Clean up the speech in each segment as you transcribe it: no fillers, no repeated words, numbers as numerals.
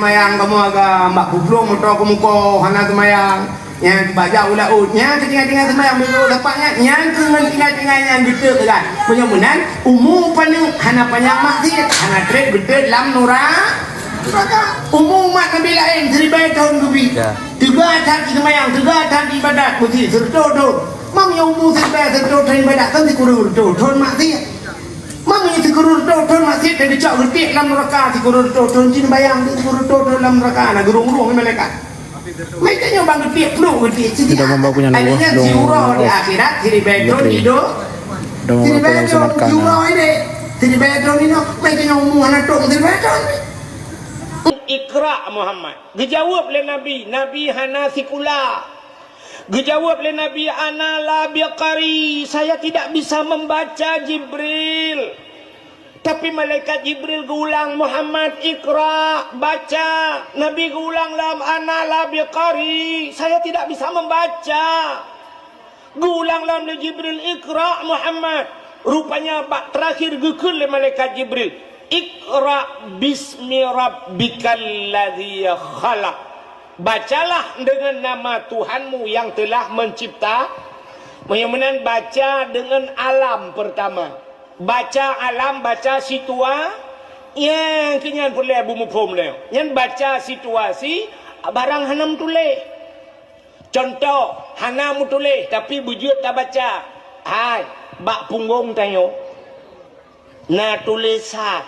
semayang kamu agak mbak kublung motor kamu ko hana semayang yang baca ulah utnya ketinggal-tinggal semayang begitu dapatnya yang tinggal-tinggal yang betul kan penyambunan umum paling hana panjang maksud hana trade betul lam nurah umum mak nabi lain 1000 tahun lebih 3 tahun semayang 3 tahun ibadat mesti serta mam yang umum 1000 tahun ibadat kan dikurur tahun maksud mam yang dikurur tahun maksud dan dicak gede lam neraka dikurur tahun jin bayang dikurur tahun lam neraka nah gerung-gerung malaikat mereka nyobang gede flu gede sudah membawa punya adanya ziuro di akhirat 1000 tahun hidup 1000 tahun ziuro ini 1000 tahun ini mereka nyomong anak tok 1000 tahun Iqra Muhammad. Dijawab oleh Nabi, Nabi hana sikula. Dijawab oleh Nabi ana la biqari, saya tidak bisa membaca Jibril. Tapi malaikat Jibril gulang Muhammad Iqra, baca. Nabi gulang lam ana la biqari, saya tidak bisa membaca. Gulang lam Jibril Iqra Muhammad. Rupanya bak terakhir gekul oleh malaikat Jibril. Iqra bismi rabbikal ladzi khalaq. Bacalah dengan nama Tuhanmu yang telah mencipta. Kemudian baca dengan alam pertama. Baca alam, baca situa. Yang kenyan boleh bumi pom leo. Yang baca situasi barang hanam tulis. Contoh, hanam tulis tapi bujut tak baca. Hai, bak punggung tayo. Nah tulisan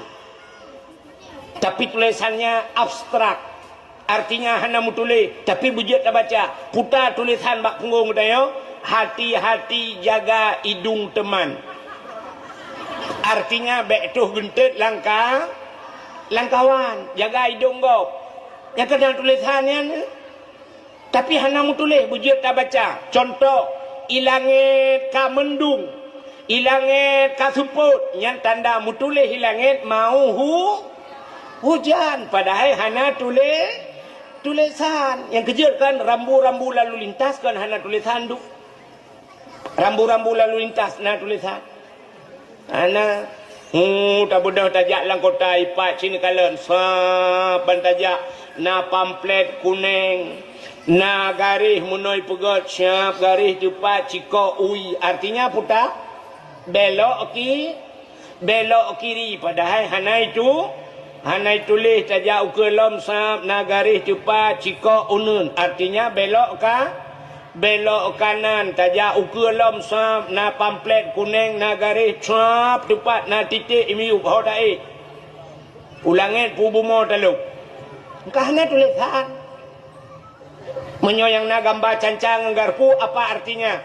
tapi tulisannya abstrak artinya hanya tulis tapi bujut tak baca putar tulisan bak punggung tayo hati-hati jaga hidung teman artinya betuh gentet langkawan jaga hidung kau yang kena tulisannya tapi hanya tulis bujut tak baca contoh ilangit ka mendung ilangit kasuput yang tanda mutulih ilangit mau hujan padahal hana tulisan yang kejut kan rambu-rambu lalu lintas kan hana tulisan tu rambu-rambu lalu lintas na tulisan hana tak bodoh tajak lang kota ipat sini kalian saban tajak na pamflet kuning na garis munoi pegot siap garis cepat ciko ui artinya putar belok kiri padahal hanai tulis tajak ukelom sap nagaris cepat ciko unun artinya belok kanan tajak ukelom sap na pamflet kuning nagaris sap tepat na titik imiu hodai ulangit pubumo taluk kahana tulisan menyoyang na gambar cancang garpu apa artinya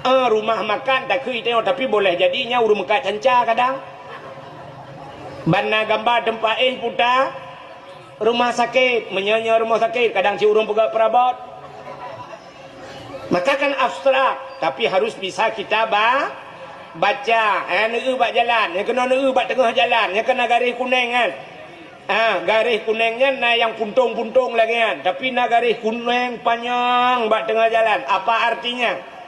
rumah makan tak kui tengok tapi boleh jadinya urung makan canca kadang bana gambar tempat putar rumah sakit menyonya rumah sakit kadang si urung pegang perabot maka kan abstrak tapi harus bisa kita baca neu bak jalan yang kena neu bak tengah jalan yang kena garis kuning kan garis kuningnya na yang puntung-puntung lagi kan tapi na garis kuning panjang bak tengah jalan apa artinya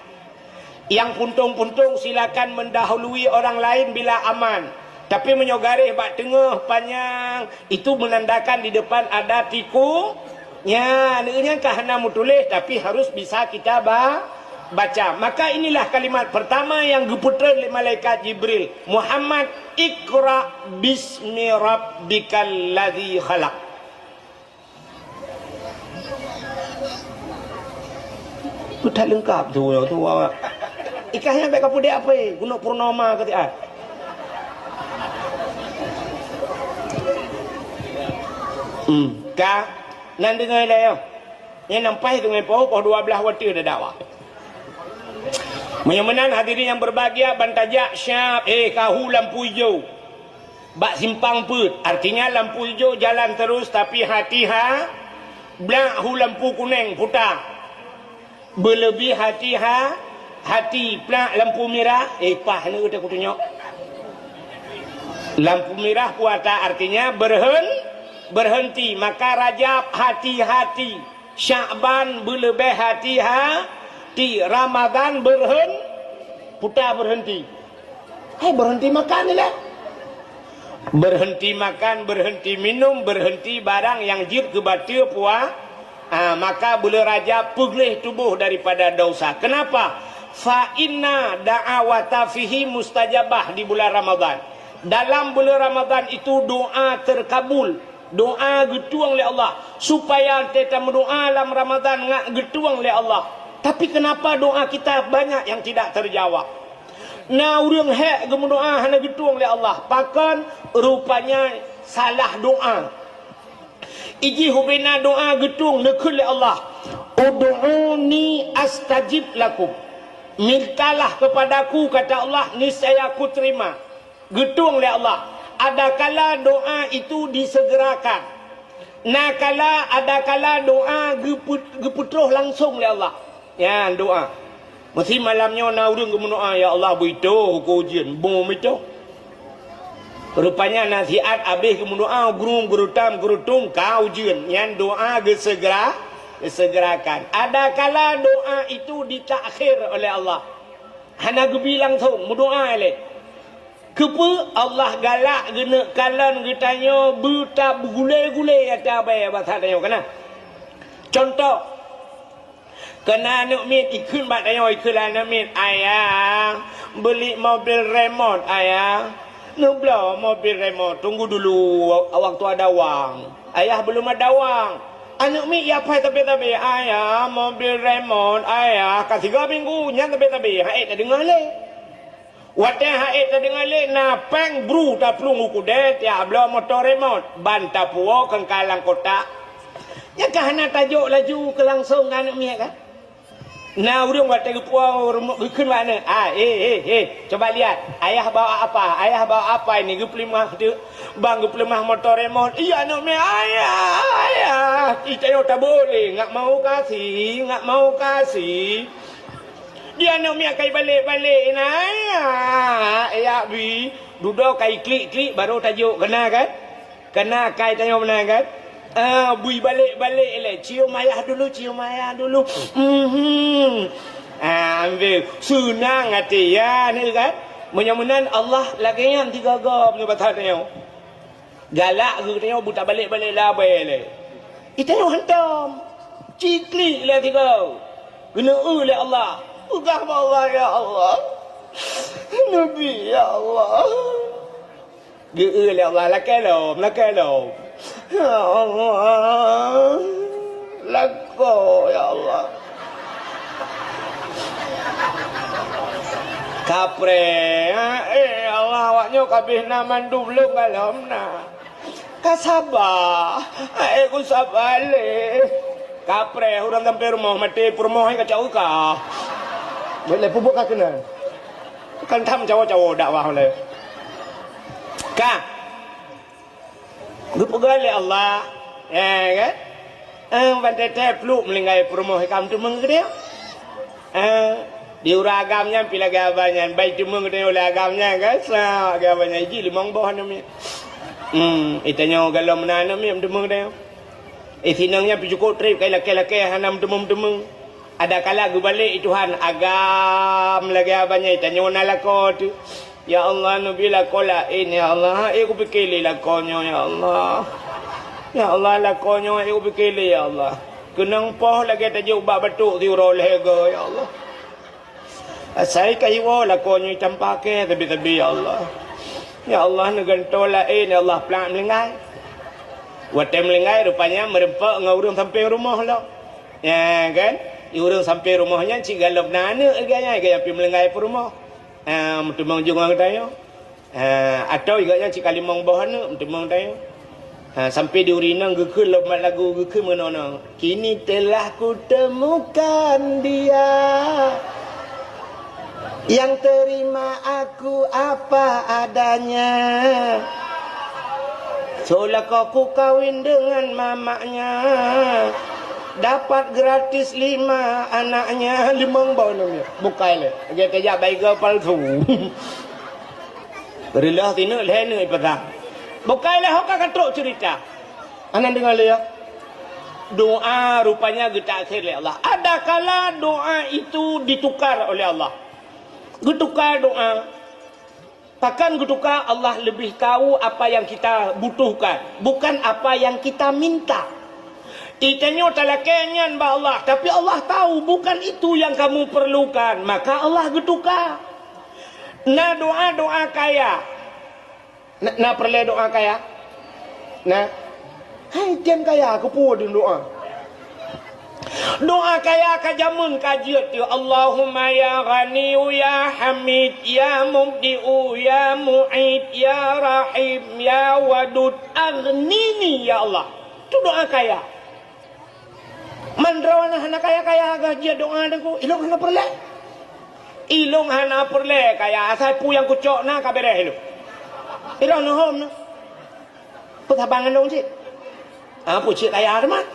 yang puntung-puntung silakan mendahului orang lain bila aman. Tapi menyogaris bak tengah panjang itu menandakan di depan ada tiku. Ya, ini kahana tulis tapi harus bisa kita baca. Maka inilah kalimat pertama yang diputar oleh malaikat Jibril. Muhammad Iqra bismi rabbikal ladzi khalaq. Sudah lengkap tu Ikahnya baik kapudek apa guna purnama ketika ka nan dengar dah yang nampai dengan poh 12 waktu dah dakwah menyamanan hadirin yang berbahagia bantajak syab kahu lampu hijau bak simpang put artinya lampu hijau jalan terus tapi hati blak hu lampu kuning putar berlebih hati plak lampu merah pah ni kita kutunyok lampu merah puata artinya berhenti maka Rajab hati-hati Sya'ban berlebih hati-hati Ramadan berhenti makan ni lah Berhenti makan, berhenti minum, berhenti barang yang jir kebatil puas, maka bulan Rajab pulih tubuh daripada dosa. Kenapa? Fa inna da'awata fihi mustajabah di bulan Ramadan. Dalam bulan Ramadan itu doa terkabul. Doa getuang oleh Allah. Supaya kita berdoa dalam Ramadan ngak getuang oleh Allah. Tapi kenapa doa kita banyak yang tidak terjawab? Nah, orang hak berdoa hanya getuang oleh Allah. Bahkan rupanya salah doa. Iji hubina doa getung nekul oleh Allah. Ud'uni astajib lakum. Mintalah kepadaku, kata Allah, niscaya aku terima. Getung oleh Allah. Ada kala doa itu disegerakan. Nah, ada kala doa geputroh langsung oleh Allah. Ya, doa. Mesti malamnya nak urang berdoa, ya Allah beritahu aku ujian bom itu. Rupanya nasihat habis berdoa guru tum kau ujian yang doa disegerakan. Ada kala doa itu ditakhir oleh Allah. Hana bilang tu berdoa le. Kepa Allah galak gena kalan getanya buta bergulai-gulai ada apa bahasa dia kana. Contoh kena nak mit ikut bat ayo ikut lah nak mit ayah beli mobil remote ayah nak bela mobil remote tunggu dulu waktu ada wang ayah belum ada wang anak mit ya pai tapi ayah mobil remote ayah kasih 3 minggu nya tapi haid tak dengar le wate haid tak dengar le na peng bru ta plung ku det ya bela motor remote ban ta puo kan kalang kota ya kahana tajuk laju ke langsung anak mit kan. Nah, urang buat terpuang rukun mana? Coba lihat. Ayah bawa apa? Ayah bawa apa ini? Geplimah tu. Bang geplimah motor remote. Iya nak me ayah. Kita yo tak boleh. Ngak mau kasih. Dia nak me kai balik nah. Ayah bi. Duduk kai klik baru tajuk kena kan? Kena kai tanya benar kan? Bui balik le cium ayah dulu ambil senang hati ya ni kan menyamunan Allah lagi yang 3 gam ni batanya galak ke tanya buta balik lah le itu hantam cikli le 3 kena oleh Allah ugah Allah ya Allah Nabi ya Allah ge oleh Allah lakelom ya Allah lako ya Allah kapre Allah awaknya kabeh na mandu belum galamna kasabah aku sabar le kapre urang sampai rumah mati rumah ka jauh ka boleh pupuk ka kena kan tham cowok dakwah le ka Gupugale Allah, kan? Bantai peluk melingkai perumah kamu tu mengkau. Diuragamnya pila gabannya, baik tu mengkau oleh agamnya kan? Sah gabannya ini 5 bawah namanya. Itanya kalau mana namanya tu mengkau. Sinangnya cukup trip kai laki hanam temung. Ada kala gubalik Tuhan agam lagi abannya itanya nalako tu. Ya Allah Nabi lakola ini ya Allah aku fikir lakonyo ya Allah ya Allah lakonyo aku fikir ya Allah kenang poh lagi tajuk bab batuk di roleh go ya Allah asai kaiwo lakonyo campake tapi ya Allah negantola ini ya Allah plan melengai wate melengai rupanya merempak ngurung sampai rumah lo ya kan urung sampai rumahnya cik galop nana gaya pi melengai per rumah tumang jungang tayo atau igaknya cik kalimong bawah ni tumang tayo sampai di urinang gekul lemat lagu gekul menono kini telah ku temukan dia yang terima aku apa adanya seolah kau kawin dengan mamanya dapat gratis 5 anaknya 5 bau namanya bukai le dia kejap baik ke palsu berilah tino le ni petang bukai le hok katrok cerita anan dengar le ya doa rupanya getak akhir oleh Allah ada kala doa itu ditukar oleh Allah ditukar doa Takkan ketukar Allah lebih tahu apa yang kita butuhkan, bukan apa yang kita minta. Itanya talakenyan ba Allah, tapi Allah tahu bukan itu yang kamu perlukan, maka Allah getukar. Na doa kaya. Na perle doa kaya. Na. Hai tian kaya aku pun doa. Doa kaya kajamun kajiat ya Allahumma ya Ghani ya Hamid ya Mubdi'u ya Mu'id ya Rahim ya Wadud aghnini ya Allah. Itu doa kaya. Mandrawana hana kaya gajiat doa deku ilong hana perle. Ilong hana perle kaya asal pu yang kucok na kabere hilu. Ilong no hom no. Putabangan dong sih. Pu cik kaya teman.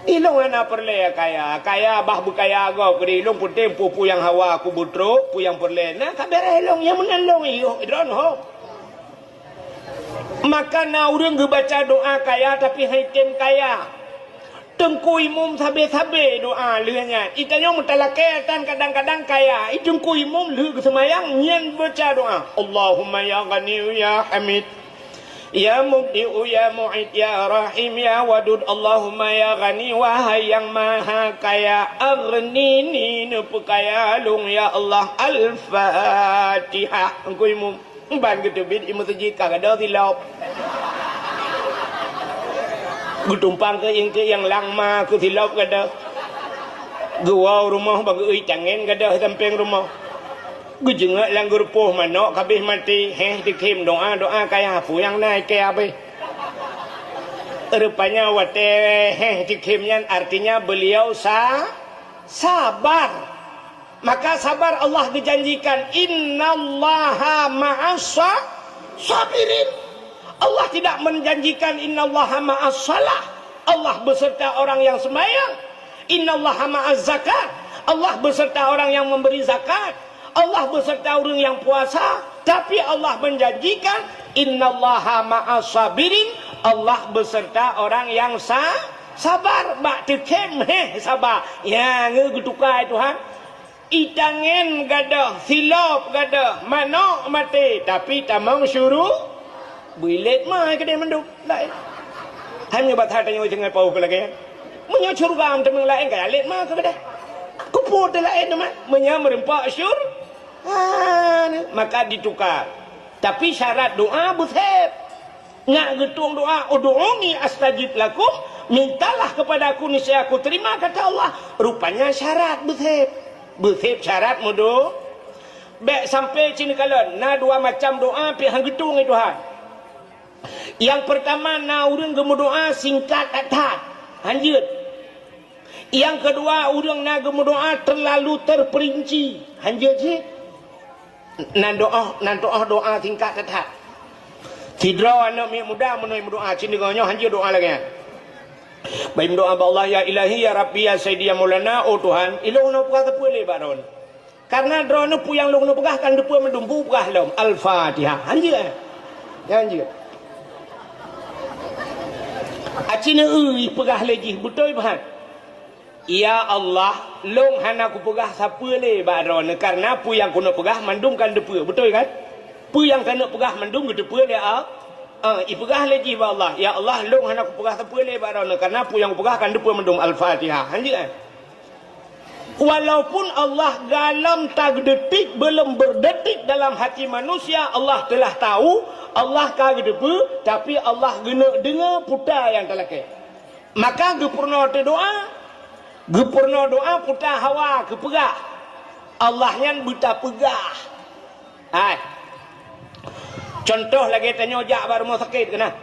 Ilong ana perle kaya bah bukaya agau kedi ilong putem pupu yang hawa aku butro pu yang perle na kabere ilong yang menalong idron ho. Maka na urang baca doa kaya tapi haitem kaya. Tengku imum sabe-sabe doa leunya. Itanya mutalaketan kadang-kadang kaya. Itengku imum leu semayang nyen baca doa. Allahumma ya Ghani ya Hamid ya Mubdi'u ya Mu'id ya Rahim ya Wadud Allahumma ya Ghani wahai yang maha kaya aghnini nupu kaya lung ya Allah Al-Fatihah. Engkau imum ban ketubit imam masjid kagak silap gutumpang ke yang langma ke silap kada gua rumah bagi cangen kada samping rumah gujengak lang grupoh manok kabeh mati dikim doa kaya pu yang naik ke abe rupanya wate dikimnya artinya beliau sabar. Maka sabar Allah dijanjikan innallaha ma'as sabirin. Allah tidak menjanjikan innallaha ma'as salah. Allah beserta orang yang sembahyang. Innallaha ma'az zakat. Allah beserta orang yang memberi zakat. Allah beserta orang yang puasa. Tapi Allah menjanjikan innallaha ma'as sabirin. Allah beserta orang yang sabar. Mak tekem sabar. Ya ngegutukai Tuhan. Itangen gadah, silap gadah, manok mati, tapi tamang suruh bilet mah kedai menduk lain. Hanya batat tanya jangan pau ke lagi. Menyo surga am temeng lain kaya let mah ke kedai. Kuput lain teman, menyo merempak syur. Maka ditukar. Tapi syarat doa butheb. Nak getung doa, ud'uni astajib lakum, mintalah kepadaku niscaya aku terima kata Allah. Rupanya syarat butheb. Bersip syarat mudo baik sampai sini kalon na dua macam doa pi hang gedung Tuhan. Yang pertama na urang gemu doa singkat atat hanjut. Yang kedua urang na gemu doa terlalu terperinci hanjut sih. Nan doa singkat atat. Tidra anak muda menoi doa sini gonyo hanjut doa lagi. Baik doa Allah ya ilahi ya Rabbi ya Sayyidi ya Maulana oh Tuhan ilong no pegah tepu le baron karena drone pu yang long no pegah kan depu mendumpu pegah lom Al-Fatihah anjir ya anjir acina pegah lagi betul bahan ya Allah long hana ku pegah siapa le baron karena pu yang kuno pegah mandum kan depu betul kan pu yang kena pegah mandum depu le ipegah lagi ba Allah ya Allah long hana ku pegah tepu le barana karena pu yang pegah kan depu mendum Al-Fatihah hanjir walaupun Allah dalam tak detik belum berdetik dalam hati manusia Allah telah tahu Allah kagak depu tapi Allah gena dengar putar yang telake maka gepurna doa putar hawa ke pegah Allah yang buta pegah contoh lagi tanya jak baru mau sakit kena.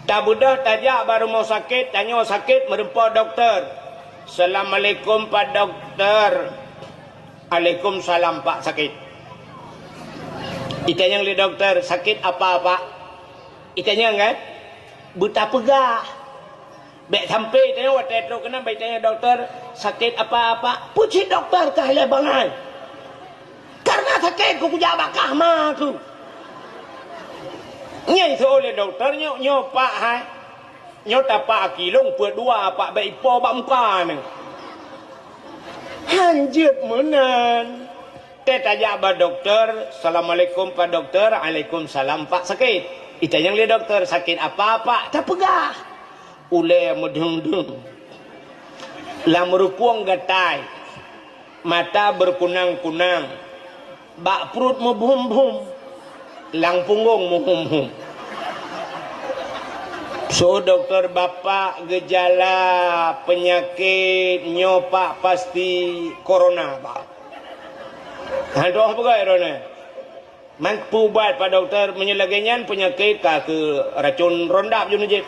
Tak budah tajak baru mau sakit, tanya sakit merempa doktor. Assalamualaikum Pak Doktor. Waalaikumsalam Pak sakit. Itanya li doktor sakit apa Pak? Itanya kan buta pegah. Baik sampai tanya waktu itu kena baik tanya doktor sakit apa-apa. Puji doktor kahile bangai. Karena sakit ku bakah mah aku. Nyai oleh doktor nyo pak hai nyo tapak kilong per dua pak baik po bak muka ni hanjut menan Kita tanya ba doktor, Assalamualaikum Pak Dokter, Waalaikumsalam Pak, sakit. Itanyang li doktor, sakit apa Pak? Tak pegah. Ule mudung-dung. Lam rukuang gatai. Mata berkunang-kunang. Bak perut membum-bum. Lang punggung membum-bum. So doktor bapak gejala penyakit nyopak pasti corona Pak. Hantu apa gak corona? Mampu buat Pak Dokter menyelagainya penyakit ke racun rondap je najib.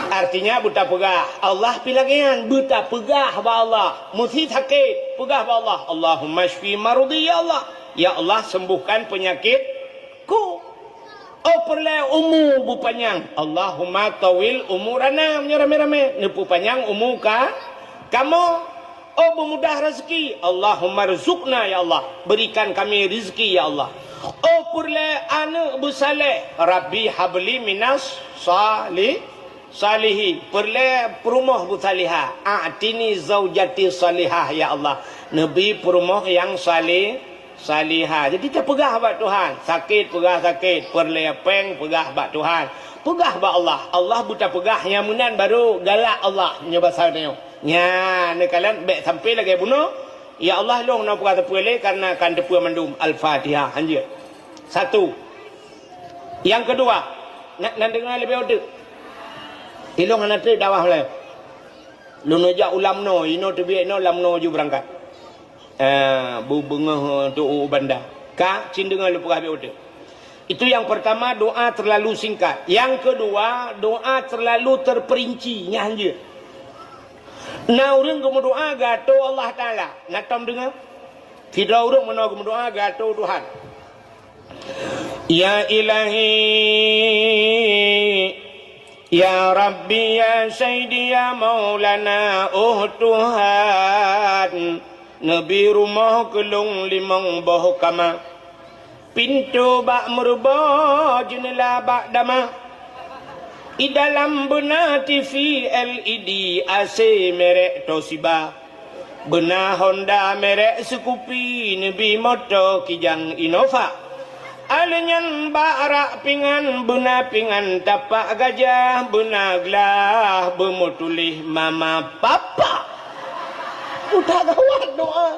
Artinya buta pegah. Allah pilagian buta pegah ba Allah. Mesti sakit pegah ba Allah. Allahumma shfi marudi ya Allah. Ya Allah sembuhkan penyakitku. Oh perle umur bu panjang. Allahumma tawil umurana rame-rame. Nepu panjang umur kamu. Oh memudah rezeki. Allahumma rizukna ya Allah. Berikan kami rezeki ya Allah. Oh perle anak bersaleh. Rabbi habli minas salihi. Perle perumah bersalihah. A'tini zaujati salihah ya Allah. Nabi perumah yang salihah. Jadi kita pegah bak Tuhan. Sakit pegah sakit. Perle peng pegah bak Tuhan. Pegah bak Allah. Allah buta pegah yang munan baru galak Allah. Nyebasar dia. Nya, ni kalian baik sampai lagi bunuh. Ya Allah long nak kata pulih karena akan depu mandum Al-Fatihah anjir. Satu. Yang kedua, nak dengar lebih ada. Ilong anak tu dawah lah. Lu najak ulam no, ino tu biak no lam no ju berangkat. Bu bengah tu bandar. Ka cin dengar lu pegah biak ada. Itu yang pertama, doa terlalu singkat. Yang kedua, doa terlalu terperinci nya anjir. Nah orang kamu doa gato Allah Ta'ala. Nak tam dengar? Tidak orang mana kamu doa gato Tuhan. Ya Ilahi, Ya Rabbi, Ya Sayyidi, Ya Maulana, oh Tuhan. Nabi rumah kelung limang boh kama. Pintu bak merubah jendela bak dama. I dalam benar TV LED AC merek Toshiba, benar Honda merek Scoopy, Nabi Moto Kijang Innova, alenyan barak pingan benar pingan tapak gajah, benar gelah bermutulih mama papa. Udah gawat doa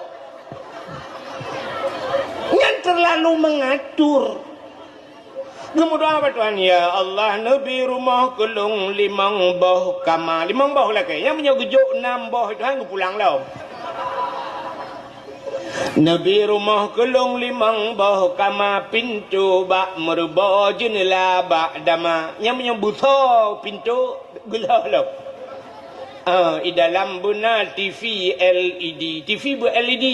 yang terlalu mengatur. Kamu doa apa Tuhan? Ya Allah, Nabi rumah kelung limang boh kama. Limang boh lagi. Yang punya gujuk 6 boh Tuhan aku pulang lah. Nabi rumah kelung limang boh kama. Pintu bak merubah jendela bak dama. Yang punya buta pintu gelah lah. Di dalam benar TV LED. TV ber-LED.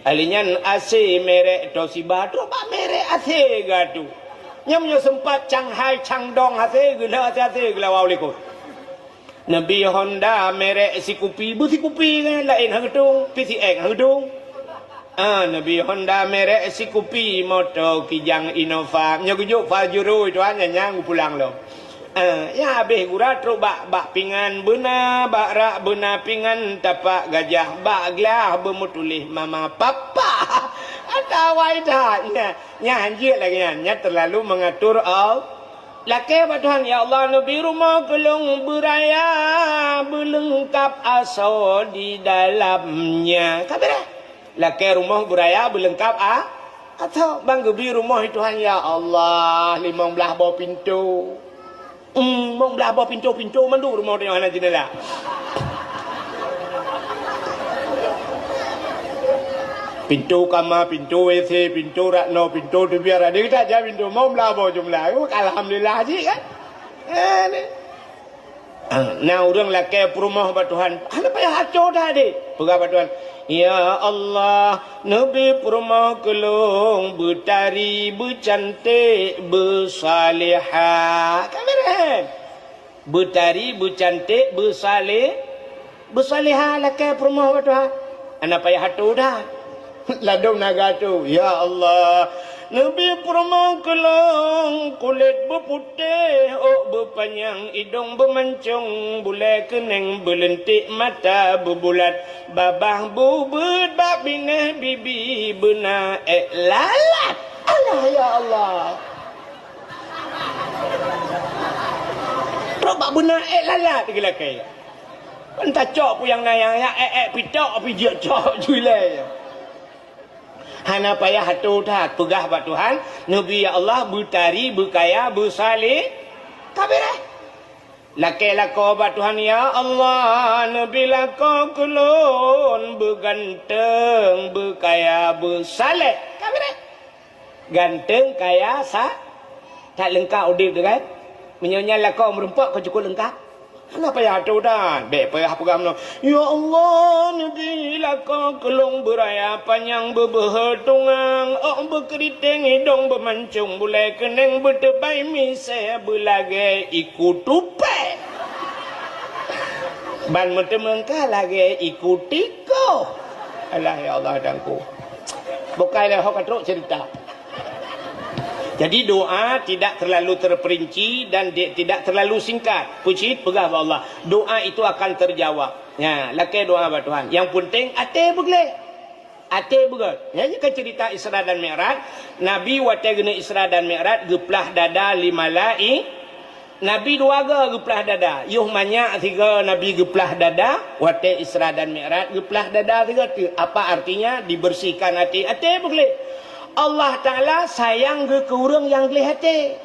Alinyan AC merek Toshiba. Tu apa merek AC gatu? Yang punya sempat Shanghai, Changdong, hati gila, hati gila, wawalikum. Nabi Honda, merek Scoopy, bu Scoopy kan, lain hang gedung, PCX hang gedung. Nabi Honda, merek Scoopy, Moto Kijang Innova, nyagujuk Fajuru, itu hanya nyang pulang lo. Ya habis gura terus bak pingan benar, bak rak benar pingan tapak gajah, bak gelah bermutulih mama papa. Atawai dah, nya anjir lagi nya terlalu mengatur laki apa Tuhan ya Allah Nabi rumah kelung beraya berlengkap asal di dalamnya. Kabeh laki rumah beraya berlengkap atau bang gebi rumah Tuhan ya Allah 15 bawah pintu. Belah bawah pintu mandu rumah tengok anak jendela. Pintu kamar, pintu WC, pintu rakno, pintu tu biar ada kita aja pintu mau melabur jumlah. Alhamdulillah haji kan. Nah orang laki perumah ba Tuhan. Apa payah hancur dah deh. Pegah ba Tuhan. Ya Allah, Nabi perumah kelung bertari, bercantik, bersalihah. Kamera. Bertari, bercantik, bersalihah laki perumah ba Tuhan. Anak payah hancur dah. Ladung naga tu, ya Allah, Nabi permang kelong, kulit berputih, berpanjang, hidung bermancung, bulai kening berlentik, mata berbulat, babah bubut, bak bineh bibi benar lalat. Allah ya Allah. Bak benar lalat gila kaya. Entah cok pun yang nayang ya pitok pijak cok julai. Hana payah hatu tak pegah bat Tuhan, Nabi ya Allah bertari, berkaya, bersalih. Kabirah. Laki lako bat Tuhan ya Allah, Nabi lako kulun, berganteng, berkaya, bersalih. Kabirah. Ganteng, kaya, tak lengkap udip tu kan? Menyonya lako merempak kau cukup lengkap. Kenapa ya tu dah? Baik payah pegang no. Ya Allah, Nabi laka kelong beraya panjang berbehetungang, berkeriting hidung bermancung, bulai kening bertebai misai berlagai ikut tupai. Ban mentemengkah lagi ikut tiko. Alah ya Allah dangku. Bukanlah hok katruk cerita. Jadi doa tidak terlalu terperinci dan tidak terlalu singkat. Puji pegah Allah. Doa itu akan terjawab. Ya, lakai doa ba Tuhan. Yang penting ate boleh. Ate begat. Ya, kan cerita Isra dan Mi'raj. Nabi wate gena Isra dan Mi'raj geplah dada lima lai. Nabi dua ga geplah dada. Yuh banyak tiga Nabi geplah dada, wate Isra dan Mi'raj geplah dada tiga. Apa artinya? Dibersihkan hati. Ate boleh. Allah Ta'ala sayang ke orang yang gelih hati.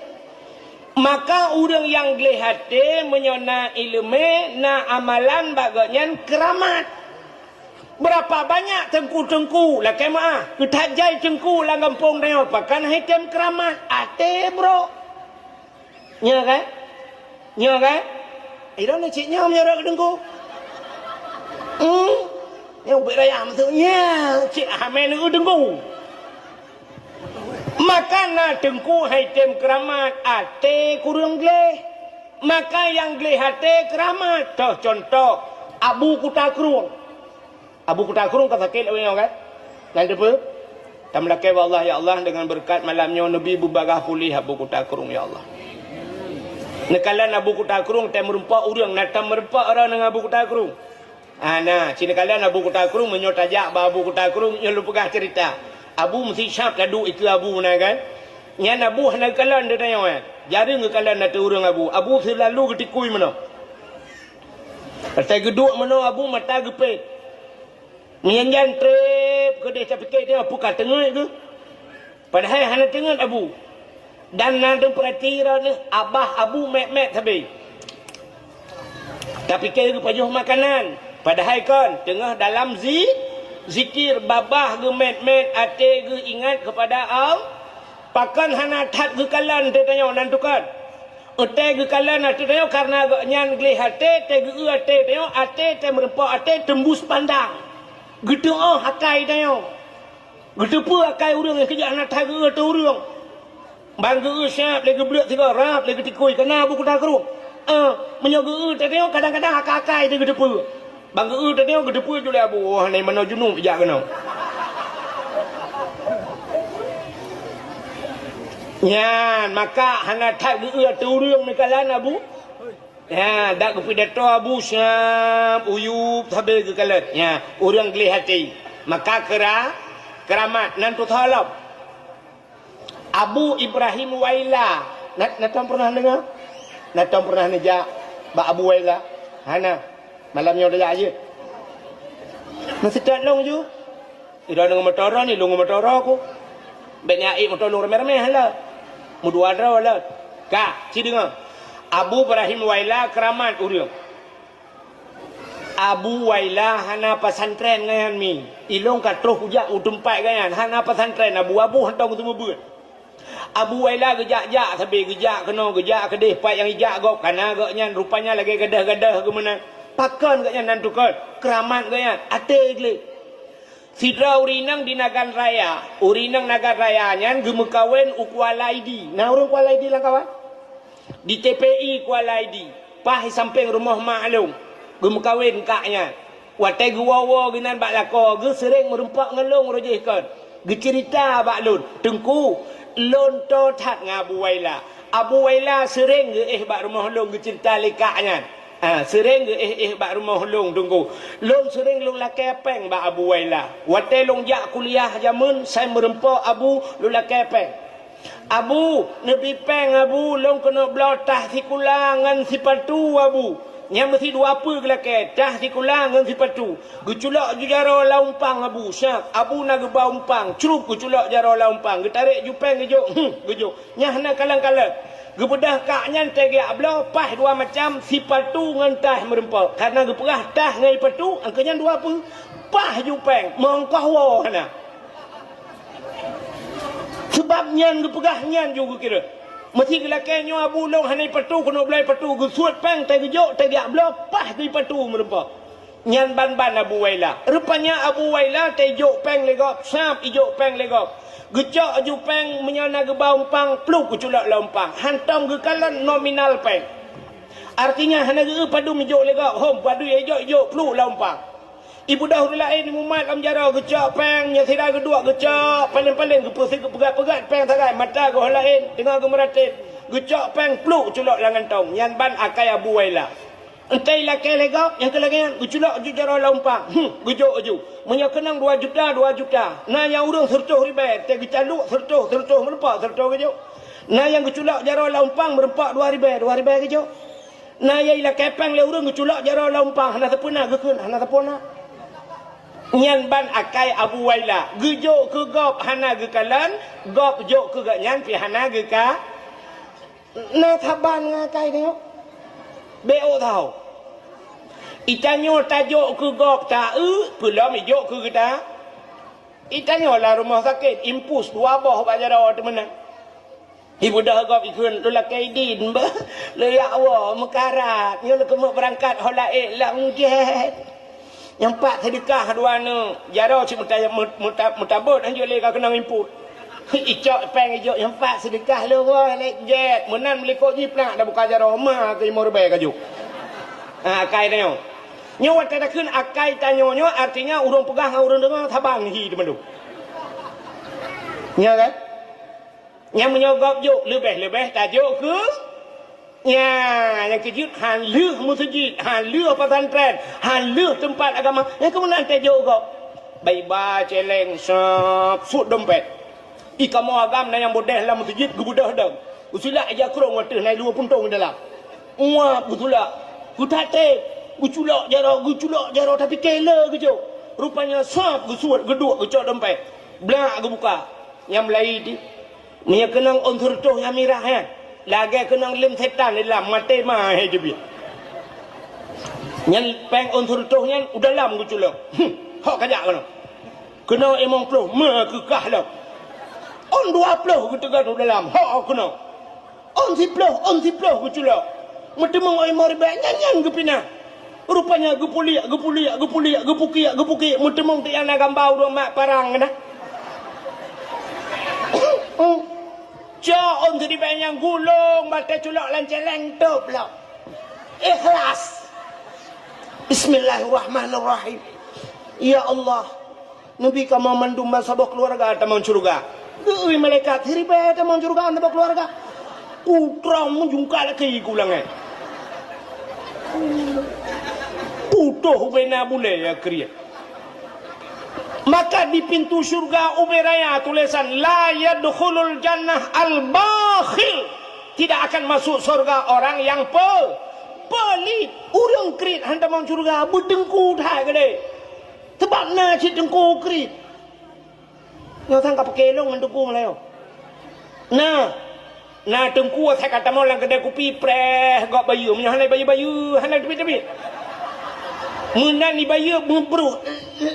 Maka orang yang gelih hati menyona ilmu na amalan baganya keramat. Berapa banyak tengku-tengku lah kemah. Ketajai tengku lah gampung dia. Pakan hitam keramat. Ate bro. Nya kan? Nya kan? Ira nak ciknya menyarak ke tengku. Yang beraya maksudnya. Cik Hamil ke tengku. Maka na tengku haitem keramat ate kurang gleh. Maka yang gleh hati keramat. Contoh Abu Kutakrung. Abu Kutakrung kata sakit kan? Dan apa? Tamlakai Allah ya Allah dengan berkat malamnya Nabi berbagah pulih Abu Kutakrung ya Allah. Nekalan Abu Kutakrung tem merempak urang natam merempak orang dengan Abu Kutakrung. Nah, cina kalian Abu Kutakrung menyotajak Abu Kutakrung yang lu pegah cerita. Abu mesti syap tadu itu Abu mana kan? Yang Abu hendak kalan dia tanya kan? Jari nge kalan nak urang Abu. Abu selalu ketikui mana? Pasal geduk mana Abu mata gepet. Menyanjan trip ke dia capik dia apa kat tengah itu. Padahal hana tengah Abu. Dan nanti perhatian ni abah Abu mek-mek sabi. Tapi ke pajuh makanan. Padahal kan tengah dalam zikir babah ge met-met ate ge ingat kepada Allah. Pakan hana tat ge kalan te tanya nantukan. Ate ge kalan ate tanya karena ge nyan gleh ate te ge ate tanya ate te merempak ate tembus pandang. Gitu hakai tanya. Gitu pun hakai urang yang kejak hana tat ge ate urang. Bang ge siap lagi blek tiga rap lagi tikui kena Abu Kutakrung. Menyoge te tanya kadang-kadang hakai te gitu pun. Bang geu tadi orang gedepui tu Abu. Wah, ni mana junub jak kena. Ya, maka hana tak geu tu urang ni kalan Abu. Ya, dak ke pidato Abu syam uyub sabe ke kalan. Ya, urang gelih hati. Maka keramat nantu thalap. Abu Ibrahim Waila. Natam pernah dengar? Natam pernah nejak ba Abu Waila. Hana malamnya udah aja. Masih tak long je. Ida dengan motor ni, long motor aku. Banyak air motor long remeh-remeh lah. Mudua dra lah. Kak, si dengar. Abu Ibrahim Waila keramat urang. Abu Waila hana pesantren ngayan mi. Ilong kat terus ujak utempat ngayan. Hana pesantren Abu hantang tu bebut. Abu Waila gejak-jak sampai gejak kena gejak kedih pat yang ijak gop kana gaknya rupanya lagi gadah-gadah ke mana. Pakan gaknya nantukan keramat gaknya ate gle. Sidra urinang di Nagan Raya. Urinang Nagan Raya nyan gemekawen Kuala ID. Nah orang Kuala ID lah kawan. Di TPI Kuala ID. Pah samping rumah maklum. Gemekawen kaknya. Wate guwawa ginan bak lako ge sering merempak ngelong rojehkan. Cerita bak lun. Tengku. Lun to tak dengan Abu Waila. Abu Waila sering ke bak rumah lun cerita lekaknya. Sering ke bak rumah lun tunggu. Lun sering lun lakai peng bak Abu Waila. Watai lun jak kuliah jamun. Saya merempak Abu lun lakai peng. Abu, Nabi peng Abu, long kena belatah si kulangan si patu Abu. Yang mesti dua apa ke lakai, tah si kulangan si patu. Geculak jujara laumpang Abu, syak. Abu nak gebau umpang, cerup geculak jara laumpang. Getarik jupeng gejuk, gejuk. Nyah nak kalang-kalang. Gebedah kaknya tegiak belah, pas dua macam si patu dengan tah merempak. Karena geperah tah dengan patu, angkanya dua apa? Pas jupeng, mengkah wah nak. Sebab nyan gepegah nyan juga kira. Mesti kelakainya Abu Long hanai patu kena belai patu gesuat peng tai gejok tai giak belah pas di patu merempa. Nyan ban-ban Abu Waila. Rupanya Abu Waila tai jok peng legop, sap ijok peng legop. Gecok aju peng menyana gebau umpang pluk kuculak laumpang. Hantam gekalan nominal peng. Artinya hanai ge padu mijok legop, hom padu ijok pluk laumpang. Ibu dahulu lain ni mumat am jara gecak peng yang sira kedua gecak paling-paling gepusing pegat-pegat peng tagai mata go lain dengar gemeratin gecak peng pluk culak langan tong yang ban akai Abu Waila entai lakai legap yang kelagian geculak ju jara laumpang gejok aju menyak kenang 2 juta nah yang urang sertuh ribai te gecaluk sertuh merempak sertuh gejok nah yang geculak jara laumpang merempak 2 ribai gejok nah yang lakai peng le urang geculak jara laumpang hana sepuna gekeun hana sepuna nyan ban akai Abu Waila gejok ke gop hana gekalan gop jok ke gak nyan pi hana geka na thaban ngakai tengok beo tau itanyo tajok ke gop ta pelom ijok ke kita itanyo lah rumah sakit impus dua boh bajara temenan ibu dah gop ikun lelakai din ba leyak wa mekarat nyo le kemak berangkat holaik la ngjet yang pak sedekah dua nu jaro cik mutabut anjur le ka kena imput icok peng ijok yang pak sedekah lu wah lek jet menan melikok jiplak dah buka jaro ma ke imor be kajuk akai nyo nyo wat ta keun akai tanyo nyo artinya urang pegah urang dengar tabang hi de mendu nya kan yang menyogop juk lebih tajuk ke ya, yang kejut han leuh masjid, han leuh pesantren, han leuh tempat agama. Yang kemudian tajuk kau. Baiba celeng sap sud dompet. Ikamu agam na yang bodeh dalam masjid gebudah dah. Usulah aja krong wateh nai 2 puntung dalam. Uap betulah. Gutate, guculak jaro tapi kela kejok. Rupanya sap gesuat geduk gecok dompet. Blak gebuka. Yang melai di. Nya kenang unsur tuh yang mirah ya. Lagi kenang lim setan dalam mati mah je bi. Nyan peng unsur tuh nyan udah lam guculak. Hok kajak kan. Kena emong ploh ma kekah lah. On 20 ketegan udah lam. Hok kena. On si ploh guculak. Mati mong oi mor ba nyan gepina. Rupanya gepuliak gepuki. Mati mong ti ana gambau do mak parang nah. Jauh dari banyak gulung, baca culak lanceleng tu pula. Ikhlas. Bismillahirrahmanirrahim. Ya Allah, Nabi kamu mendumba sabuk keluarga tamang surga. Ui malaikat hiribe tamang surga anda keluarga. Putra menjungkal lagi gulangnya. Putuh bena bule ya kriya. Maka di pintu surga uberaya tulisan la yadkhulul jannah al-bakhil, tidak akan masuk surga orang yang pelit. Urang krit handa mang surga bedengku dah gede. Tebakna si dengku krit. Nyo thang ka pakelong dengku malayo. Nah dengku saya kata mau lang gede kupi preh gok bayu menyo hanai bayu hanai tepi. Menang ni bayu buru.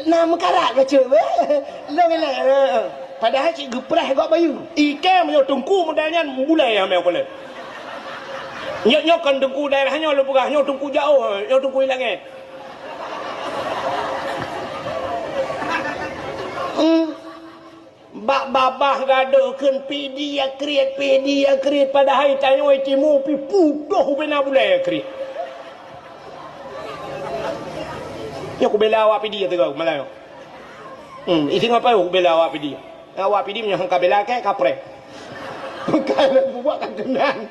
Nama karat baca lah. Padahal cik geprah gak bayu. Ikan menyo tungku modalnya mulai amel kole. Nyok kan tungku daerahnya lu pegah, nyok tungku jauh, nyok tungku hilangnya. Bak babah gadokeun pidi ya kriet padahal tanya oi timu pi putuh bena bulai kriet. Ya aku bela awak pidi tu kau Melayu. Isi ngapa aku bela awak pidi? Awak pidi punya hangka bela ke kaprek. Kalau buat kan kenan.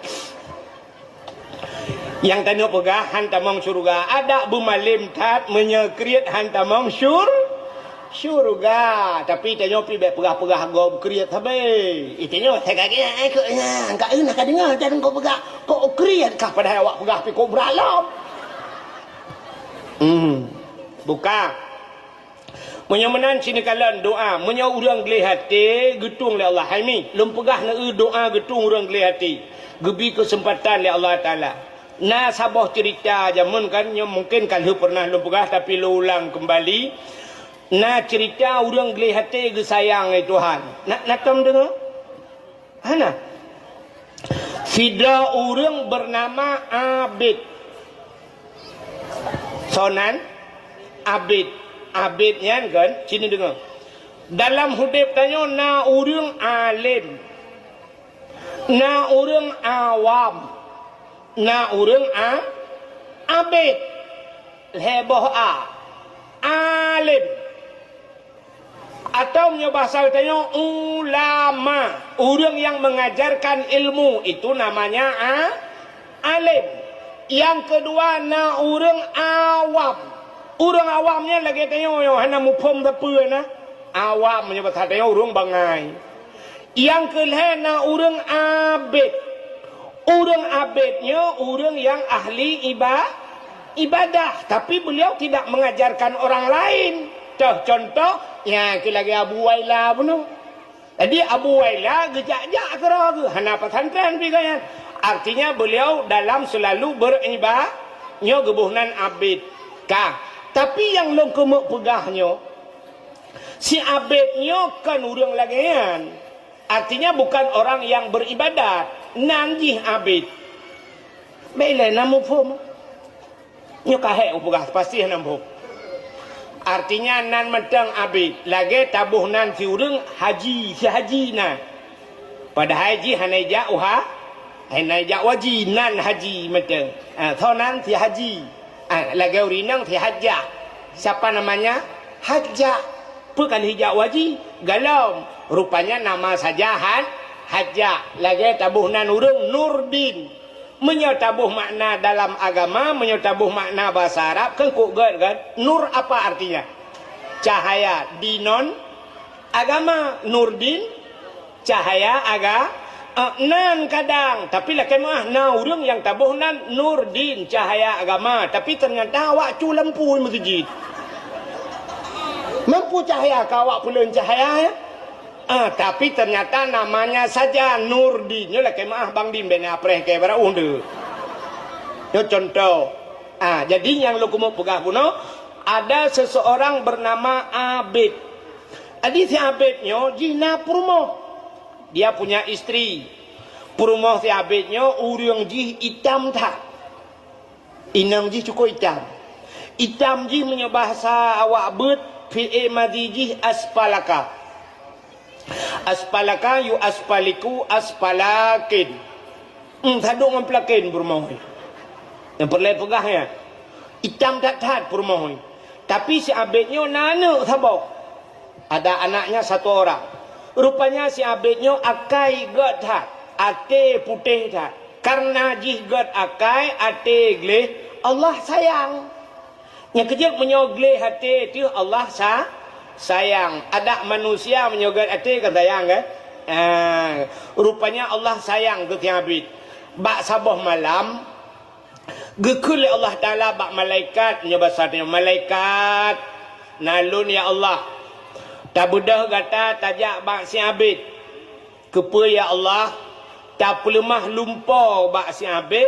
Yang tanya pegah hantamong surga. Ada bumalim tat menyekriat hantamong surga. Tapi tanya pi be pegah-pegah go kriat habe. Itanya saya kaki aku angka euna ka dengar jangan kau pegah. Kau kriat kah pada awak pegah pi kau beralam. Buka. Menyemenan sini kalan doa, menyo urang geli hati, getung le Allah. Hai mi, lum pegah na doa getung urang geli hati. Gebi kesempatan le Allah Taala. Na sabah cerita jamun kan yang mungkin kalau pernah lum pegah tapi lu ulang kembali. Na cerita urang geli hati ge sayang Tuhan. Nak tom dengar? Hana. Fida urang bernama Abid. Sonan Abid. Abidnya kan, sini dengar. Dalam hidup tanya, na urang alim, na urang awam, na urang abid, heboh alim. Atau punya bahasa tanya ulama, urang yang mengajarkan ilmu itu namanya alim. Yang kedua, na urang awam. Orang awamnya lagi tanya yo hana mupom tapi na awam menyebut tanya orang bangai. Yang kelihana orang abid. Orang abidnya orang yang ahli ibadah, tapi beliau tidak mengajarkan orang lain. Contoh ya ke lagi Abu Waila bunuh. Jadi Abu Waila gejak-jak kerana hana pesantren pikan. Artinya beliau dalam selalu beribadah nyo gebuhnan abid. Kah tapi yang long kemuk pegahnya si abidnya kan urang lagian. Artinya bukan orang yang beribadat. Nanjih abid. Baiklah namu pun. Nyo kahek pegah pasti namu. Artinya nan medang abid. Lagi tabuh nan si urang haji, si haji na. Pada haji hanaija uha, hanaija waji nan haji medang. Tho nan si haji. Lagi urinang si hajjah. Siapa namanya? Hajjah. Bukan hijab wajib. Galau. Rupanya nama saja hajjah. Lagi tabuhnan urung Nurdin. Menyatabuh makna dalam agama, menyatabuh makna bahasa Arab. Kan kok kan? Nur apa artinya? Cahaya. Dinon agama. Nurdin cahaya agama. Nan kadang tapi lah kemah na urang yang tabuh nan Nurdin cahaya agama tapi ternyata awak cu lampu masjid mampu cahaya ka awak pulun cahaya ya? Tapi ternyata namanya saja Nurdin yo lah kemah Bang Dim ben apreh ke bara unde yo contoh jadi yang lu kumu pegah puno ada seseorang bernama Abid. Adi si Abidnya jina purmo. Dia punya istri. Purmoh si abidnya urang jih hitam tak. Inang jih cukup hitam. Hitam jih punya bahasa awak bet fi'e madhi jih aspalaka. Aspalaka yu aspaliku aspalakin. Taduk memplakin purmoh. Yang perlu pegahnya. Hitam tak tak purmoh. Tapi si abidnya nana sabok. Ada anaknya satu orang. Rupanya si abidnya akai gad hat, ate putih hat. Karena jih gad akai, ate gleh, Allah sayang. Yang kecil menyogleh hati itu Allah sayang. Ada manusia menyogleh hati kan sayang kan? Rupanya Allah sayang ke tiang abid. Bak sabah malam, gekul Allah Ta'ala bak malaikat, nyobasatnya malaikat, nalun ya Allah. Tak budah kata tajak bak si abid. Kepa ya Allah. Tak pelemah lumpau bak si abid.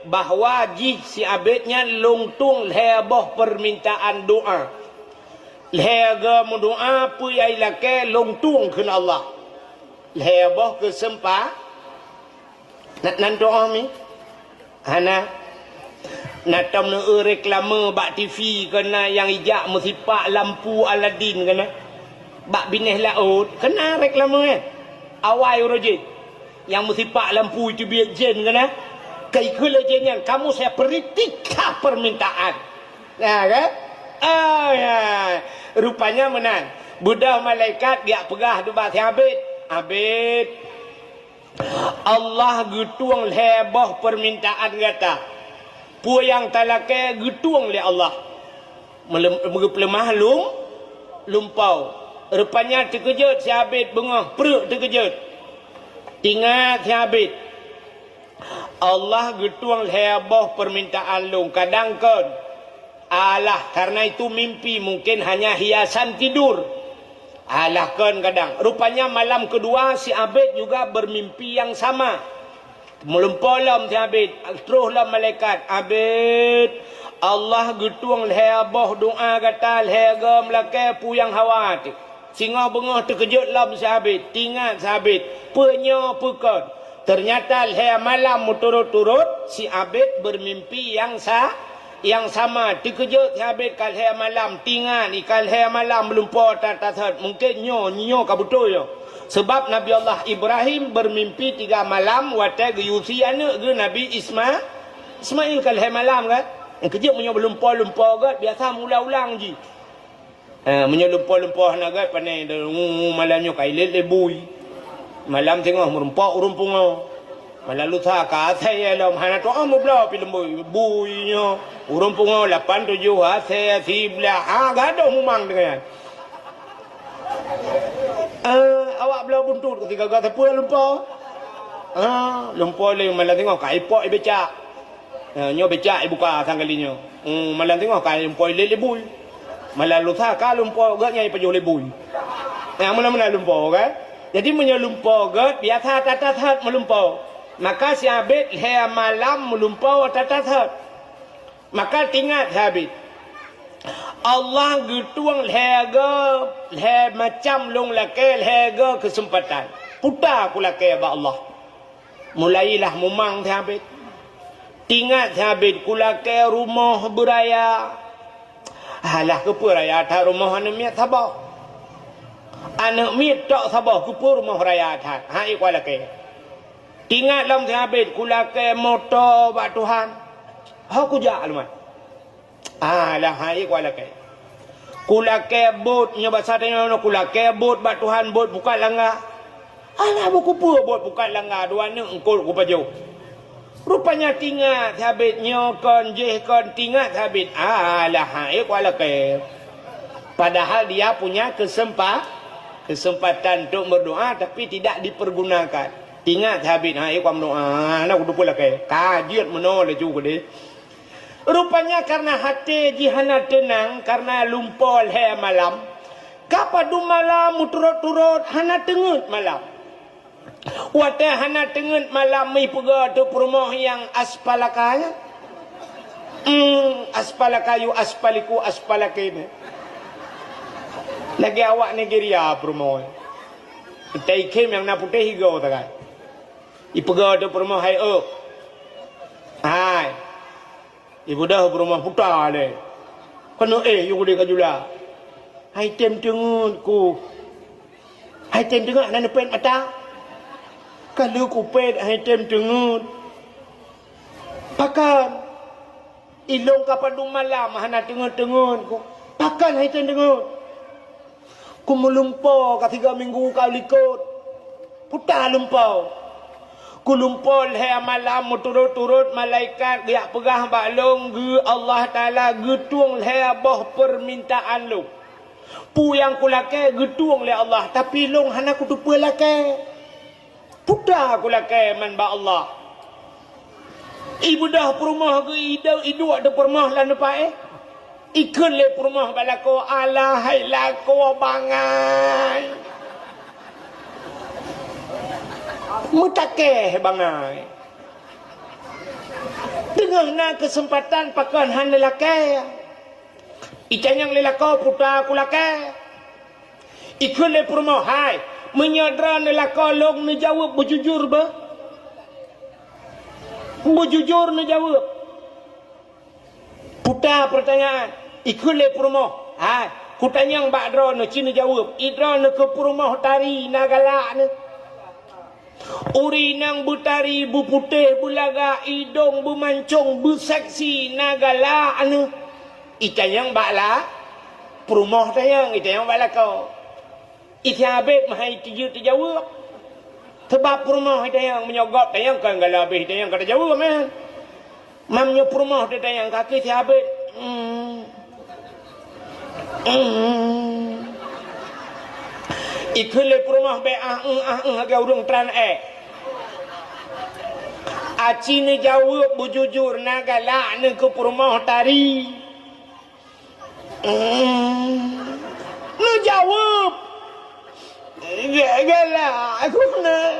Bahawa jih si abidnya lungtung leheboh permintaan doa. Lehega mendoa apa yang ilake lungtung kena Allah. Leheboh kesempah. Nak doa mi? Hana. Nak tam na reklame bak TV kena yang ijak musipak lampu Aladin kena. Bak bineh laut kena reklame awal rojit yang musipak lampu itu biar jen kena kai kula jenyan kamu saya peritika permintaan nah kan ya rupanya menang Budak malaikat dia pegah tu bat habis. Habis. Allah getuang lebah permintaan kata. Puyang talakai getuang le Allah. Melemah lumpau. Rupanya terkejut si habis bengah. Perut terkejut. Tinggal si habis. Allah getuang lebah permintaan long. Kadang kan. Alah karena itu mimpi mungkin hanya hiasan tidur. Alah kan kadang. Rupanya malam kedua si Abid juga bermimpi yang sama. Melumpalam si Abid. Teruslah malaikat. Abid. Allah getuang lebah doa kata lega melakai puyang hawat. Singa bengah terkejut lah si Abid. Tinggal si Abid. Penya pekon. Ternyata malam turut-turut si Abid bermimpi yang sama. Terkejut habis kalhaya malam tinggal kalhaya malam melumpur tatat mungkin nyo ka betul yo. Sebab Nabi Allah Ibrahim bermimpi 3 malam watai geyusi anak ke Nabi Ismail kalhaya malam kan. Kejut menyo melumpur gat biasa mula ulang ji. Menyo lumpur nak gat panai malamnya kai lebui. Malam tengah merempak urumpungo. Malalu sa ka saya lam hana to amu bla film buinya urang pungo 8 7 saya sibla gado mumang dengan awak bla buntut ketika kata pula lumpur le malam tengok kai pok becak nyo becak buka sanggalinyo malam tengok kai lumpur le bui malalu sa ka lumpur gak nyai pejuh le bui mana lumpur kan jadi menyelumpur gak biasa tatat melumpur. Maka si Abid malam melumpau tatat. Maka tinggal Abid. Allah getuang lega macam long lake lega kesempatan. Putar ku lake ba Allah. Mulailah memang Abid. Tinggal Abid ku lake rumah beraya. Alah ke raya tak rumah anak miat sabah. Anak miat tak sabah ku rumah raya tak. Hai ku lake. Tinggal dalam habis kulakai motor bak Tuhan. Aku jak lumat. Lah hai kulakai. Kulakai bot nya bahasa tanya kulakai bot bak Tuhan bot buka langgar. Alah buku pur bot buka langgar dua ni engkol ku paju. Rupanya tinggal habis nya kon je kon tinggal habis. Lah hai kulakai. Padahal dia punya kesempatan untuk berdoa tapi tidak dipergunakan. Tinggal habisความdoa nak kudu pula kai kajiat meno le juga deh. Rupanya karena hati jihana tenang karena lumpur malam. Kapadu malam turut-turut hana tengut malam. Wate hana tengut malam mi pega tu rumah yang aspalakaya. Aspalakayu aspaliku aspalakene. Lagi awak Nigeria rumah. Taikem yang nak putih higau tak. Ipega ada perumah hai hai ibu dah perumah putar le kena you dia kajula hai tem tengut ku hai tem tengut nak nepet mata kalau ku pet hai tem tengut pakan ilong kapadu malam hana tengut ku pakan hai tem tengut ku melumpur ka 3 minggu kau likut putar lumpur kulumpol malam turut-turut malaikat dia pegah balong ge Allah Taala getuang boh permintaan lu. Pu yang kulake getuang le Allah tapi long hana kutu pelake. Puda kulake man ba Allah. Ibu dah perumah ge idu ada perumah lan pae. Ikun le perumah balako ala hai lako bangai. Mutakeh bangai. Dengan kesempatan pakan han lelaki. Ikan yang lelaki putar kulake. Ikut le perumah hai. Menyadara lelaki long ni jawab berjujur ba. Berjujur ni jawab. Putar pertanyaan. Ikut le perumah hai. Kutanya mbak dra ni cina jawab. Idra ni ke perumah tari nagalak ni. Uri nang butari buputih bulaga idong bumancung buseksi nagala anu itayang bakla perumah tayang itayang bakla kau Ithabit mahai tiga terjawab. Sebab rumah kita yang menyogok tayang kan kalau habis tayang kata jawab man. Mamnya rumah dia tayang kaki ithabit. Ikhle rumah be agak urung tran Aci ni jawab bujujur nagalak ni ke rumah tari. Ni jawab. Galak aku nak.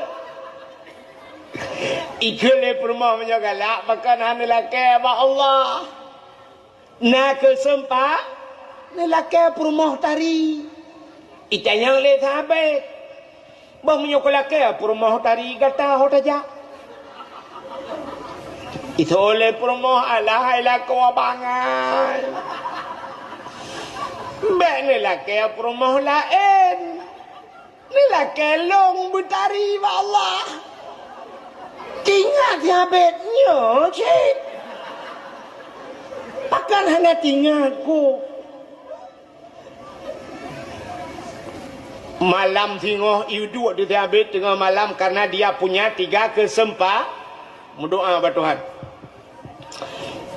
Ikhle rumah menyogalak makan hana laki ba Allah. Nak kesempat ni laki rumah tari. Itanya le sahabat. Bah menyokol laki rumah tari kata hotaja. Itu oleh rumah Allah ila ko bangai. Be ni laki rumah lain. Ni laki long butari ba Allah. Tinggal sahabatnya cik. Pakan hanya tinggal ku. Malam tengok duduk di sahabat tengah malam karena dia punya 3 kesempatan. Berdoa kepada Tuhan.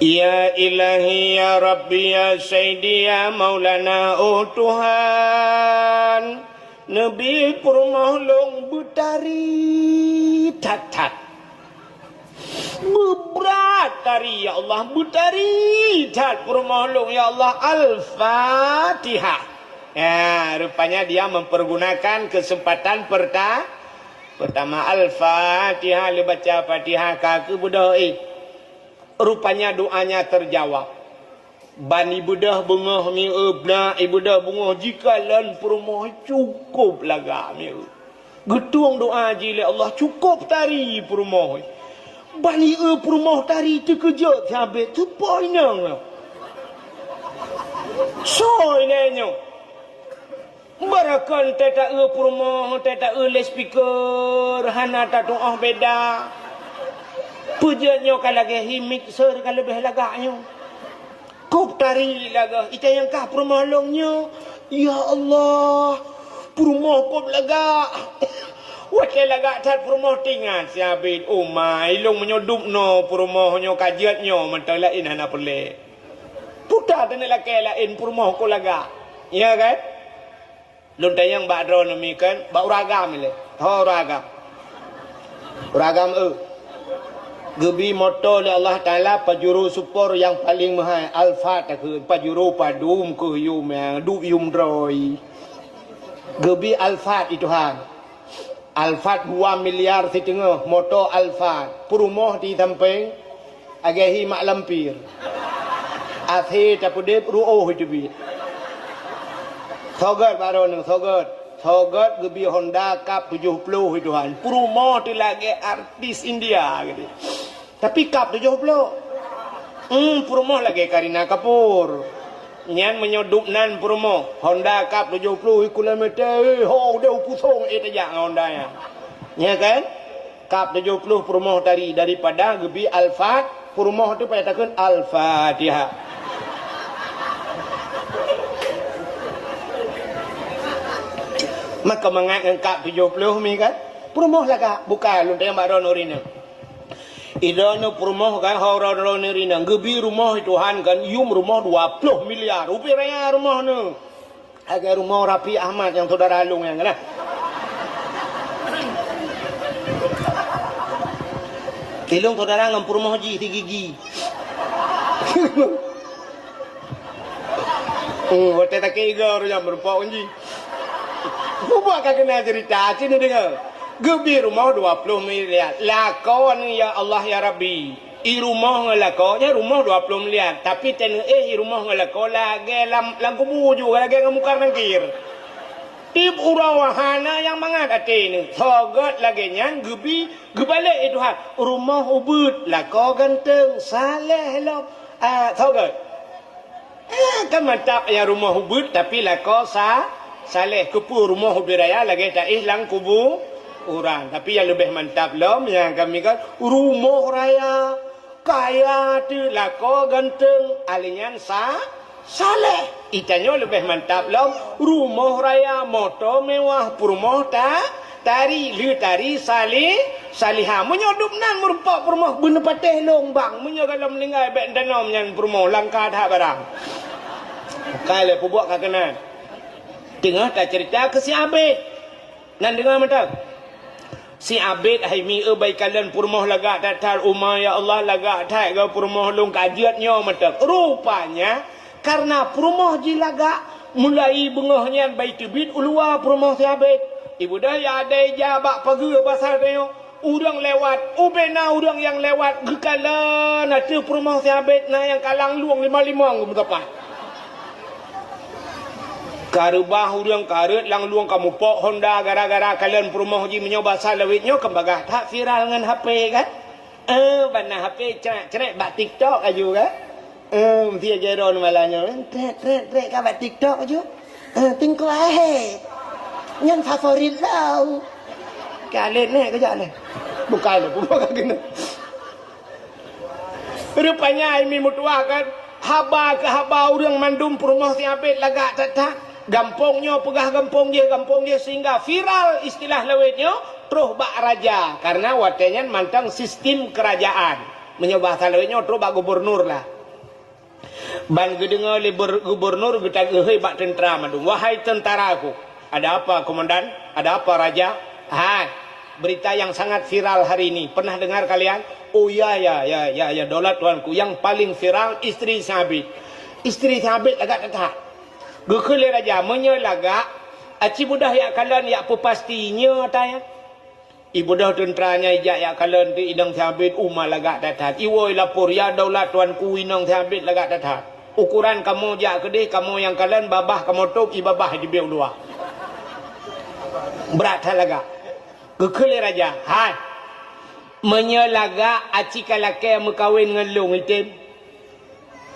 Ya ilahi ya Rabbi ya Sayyidi ya Maulana oh Tuhan. Nabi rumah long butari tat. Berat tari ya Allah butari tat rumah long ya Allah Al-Fatihah. Ya, rupanya dia mempergunakan kesempatan pertama Al-Fatihah dia baca Fatihah kaki budak rupanya doanya terjawab. Bani budah bengah mi ebna ibudah bengah jika lan perumah cukup laga mi. Getung doa jile Allah cukup tari perumah. Bani perumah tari terkejut habis tu poinnya. Soinnya. Barakan teta perumah teta le speaker hana ta doa beda. Pujanyo kalau lagi himik ser kalau lebih lagaknya. Kau tari laga ita yang kah perumah longnya. Ya Allah, perumah kau laga. Wakil laga tat perumah tinggal siabit. Oh my, long menyodup no perumahnya kajiatnya mentalain hana pelek. Putar dan laki lain perumah kau laga. Ya kan? Lontar yang badro nami kan, bau ragam le. Tho ragam. Ragam Gebi motor oleh Allah Ta'ala pajuru super yang paling mahal Al-Fatihah ke pajuru padum ke yum yang du yum droi Gebi Al-Fatihah itu han Al-Fatihah 2 miliar setengah motor Al-Fatihah perumah di samping agahi mak lampir athi tapudep ruoh itu bi Thogat baru nang Thogat gebi Honda Cup 70 itu han perumah tu lagi artis India gitu. Tapi Cup 70. Perumah lagi Karina Kapoor. Nyan menyodupnan perumah Honda Cup 70 kilometer. Ho dia pusong tajak Honda ya. Ya kan? Cup 70 perumah tadi daripada gebi Al-Fatihah perumah tu payah takun Al-Fatihah. Maka mengat Cup 70 mi kan? Perumah lagak bukan lontai baron orina. Idana perumah kan horon rina gebi rumah Tuhan kan yum rumah 20 miliar rupiah raya rumah ni agar rumah Rafi Ahmad yang saudara Alung yang lah tilung saudara ngam perumah haji 3 gigi hotel tak kira yang berpau haji buat kena cerita sini dengar gebi rumah 20 miliar. Lakon ya Allah ya Rabbi. I rumah ngelakonya rumah 20 miliar. Tapi tenu rumah ngelako lagi lam kubu juga lagi ngemukar nangkir. Tip urawahana yang mengadati ni. Thogot lagi nyan gebi gebalik itu ha. Rumah ubud lako ganteng saleh lo. Thogot. Kan mantap ya rumah ubud tapi lako saleh kepu rumah ubud raya lagi tak lang kubu orang. Tapi yang lebih mantap lom yang kami kan rumah raya kaya tu lako ganteng alinyan saleh. Itanya lebih mantap lah. Rumah raya motor mewah, rumah tari salihah menyodup nan merupak rumah bener patih lombang menyo kalau meninggal bek danau nyan rumah langkah dah barang. Kale pubuak kakenan. Dengar tak cerita ke si Abid. Nan dengar mantap. Si Abid hai mi baik kalian purmoh lagak datar umah ya Allah lagak tak ke purmoh lung kajiatnya mantap. Rupanya karena purmoh ji lagak mulai bengahnya baik tibit ulua purmoh si Abid. Ibu dah ya ada jabak pagi pasal dia. Urang lewat, ubena urang yang lewat gekala nanti purmoh si Abid na yang kalang luang 55 ngum tepat. Karubah urang karut lang luang kamu pok Honda gara-gara kalian purmoh ji menyoba salawitnya kembagah tak viral dengan HP kan? Bana HP cerak bak TikTok aja kan? Mesti aja ron malanya. Trek ka bak TikTok aja. Tingko yang favorit lau. Kalian ni kerja ni. Bukan lah, bukan kena. Rupanya ini mutua kan. Haba ke haba orang mandum purmoh si Abid lagak tak. Gampongnya pegah gampong dia sehingga viral istilah lawitnya terus bak raja karena watenya mantang sistem kerajaan menyobah lawitnya terus bak gubernur lah. Ban gedengar le gubernur kita gehei bak tentera mandum. Wahai tentaraku, ada apa komandan? Ada apa raja? Berita yang sangat viral hari ini. Pernah dengar kalian? Oh ya daulat tuanku yang paling viral istri Sabit. Istri Sabit agak tetap. Gekele raja menyelaga aci budah ya kalian ya pastinya tanya. Ibu dah tenteranya ijak ya kalian di idang Sabit umma lagak datat. Iwoi lapor ya daulat tuanku inang Sabit lagak datat. Ukuran kamu jak kedih kamu yang kalian babah kamu tok ibabah di beu dua. Berat lagak. Gekele raja. Menyelaga aci kalake mekawin ngelung itim.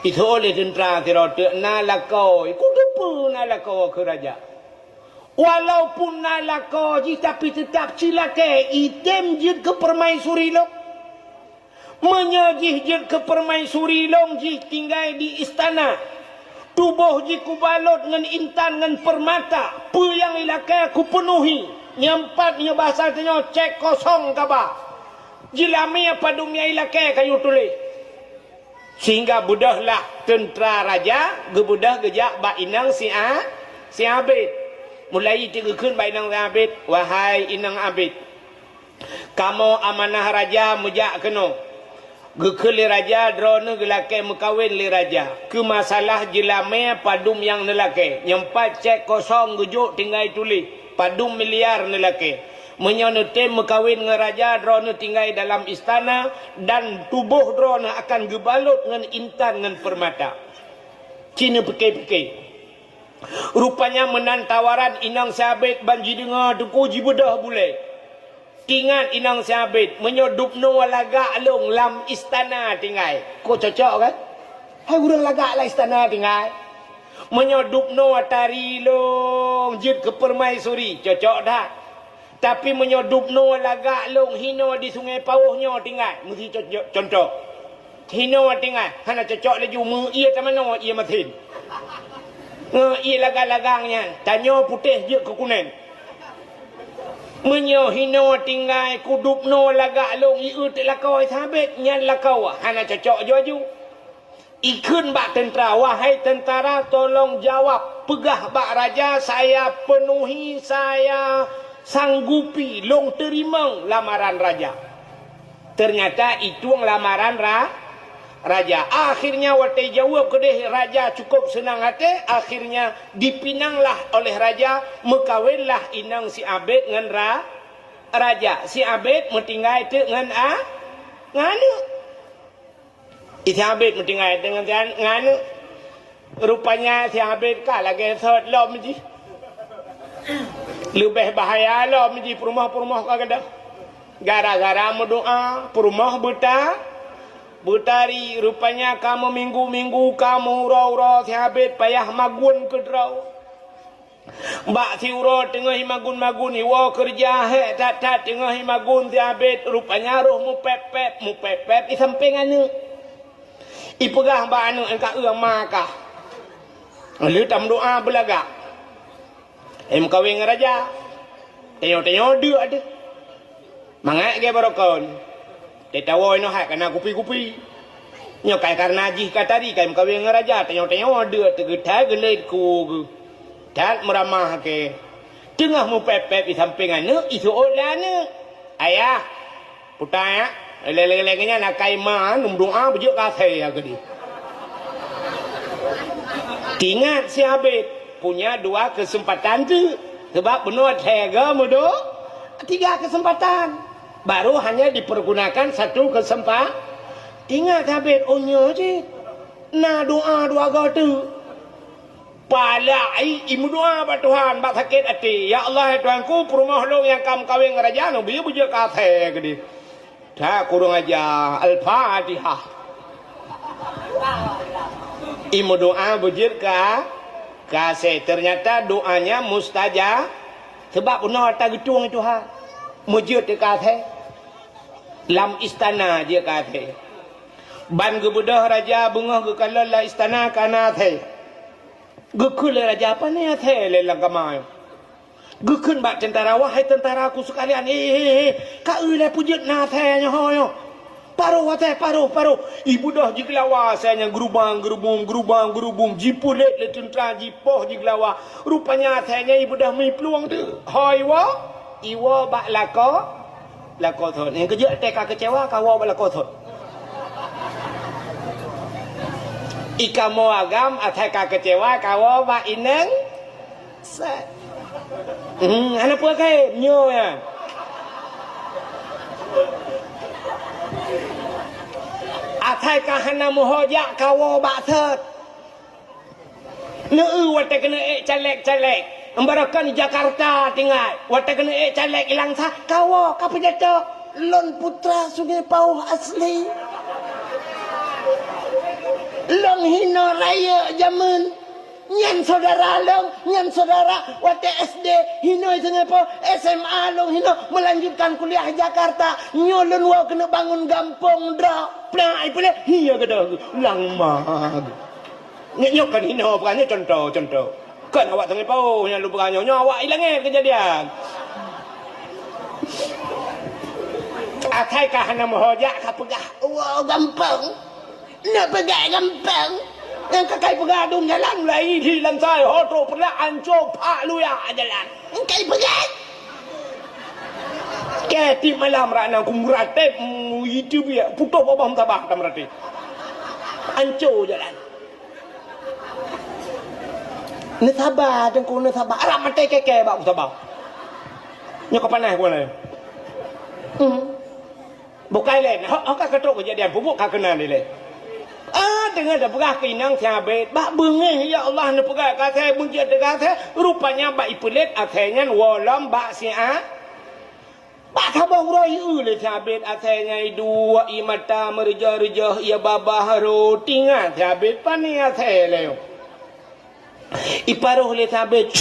Itu oleh tentera tirote nalakau. Ikut apa nalakau ke raja? Walaupun nalakau je tapi tetap cilake item je ke permaisuri lo. Menyajih je ke permaisuri lo je tinggal di istana. Tubuh je ku balot dengan intan dengan permata. Apa yang ilake ku penuhi. Nyampatnya bahasa tanya cek kosong kabah. Jilami apa dunia ilake kayu tulis. Sehingga budahlah tentera raja gebudah gejak bak inang si Abid. Mulai tigekun bak inang si Abid. Wahai inang Abid, kamu amanah raja mujak kena. Gekeli raja drone gelake mekawin li raja. Ke masalah jelame padum yang nelake. Nyempat cek kosong gejuk tinggal tulis. Padum miliar nelake. Menyonetem mekawin dengan raja drone tinggal dalam istana dan tubuh drone akan gebalut dengan intan dengan permata. Cina pekei-pekei. Rupanya menan tawaran inang Sabit banji dengar duku jibedah boleh. Ingat inang Sabit menyodup no lagak long lam istana tinggal. Kau cocok kan? Hai urang lagak lah istana tinggal. Menyodup no tari long jid ke permaisuri. Cocok dah. Tapi menyodup no lagak long hino di sungai pauhnya tinggal. Mesti contoh. Hino tinggal. Hana cocok laju mu ia tak mana ia matin. Ia lagak-lagangnya. Tanya putih je ke kuning. Menyo hino tinggal kudup no lagak long ia tak lakau Sabit nyan lakau. Hana cocok je. Ikun bak tentera. Wahai tentara tolong jawab. Pegah bak raja saya penuhi saya sanggupi long terima lamaran raja. Ternyata itu lamaran raja. Akhirnya waktu jawab kedih raja cukup senang hati. Akhirnya dipinanglah oleh raja. Mekawinlah inang si Abid dengan raja. Si Abid metinggal itu dengan nganu. Si Abid metinggal dengan nganu. Rupanya si Abid kah lagi sot lom je. Lebih bahaya lah menjadi perumah-perumah kagak. Gara-gara mendoa perumah butari. Rupanya kamu minggu-minggu kamu urau-urau si Abid payah magun ke draw. Mbak si urau tengah magun-magun iwa kerja tak tengah magun si Abid. Rupanya roh mu pepet di samping anu. Ipegah mbak anu engkau makah. Lalu tam doa belagak. Kawin dengan raja. Tengok-tengok dia ada. Mangat ke barokon. Dia tahu ini hak kena kupi-kupi. Nyokai karena jih katari kai kawin dengan raja. Tengok-tengok dia tergetai gelit ku. Dan meramah ke. Tengah mu pepet di samping anak. Itu orang ni. Ayah. Putar ya. Leleng-lelengnya nak kaimah. Doa berjuk kasih ke dia. Ingat si Habib punya 2 kesempatan tu. Sebab benar tega mudo 3 kesempatan. Baru hanya dipergunakan 1 kesempatan. Ingat Habib onyo je. Nah doa 2 tu. Palai imu doa ba Tuhan ba sakit hati. Ya Allah Tuhanku perumah long yang kam kawin raja no biar bujuk kate ke dia. Dah kurang aja Al-Fatihah. Imu doa bujur kasih. Ternyata doanya mustajab. Sebab benar tak getung itu ha. Mujud dia kasih. Lam istana dia kasih. Ban gebudah raja bengah ke kalala istana kana thay. Gekul raja apa ni thay lelang kamai. Gekun bak tentara wahai tentara aku sekalian. Ka ulai pujud na thay nyoho. Paruh wate paruh. Ibu dah jiglawa saya gerubang jipulet le tentera jipoh jiglawa. Rupanya saya ibu dah mai peluang tu. Hoi wa iwa bak lako thot. Yang kerja teka kecewa kawa bak lako thot. Ika mo agam ataka kecewa kawa bak ineng. Set. Anak apa kai nyo ya. Atai kahana muhojak kawo bak thot. Neu wate kena calek. Embarakan Jakarta tinggal. Wate kena calek ilang sah. Kawo kapajata lon putra Sungai Pauh asli. Long hina raya zaman. Nyan saudara wate SD hina Sungai Pauh, SMA long hina melanjutkan kuliah Jakarta. Nyolon wa kena bangun gampong dah. Plai pula hiya kata lang mag. Nyok kan hina bukannya contoh. Kan awak Sungai Pauh yang lupa nyonya awak hilangnya kejadian. Akai kahana mohojak kapegah. Wow gampang. Nak pegah gampang. Yang kakai pegadung jalan lagi hilang saya hoto pernah ancok pak lu ya jalan kakai pegat keti malam rana kumrate itu dia putus babam tabah kamrate ancok jalan ne sabar dengku ne sabar arah mate keke bak sabar nyok panah gua lah bukai len hok ketok kejadian bubuk kakenan ni dengan dah perah pinang sahabat bak bengih ya Allah nak perah kata bunjat kata rupanya bak ipulet akhirnya walam bak si'a bak sabah rayu le sahabat akhirnya dua imata merjah ya babah ro tinggal sahabat pani akhir iparuh le sahabat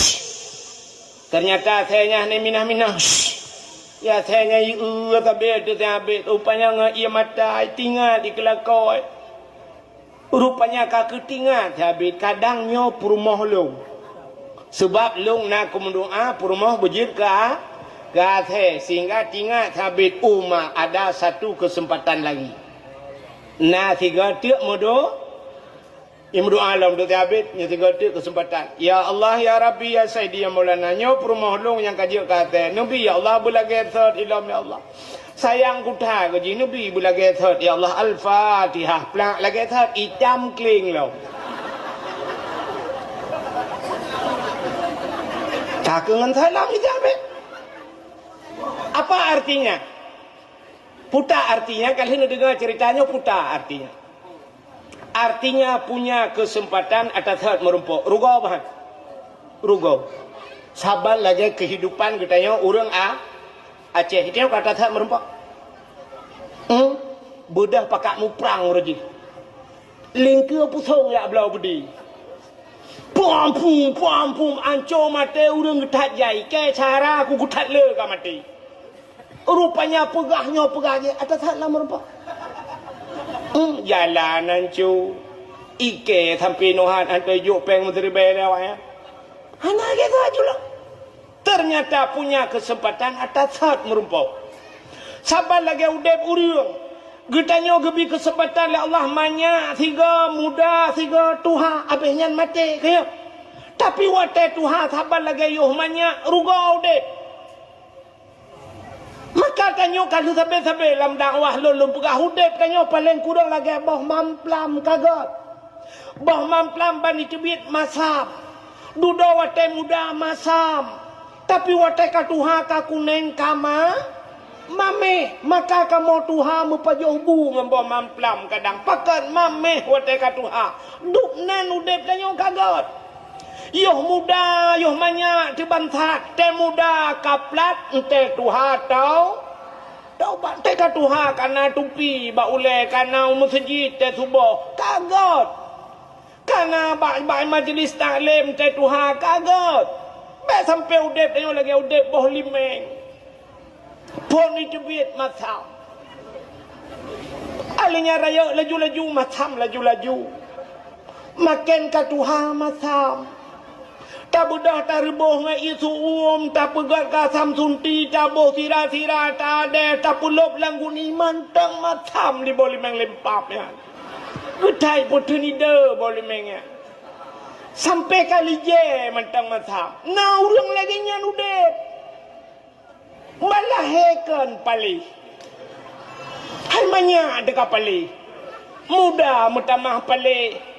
ternyata akhirnya ni minah ya akhirnya sahabat rupanya ia mata tinggal di kelakoi. Rupanya kaki tinggal habis kadangnya perumah long. Sebab long nak mendoa perumah berjir ke sehingga tinggal habis umah ada 1 kesempatan lagi. Nah 3 tiap modo imdu alam tu habis nya 3 tiap kesempatan. Ya Allah ya Rabbi ya Sayyidi ya Maulana nyo perumah long yang kaji kata Nabi ya Allah bulagai third ilam ya Allah. Sayang kutha ke ji Nabi bulagai third ya Allah Al-Fatihah plak lagai third itam kling lo. Kakengan salam ijabet. Apa artinya? Puta artinya kalian dengar ceritanya puta artinya. Artinya punya kesempatan atas third merumpuk. Rugo apa? Rugo. Sabar lagi kehidupan katanya orang Aceh itu kata third merumpuk. Bedah pakak mu perang raji. Lingkir pusong ya belau bedi. Puam ancor mati urang getat jai. Ke cara aku getat le ka mati. Rupanya pegahnya atas third lah merumpuk. Jalan ancur. Ike sampai nohan antai juk peng menteri bayar ya. Anak gitu aja lah. Ternyata punya kesempatan atas saat merumpau. Sabar lagi udep uriung. Getanya gebi kesempatan le Allah manya tiga muda tiga tuha abehnya mati kaya. Tapi wate tuha sabar lagi yuh manya ruga udep. Maka tanyo kalau sampai dalam dakwah lulum pegah udep tanyo paling kurang lagi boh mamplam kagot. Boh mamplam bani cebit masam. Duda wate muda masam. Tapi wate katuha kakuneng kama mame maka kamu tuha mupajobu ngambo mamplam kadang pakan mame wate katuha duk nan udep tanyo kagot. Yoh muda yoh manya dibantat te muda kaplat ente tuha tau te katuha kana tupi ba ule kana masjid te subuh kagot. Kana ba majlis taklim te tuha kagot. Be sampai udep tanyo lagi udep boh limeng. Pon itu biat macam. Alinya raya laju-laju macam laju-laju. Makin katuha macam. Tak budah tak reboh ngai isu tak pegat kasam sunti, tak boh sira-sira, tak ada, tak pulop langgun iman, tak macam li boleh meng lempapnya. Getai putih ni dah boleh mengnya. Sampai kali je mentang macam. Nah orang lagi nyan udep. Malah hekan pali. Hai manya dekat pali. Muda mutamah pali.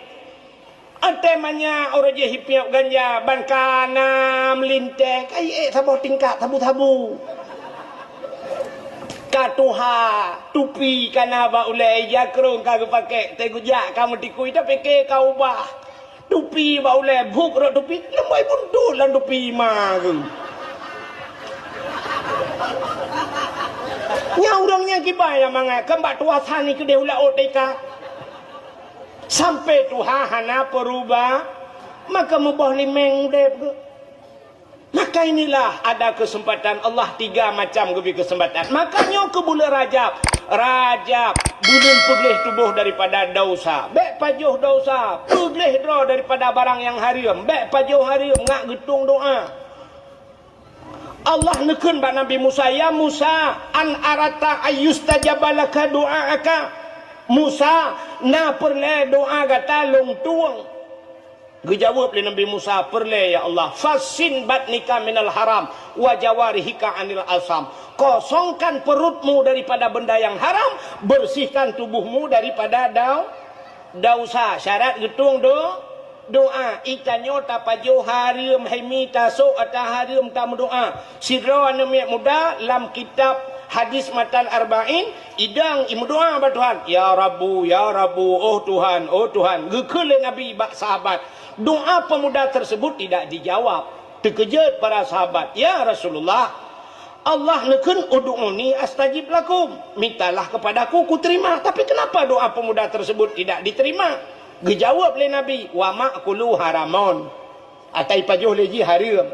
Ate manya orang je hipiak ganja bankana melintek. Ai sabar tingkat tabu-tabu. Katuha tupi kana ba ulai jakrong kau pakai tegujak kamu tikui tapi ke kau bah. Tupi ba ulai buk ro tupi lembai bundul lan tupi ma ke. Nya urangnya kibaya manga kembak tuasan ni ke dia ulah oteka. Sampai tuha hana perubah maka mubah limeng dep ke. Maka inilah ada kesempatan Allah tiga macam gebi kesempatan. Makanya ke bulan Rajab. Rajab bulan pegleh tubuh daripada dosa. Bek pajuh dosa. Pegleh draw daripada barang yang haram. Bek pajuh haram ngak getung doa. Allah nekun ba Nabi Musa, ya Musa an arata ayyustajabalaka doa'aka. Musa na perle doa gata long tuang. Dijawab oleh Nabi Musa, perle ya Allah, fasin batnika minal haram wa jawarihika anil asam. Kosongkan perutmu daripada benda yang haram, bersihkan tubuhmu daripada dosa. Syarat getung doa. Ikanyo tapajo harim haimi tasuk atah harim tam doa. Sidra anak muda lam kitab hadis matan arba'in idang imu doa ba Tuhan. Ya Rabbu, oh Tuhan, oh Tuhan. Gekele Nabi bak sahabat. Doa pemuda tersebut tidak dijawab. Terkejut para sahabat. Ya Rasulullah, Allah nekun ud'uni astajib lakum. Mintalah kepadaku, ku terima. Tapi kenapa doa pemuda tersebut tidak diterima? Dijawab oleh Nabi, wa ma'kulu haramon. Atai pajuh lagi haram.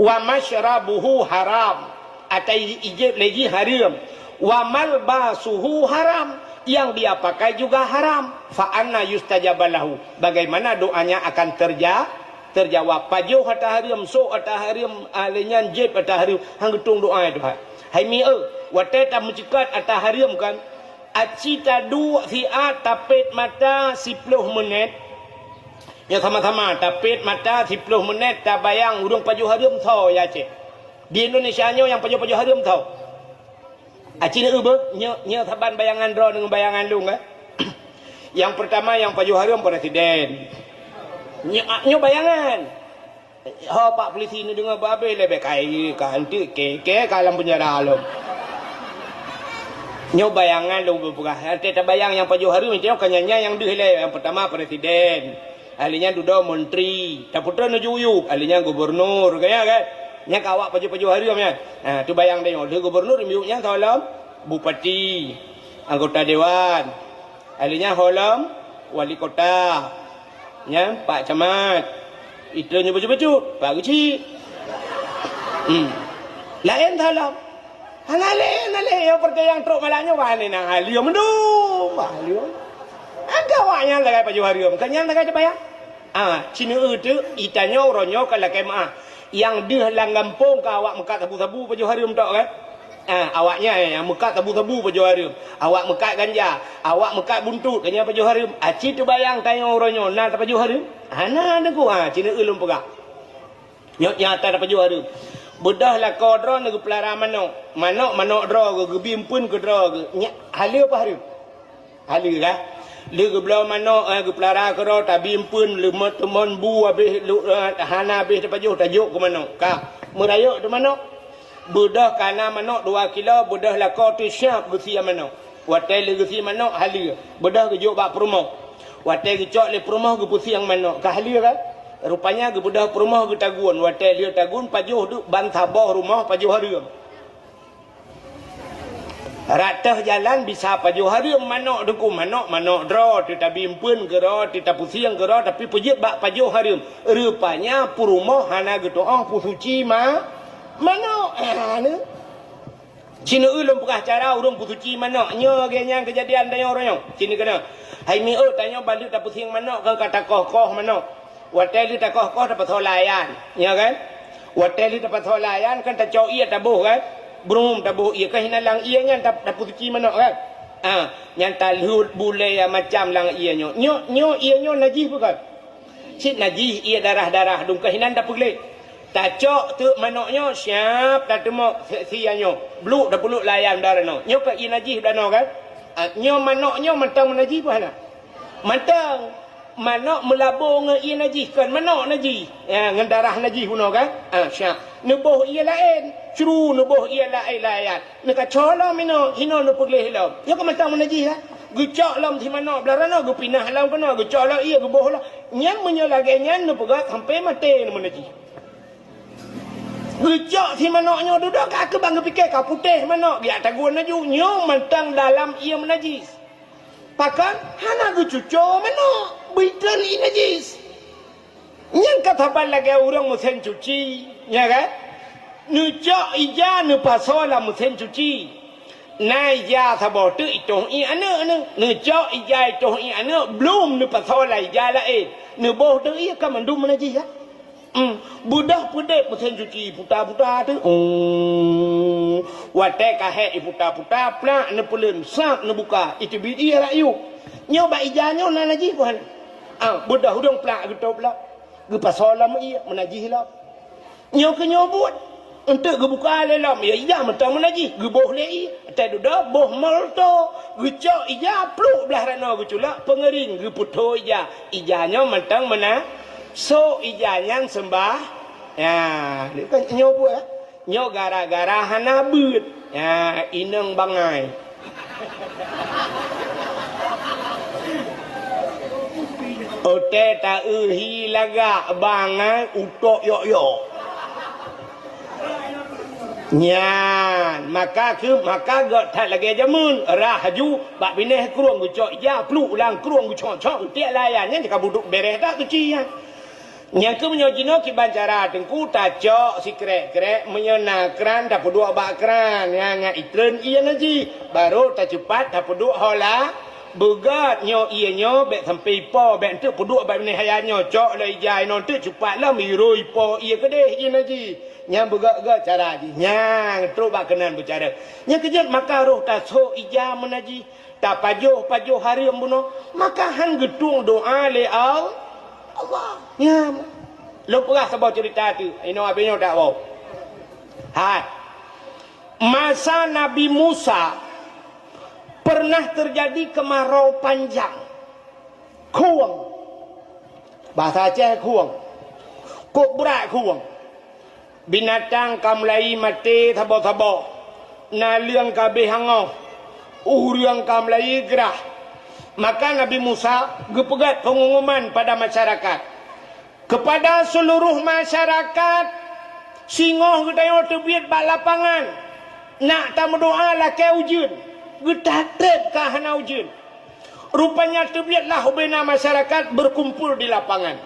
Wa masyrabuhu haram. Atai ijib lagi haram. Wa malbasuhu haram. Yang dia pakai juga haram. Fa'anna yustajabalahu. Bagaimana doanya akan terjawab. Pajuh hata haram, so hata haram, alinyan jib hata haram. Hang getung doa itu. Hai mi wate ta mencekat hata haram kan. Acita dua siat tapit mata 10 menit. Ya sama-sama tapit mata 10 menit tak bayang urung pajuh haram tau ya cik. Di Indonesia nya yang pajuh haram tau. Acina ube, nya taban bayangan draw dengan bayangan lung Yang pertama yang pajuh haram presiden. Nya bayangan. Ha pak polisi ni dengar babe lebih kai kanti keke kalam penjara lo. Nya bayangan lu bukan. Nanti bayang yang pajuh haram itu kanyanya yang dihile yang pertama presiden. Ahlinya duda menteri, tak putra nujuyuk, ahlinya gubernur kaya kan. Nya kawak pajuh haram ya. Nah, tu bayang tengok dia gubernur miuknya tolong bupati, anggota dewan. Ahlinya holam wali kota. Nya Pak Camat. Itu nya baju-baju, Pak Guci. Lain tolong. Halale yang pergi yang truk malaknya wahane nang halio mendung. Halio. Agak wah awaknya lagai paju harium kanya lagai apa ya Cina tu itanyo ronyo kalau kemah yang dia lang gampung ke awak mekat tabu-tabu paju harium tak kan awaknya yang mekat tabu-tabu paju harium awak mekat ganja awak mekat buntut kanya paju harium aci tu bayang tanyo ronyo na paju harium ana ada ku Cina ulum pegak nyok nyata paju harium bedah lah kau dro nak pelara manok dro ke bimpun ke dro ke halia apa harium halia kan lu ke belau manok ke pelara ke dro tak bimpun lu temon bu habis lu hana habis dapat tajuk ke manok ka merayuk tu manok bedah kana manok 2 kilo bedah lah kau tu siap gesi manok watai lu gesi manok halia bedah ke juk bak perumah watai ke cok le perumah ke pusi yang manok ka halia kan rupanya ke bedah perumah ke tagun watai dia tagun pajuh tu bantabah rumah pajuh harium ratah jalan bisa pajuh harium manok deku manok dro tita bimpun ke dro tita pusing ke dro tapi pujit bak pajuh harium rupanya perumah hana gitu pusuci manok ni Cina ulum pekah cara urung pusuci manok nyo genya kejadian tanya orangnya Cina kena hai mi tanya balik tak pusing manok ke kata koh manok watai li tak koh dapat holayan ya kan watai li dapat holayan kan tak cau ia tabuh kan Berumum tabuh ia kan hinalang ia nya tak pusuci manok kan yang talhud bule ya macam lang ia nyo ia nyo najis bukan sit najis ia darah dung kahinan tak pulih tak cok tu manoknya siap tak temok sianyo bluk dah peluk layan darah no nyo ka ia najis dah no kan nyo manoknya mentang najis apa mentang manok melabur dengan ia najis kan manok najis dengan darah najis puno kan siap nubuh ia lain curu nubuh ia lain nak cola mino hino nu pulih lam yo ka mentang najis ha gucak lam thi manok belarana gu pinah lam kana gucak la ia gu boh la nyang menyolage nyang nu pegat sampai mati nu najis gucak thi manoknya duduk ka bang fikir ka putih manok dia tagun naju nyo mentang dalam ia menajis pakan hana gu cuco manok Bidan ini najis. Yang kata lagi orang musim cuci, ya kan? Nujak ija nu pasola musim cuci. Na ija sabot tu itu ane. Nujak ija itu ane belum nu pasola ija lain. Nu boh tu ia kan mandum najis ya. Budak pudek musim cuci puta tu. Watai kahe puta plak nu pulen sak nu buka itu bidi rayu. Nyoba ija nyo na najis bukan. Budak hudung pelak gitu pelak. Gepasolam ia menajih lah. Nyo ke nyobut. Untuk gebuka lelam. Ya iya mentang menajih. Geboh lei. Tak duda boh malto. Gecok ija pluk belah rana geculak. Pengering geputo ija. Ijanya mentang mana. So ijanya sembah. Ya. Dia kan nyobut ya. Nyo gara-gara hana but. Ya. Ineng bangai. Ote ta uhi laga bangai utok yo. Nyan maka got tak lagi jamun rahaju bak bineh keruang gucok ya pluk ulang keruang gucok tiak layan nya jika buduk beres tak cuci ya. Nya ke menyojino ki bancara tengku tacok si krek menyonakran tak peduk bak kran ya ngak itren iya naji baru tak cepat tak peduk hola begat nyo iya nyo bek sampai po bek tu peduk bak ni hayanyo cok lai jai non tu cepat lah miroi po iya kedeh iya naji nyang begat cara ji nyang terus bak kenan bercara nyang kejat maka roh tak so ija menaji tak pajuh hari embuno maka han gedung doa le Allah nyam lo pernah sebab cerita tu ino abinyo tak bau masa Nabi Musa pernah terjadi kemarau panjang. Kuang. Bahasa Aceh kuang. Kok berat kuang. Binatang kamlai mati tabo-tabo. Naliang kabeh hangau. Uriang kamlai gerah. Maka Nabi Musa gepegat pengumuman pada masyarakat. Kepada seluruh masyarakat. Singoh kita terbiat bak lapangan. Nak tak berdoa lah ke ujun. Getatrep kahana ujun. Rupanya terbiatlah bina masyarakat berkumpul di lapangan.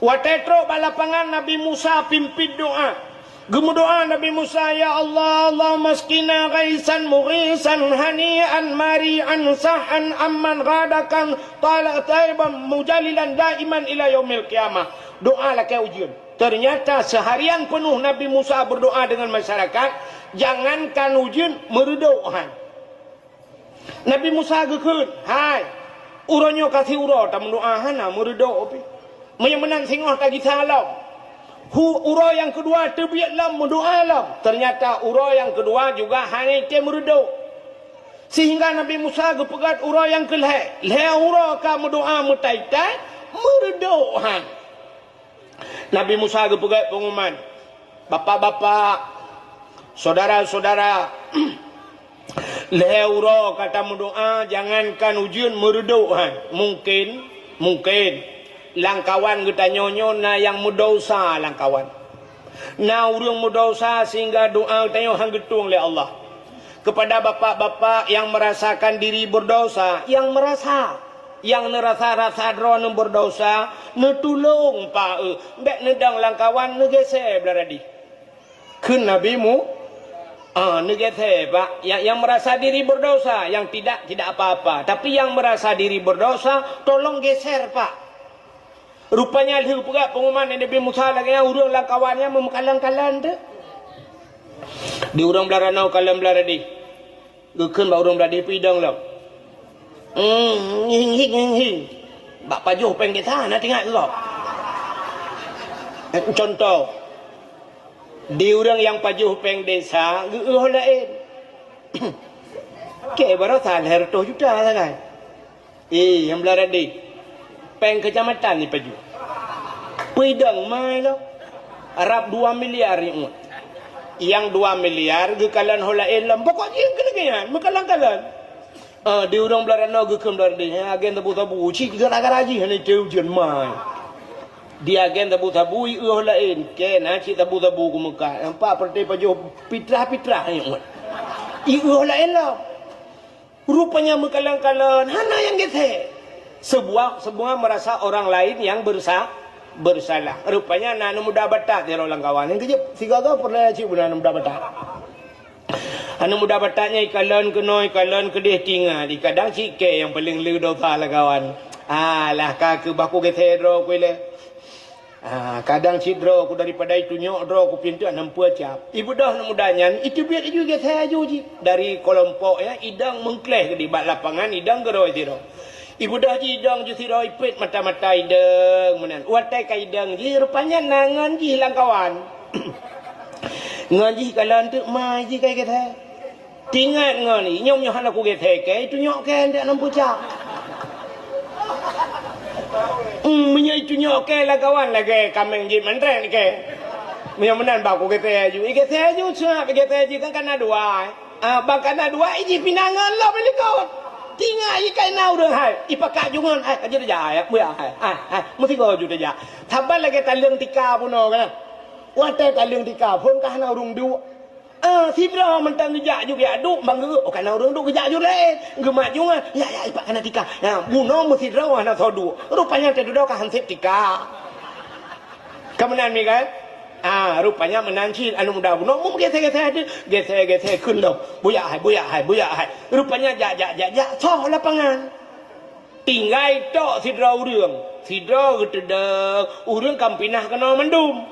Watetro balapangan Nabi Musa pimpin doa. Gemu doa Nabi Musa, ya Allah, Allahumma askina ghaisan mughisan hani'an mari'an sahan amman ghadakan talak taiban mujalilan daiman ila yaumil qiyamah. Doalah kau ujian. Ternyata seharian penuh Nabi Musa berdoa dengan masyarakat, jangankan ujian meredohan. Nabi Musa gekun, hai, uronyo kasih uro tak mendoahan nak meredo opi. Menyamenan singoh tak salam. Uro yang kedua terbiatlah mendoalah. Ternyata uro yang kedua juga hanya itu meredo. Sehingga Nabi Musa gepegat uro yang kelih. Leh uro ka mendoa mutaitai meredohan. Nabi Musa gepegat pengumuman, bapak-bapak, saudara-saudara, leuro kata mendoa, jangankan ujian meredohan. Mungkin langkawan kita nyonyo na yang mudosa langkawan. Na urang mudosa sehingga doa kita hang getung oleh Allah. Kepada bapak-bapak yang merasakan diri berdosa, yang nerasa drone berdosa, netulung pa bek nedang langkawan negese beradi. Kun nabimu negese pak yang merasa diri berdosa, yang tidak apa-apa, tapi yang merasa diri berdosa tolong geser pak. Rupanya liu pula pengumuman Nabi Musa lagi yang urang langkawannya memekalang-kalang tu. Di urang belarana kalam belaradi. Gekun ba urang beladi pidang lah. Hing. Bak pajuh peng kita nak tengok ke kau. Contoh. Di orang yang pajuh peng desa, geuh lain. Ke barasa herto juta lah kan. Yang belaradi. Peng kecamatan ni pajuh. Pidang mai lah. Arab 2 miliar ni. Yang 2 miliar gekalan holain lah. Pokoknya yang kena-kena. Mekalang-kalang. Di orang belarana gekem belaradi. Agen tabu-tabu. Cik gara-gara haji. Ini jauh jen mai. Di agen tabu-tabu. Iuh lain. Kena cik tabu-tabu ke Mekah. Nampak perti pajuh pitrah-pitrah ni. Iuh lain lah. Rupanya mekalang-kalang. Hana yang gete. Sebuah merasa orang lain yang bersalah. Rupanya nanu muda batat dia orang kawan. Yang kejap sigaga pernah cik bulan muda batat. Anu muda batatnya ikalan kedih tinggal. Di kadang cik ke yang paling lu dosa lah kawan. Lah kaki baku gete dro kuile. Kadang cik dro ku daripada itu nyok dro ku pintu 60 cap. Ibu dah mudanya itu biar itu gete aju ji. Dari kelompok ya idang mengkleh di bak lapangan idang geroi tiro. Ibu dah jidang ju siro ipit mata-mata idang menan. Watai ka idang ji rupanya nangan ji lang kawan. Ngaji kalan tu mai ji kai kata. Tingat ngani nyom nyohan aku gete ke itu nyok ke ndak 60 cap. Punya itu nyok ke lah kawan lagi kameng ji mentren ke. Punya menan ba aku gete ju. Gete ju cuma gete ji kan kana dua. Bakana dua iji pinangan lah beli kau. Tinggal ikan nau dah hai, ipakak jungan hai, aja dah jaya, buaya hai, mesti kau juga jaya. Thabal lagi talung tika pun orang, watai talung tika pun kah nau rung du, sibra mentang kerja juga du, bangga, okan nau rung du kerja juga le, gemak jungan, ya ipak kena tika, buno mesti rawa nak sodu, rupanya terduda kah hansip tika, kemenan mi kan? Rupanya menanci anu muda buno mu gese kun dah buya hai rupanya jak soh lapangan tinggal tok sidra gedeg urang kampinah kena mendum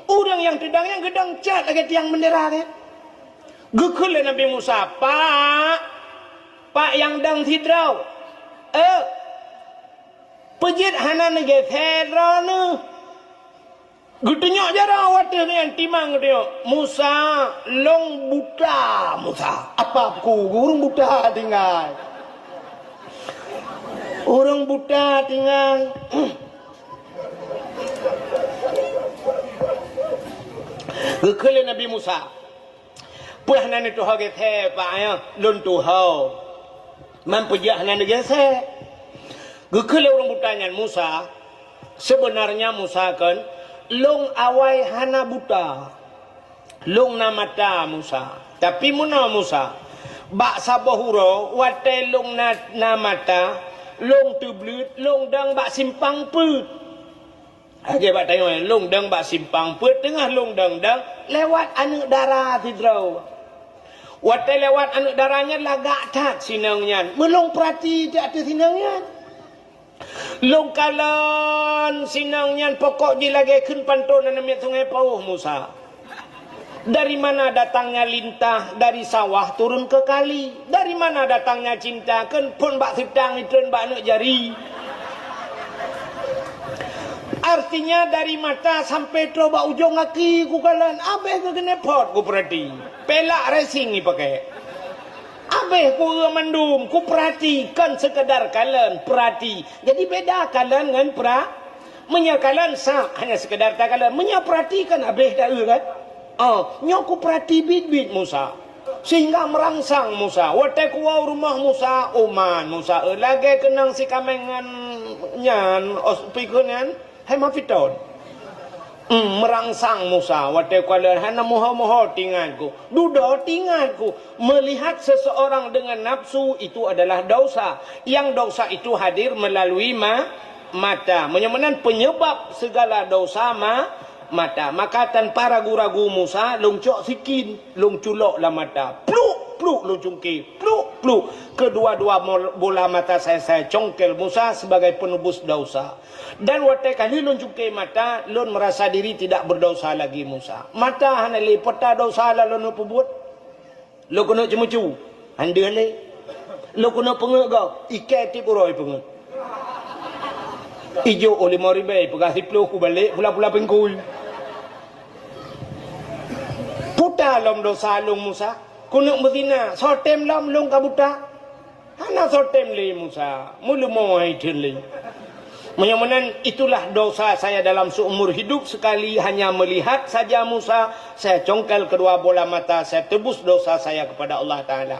urang yang gedang cat lagi tiang bendera kan gekul Nabi Musa pak yang dang sidra pejit hanan gese drone Gutunya jara wadah dengan timang dia. Musa long buta Musa. Apa aku urang buta tinggal. Orang buta tinggal. Gekele Nabi Musa. Puah nan itu hage the pa ya lon tu hau. Mampu jah nan gese. Gekele orang butanya Musa. Sebenarnya Musa kan long awai hana buta long na mata Musa tapi muna Musa bak sabahuro watai long na mata long tublut long dang bak simpang put Aja bak tengok longdang bak simpang put tengah longdang lewat anak darah tidrau. Watai lewat anak darahnya lagak tak sinangnya. Melong perhati tak ada sinangnya. Long kalan sinangnya pokok di lagi kun pantun namanya sungai Pauh Musa. Dari mana datangnya lintah dari sawah turun ke kali. Dari mana datangnya cinta kun pun bak sedang itu bak anak jari. Artinya dari mata sampai coba ujung kaki ku kalan abeh ke kena pot ku perhati. Pelak racing ni pakai. Abeh ku mandum ku perhatikan sekedar kalan perhati. Jadi beda kalan dengan menyakalan sah hanya sekedar tak kalan menyaperhatikan abeh dah kan. Nyok ku perhati bit-bit Musa. Sehingga merangsang Musa. Watai ku rumah Musa Oman Musa lagi kenang si kamengan nyan ospikunan hai mafiton merangsang Musa watai kuala hana moho-moho tinganku duda tinganku melihat seseorang dengan nafsu itu adalah dosa yang dosa itu hadir melalui mata menyamanan penyebab segala dosa mata maka tanpa ragu-ragu Musa longcok sikin longculok lah mata pluk long cungki pluk kedua-dua bola mata saya congkel Musa sebagai penebus dosa. Dan waktu kali lon cungki mata lon merasa diri tidak berdosa lagi Musa. Mata hana le peta dosa la lon pebut. Lo kena cemucu. Anda le. Lo kena pengek kau. Ikai tip uroi pengek. Ijo oleh moribai pegasi pelu ku balik pula-pula pengkul. Puta lom dosa long Musa. Kunuk berzina, sotem lam long kabuta. Hana sotem le Musa, mulu mohai le. Menyamanan itulah dosa saya dalam seumur hidup sekali hanya melihat saja Musa, saya congkel kedua bola mata, saya tebus dosa saya kepada Allah Taala.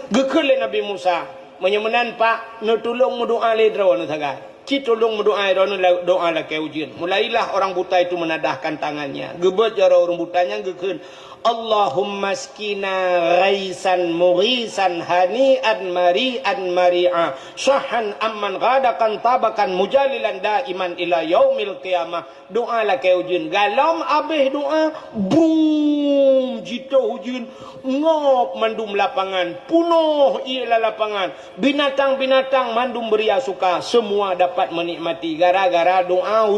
Gekele Nabi Musa, menyamanan pak, no tolong mendoa le draw no sagai. Ci tolong mendoa no doa la ke ujian. Mulailah orang buta itu menadahkan tangannya. Gebet jara orang butanya gekun. Allahumma skina ghaisan mughisan hani'an mari'a syahan amman ghadakan tabakan mujalilan daiman ila yaumil qiyamah. Doa lah ke ujun galam abih doa boom jito ujun ngop mandum lapangan punuh ialah lapangan binatang-binatang mandum beria suka semua dapat menikmati gara-gara doa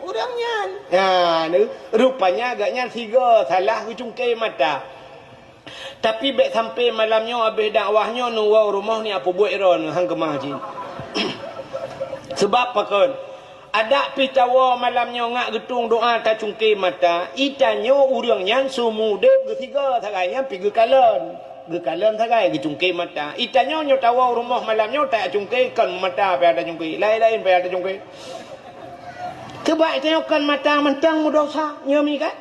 orangnya. Ya, rupanya agaknya tiga salah cungkai mata. Tapi baik sampai malamnya habis dakwahnya nuwa rumah ni apa buat iron hang kemah jin. Sebab apa kan? Ada pitawa malamnya ngak getung doa tak cungkai mata. Itanya orangnya sumude ketiga sagaya pergi kalan. Gekalan sagai gecungkai mata. Itanya nyo tawa rumah malamnya tak cungkai kan mata pe ada cungkai. Lain-lain pe ada cungkai. Kebaik tengokkan mata mentang mudosa nyami kan.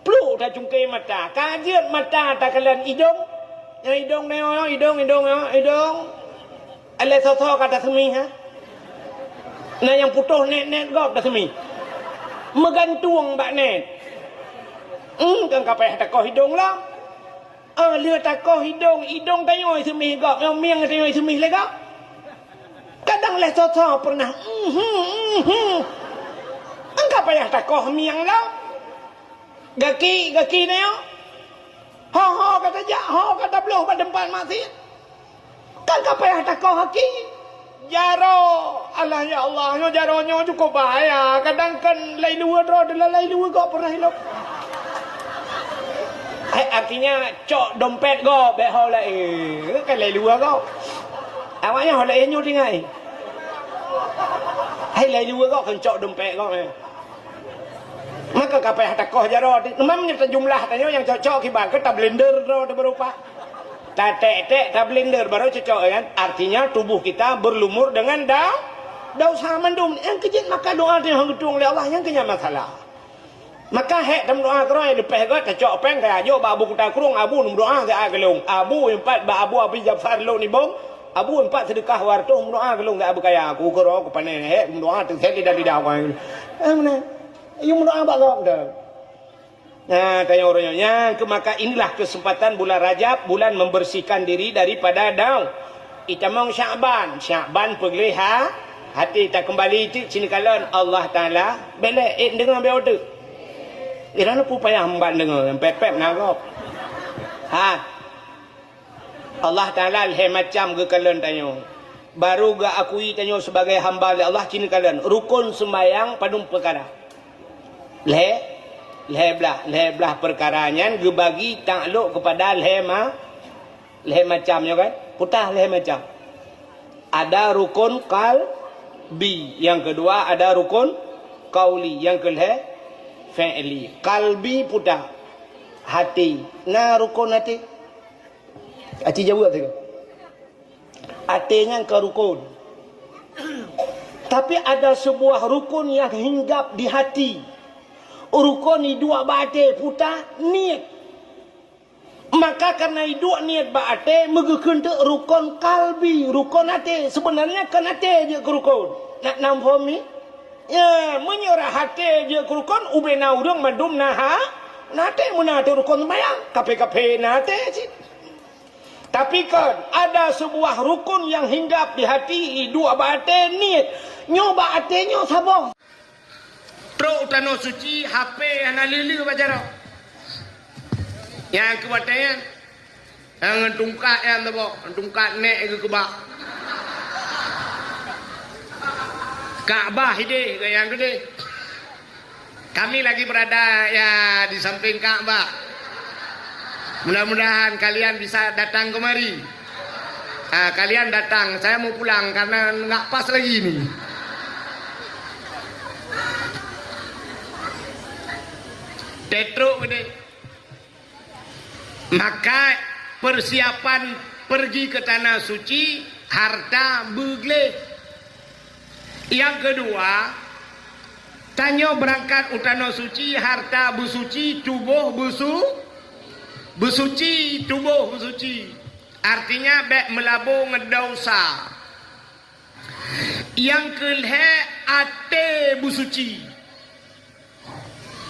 Peluk tak cungkai mata. Kajian mata tak kalian hidung. Yang hidung ni hidung. Alai soso kata semi ha. Nah yang putus net gop dah semi. Megantung bak net. Kan kapai takoh hidung lah. Lừa takoh hidung tayoi semi gop. Yang miang tayoi semi lega. Kadang le soso pernah Angka payah takoh miang lah. Gaki ni yo. Ho kata jak, ho kata beluh pada empat masih. Kan payah takoh haki. Jaro. Allah ya Allah, yo jaronyo cukup bahaya. Kadang kan lai luar adalah lai luar kok pernah hilang. Artinya cok dompet go be ho lai kan lai luar kau. Awaknya ho lai nyu tingai. Hai lai luar kau kan cok dompet kau ni. Maka kapai takoh jaro memangnya jumlah tanya yang cocok kibar ke tak blender ro berupa tak tek tak blender baru cocok kan artinya tubuh kita berlumur dengan dosa mandum yang kejit maka doa yang gedung oleh Allah yang kenya masalah maka hek dalam doa kerana lepeh ke cocok peng kaya ajo ba abu kita kurung abu num doa ke agelung abu empat ba abu abi jafar lo ni bom abu empat sedekah warto doa gelung ke abu kaya aku kero ku panen hek doa tu saya tidak didawai mana yung doa bagok dah. Nah, tanya orangnya, maka inilah kesempatan bulan Rajab, bulan membersihkan diri daripada daun. Itamong Sya'ban pergi hati tak kembali itu sini kalon Allah Taala belak dengar ambil order. Ira lu payah hamba dengar pepep nangop. Allah Taala macam ke kalon tanya. Baru ga akui tanya sebagai hamba Allah sini kalon rukun sembahyang padung perkara. Belah perkaranya gebagi takluk kepada macamnya kan putah macam ada rukun kalbi, yang kedua ada rukun kauli, yang kedua fi'li. Kalbi putah hati, nah rukun hati jawab tu hatinya ke rukun, tapi ada sebuah rukun yang hinggap di hati. Rukun ni dua bate putah niat. Maka karena dua niat bate megekun tu rukun kalbi, rukun hati. Sebenarnya kan hati je ke rukun. Nak nampak ni? Ya, menyerah hati je ke rukun ubena urang madum naha. Nate menate rukun sembahyang. Kape-kape nate sih. Tapi kan ada sebuah rukun yang hinggap di hati dua bate niat. Nyoba hatinya sabar. Truk utano suci HP ana lili bajaro. Yang kebatayan yang tungkat yang tabo, tungkat nek ke kebak. Kaabah ide ke yang gede. Kami lagi berada ya di samping Kaabah. Mudah-mudahan kalian bisa datang kemari. Kalian datang, saya mau pulang karena nggak pas lagi nih. Tetruk gede. Maka persiapan pergi ke tanah suci harta begle. Yang kedua, tanya berangkat utana suci harta besuci tubuh besuci tubuh besuci. Artinya bek melabur ngedosa. Yang kedua ate besuci.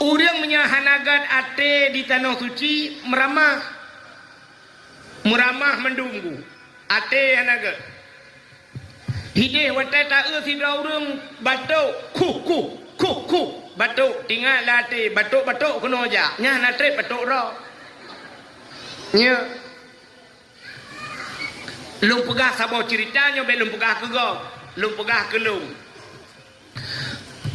Orang menyahanagan ate di tanah suci meramah mendunggu ate hanaga hideh watai tak si orang batuk kuh batuk tinggal lah ate batuk kena aja nyah natre batuk roh nya lung pegah sabau ceritanya belum pegah ke go lung pegah ke lung.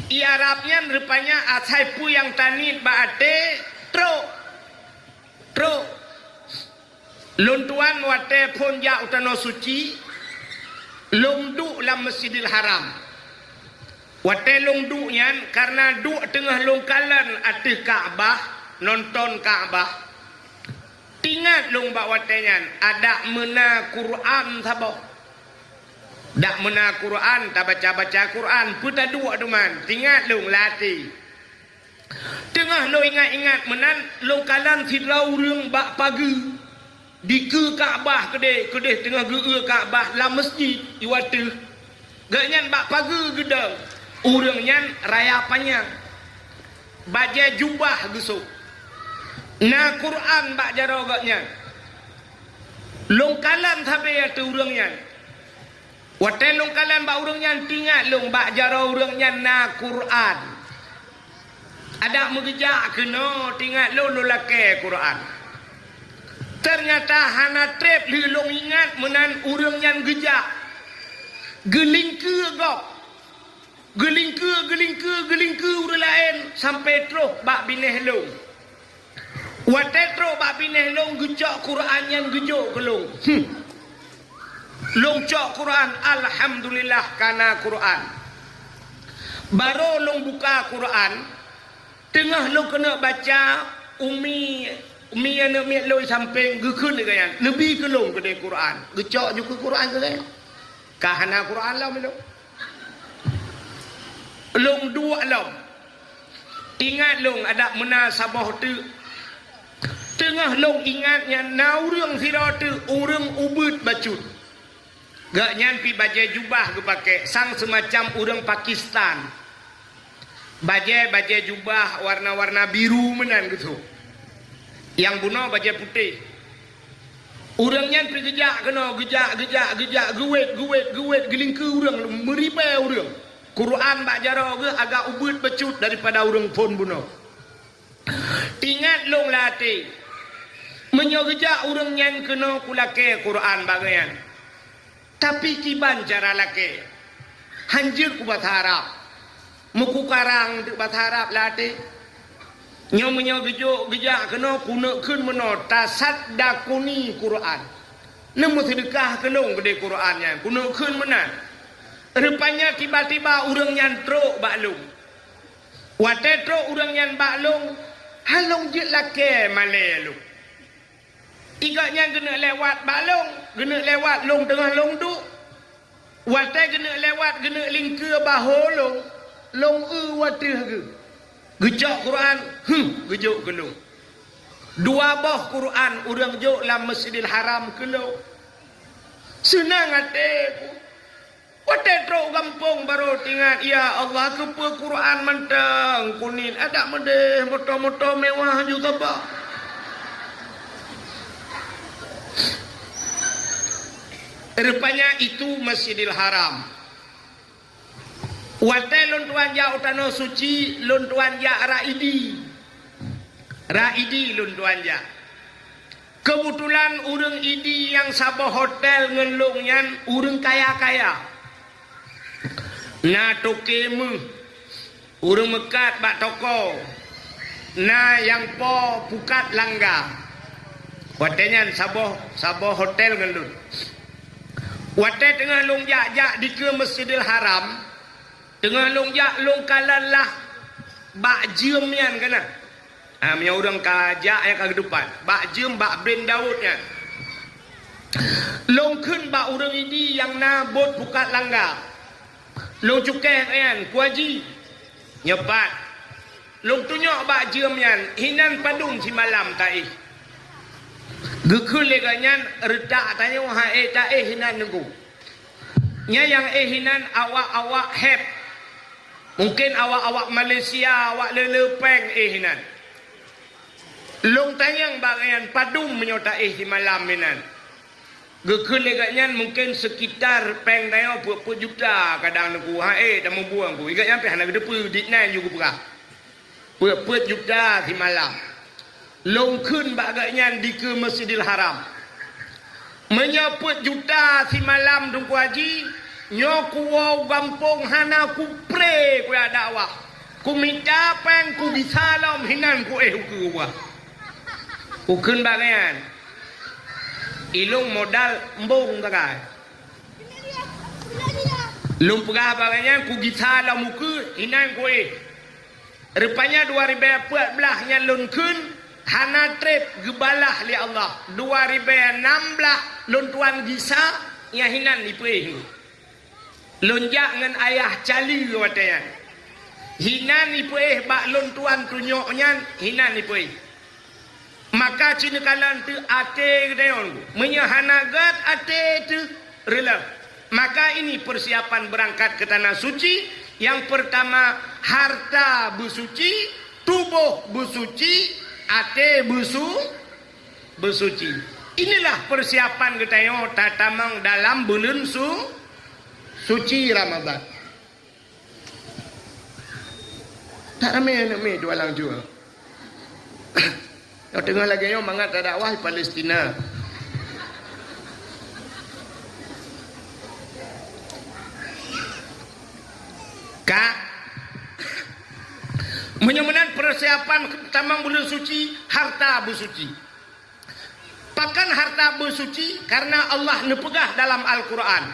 Arabnya rupanya asai pu yang tanit baate tro luntuan wate pun ya utano suci lungdu lam Masjidil Haram wate lungdu nyan karena du tengah lungkalan atih Kaabah nonton Kaabah tingat lung bak wate nyan ada mena Quran sabah. Dak mena Quran, tak baca Quran, puta dua duman, tingat lung lati. Tengah lo ingat menan lo kalan fidrau reung bak pagi. Di ke Kaabah kedeh tengah ge Kaabah la masjid iwatu. Ganyan bak pagi gedang. Urang nyan raya panjang. Baja jubah gesuk. Na Quran bak jaro gaknya. Long kalan sabe atu urang nyan. Waten long kalan ba urang nyan tingat long ba jaro urang nyan na Quran. Ada mengejak kena tingat lo lake Quran. Ternyata hana trep li long ingat menan urang nyan gejak. Gelingke gok. Gelingke urang lain sampai terus ba bineh long. Waten terus ba bineh long gejak Quran nyan gejuk kelong. Long cok Quran, alhamdulillah karena Quran. Baru long buka Quran, tengah long kena baca umi anak miat loi samping gekun le kan. Lebih ke long ke Quran. Gecok juga Quran ke kan. Kahana Quran lah melo. Long dua long. Ingat long ada munasabah tu. Tengah long ingatnya naurang sira tu urang ubud bacut. Gak nyampi bajai jubah ke pakai sang semacam orang Pakistan. Bajai jubah warna-warna biru menan gitu. Yang buno bajai putih. Urang nyan pergi gejak kena gejak guet gelingke urang meripai urang. Quran bak jara ke agak ubut becut daripada urang pun bunuh. Ingat long latih. Menyogejak urang nyan kena kulake Quran bagian. Tapi kiban cara lake. Hanjir ku bahasa Arab. Muku karang tu bahasa Arab latih. Nyonya gejak kena kunekeun meno tasad dakuni Quran. Nemu sedekah kenung gede Qurannya kunekeun menan. Rupanya tiba-tiba urang nyan truk baklung. Wate truk urang nyan baklung halong je lake malelu. Igaknya kena lewat baklung, kena lewat long tengah long tu. Wate kena lewat kena lingke baholong. Long wate ke. Gejak Quran, gejuk kelung. Dua boh Quran urang juk dalam Masjidil Haram kelung. Senang hati ku. Wate truk kampung baru tingat, ya Allah kepa Quran mantang kunin. Ada medeh motor-motor mewah juga bah. Rupanya itu Masjidil Haram. Wate lon tuan ja utano suci, lon tuan ja raidi. Raidi lon tuan ja. Kebetulan urang idi yang sabah hotel ngelung nyan urang kaya-kaya. Na tokemu urang mekat bak toko. Na yang po pukat langga. Wate nyan sabah hotel ngelung. Wate tengah long jak di ke Masjidil Haram. Tengah long kalan lah bak jem yan kana. Punya orang kajak yang ke depan. Bak jem bak Ben Daud yan. Long kun bak orang ini yang nabot bukat langgar. Long cukeh yan kuaji. Nyepat. Long tunjuk bak jem yan hinan padung si malam taih. Gekul leganyan redak tanya wahai taih hinan nunggu. Nya yang hinan awak-awak heb. Mungkin awak-awak Malaysia, awak lelepeng hinan. Long tanyang bagian padum menyota di malam minan. Gekul legatnya mungkin sekitar peng tayo pur juta kadang aku dah mau buang ku. Igat sampai hana gedepu ditnan juga pura. Pur juta di malam. Long kun bagian di ke Masjidil Haram. Menyaput juta di malam dungku haji. Nyoku wau gampung hana ku pre ku ada awak. Ku minta peng ku bisalam hinan ku ku wa. Ukun bagian. Ilung modal embung takai. Lung pegah bagian ku bisalam ku hinan ku Rupanya 2014 nya lun kun hana trip gebalah li Allah. 2016 lun tuan gisa nya hinan dipe. Lonjak dengan ayah cali watayan. Hinan ni puih bak lon tuan tunyoknya hinan ni puih. Maka cina kalan tu ate kedayon. Menyahanagat ate tu rela. Maka ini persiapan berangkat ke tanah suci. Yang pertama harta bersuci, tubuh bersuci, ate bersuci. Inilah persiapan kedayon tatamang dalam bulan suci Ramadan. Tak ramai nak mai jualan jual. Yang tengah lagi yang mangat dakwah Palestina. Kak menyamanan persiapan tamang bulan suci harta bersuci. Pakan harta bersuci karena Allah nepegah dalam Al-Quran.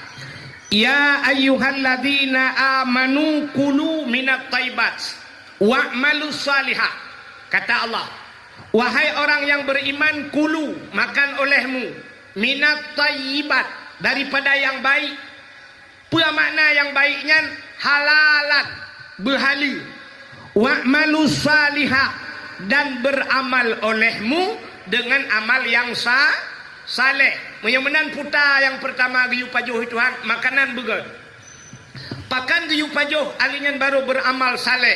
Ya ayyuhalladzina amanu kulu minat taibat wa'malu salihah. Kata Allah, wahai orang yang beriman, kulu makan olehmu minat taibat daripada yang baik. Apa makna yang baiknya? Halalan, berhali. Wa'malu salihah, dan beramal olehmu dengan amal yang saleh. Menyamanan putar yang pertama giyu pajuh Tuhan makanan begal. Pakan giyu pajuh alingan baru beramal saleh.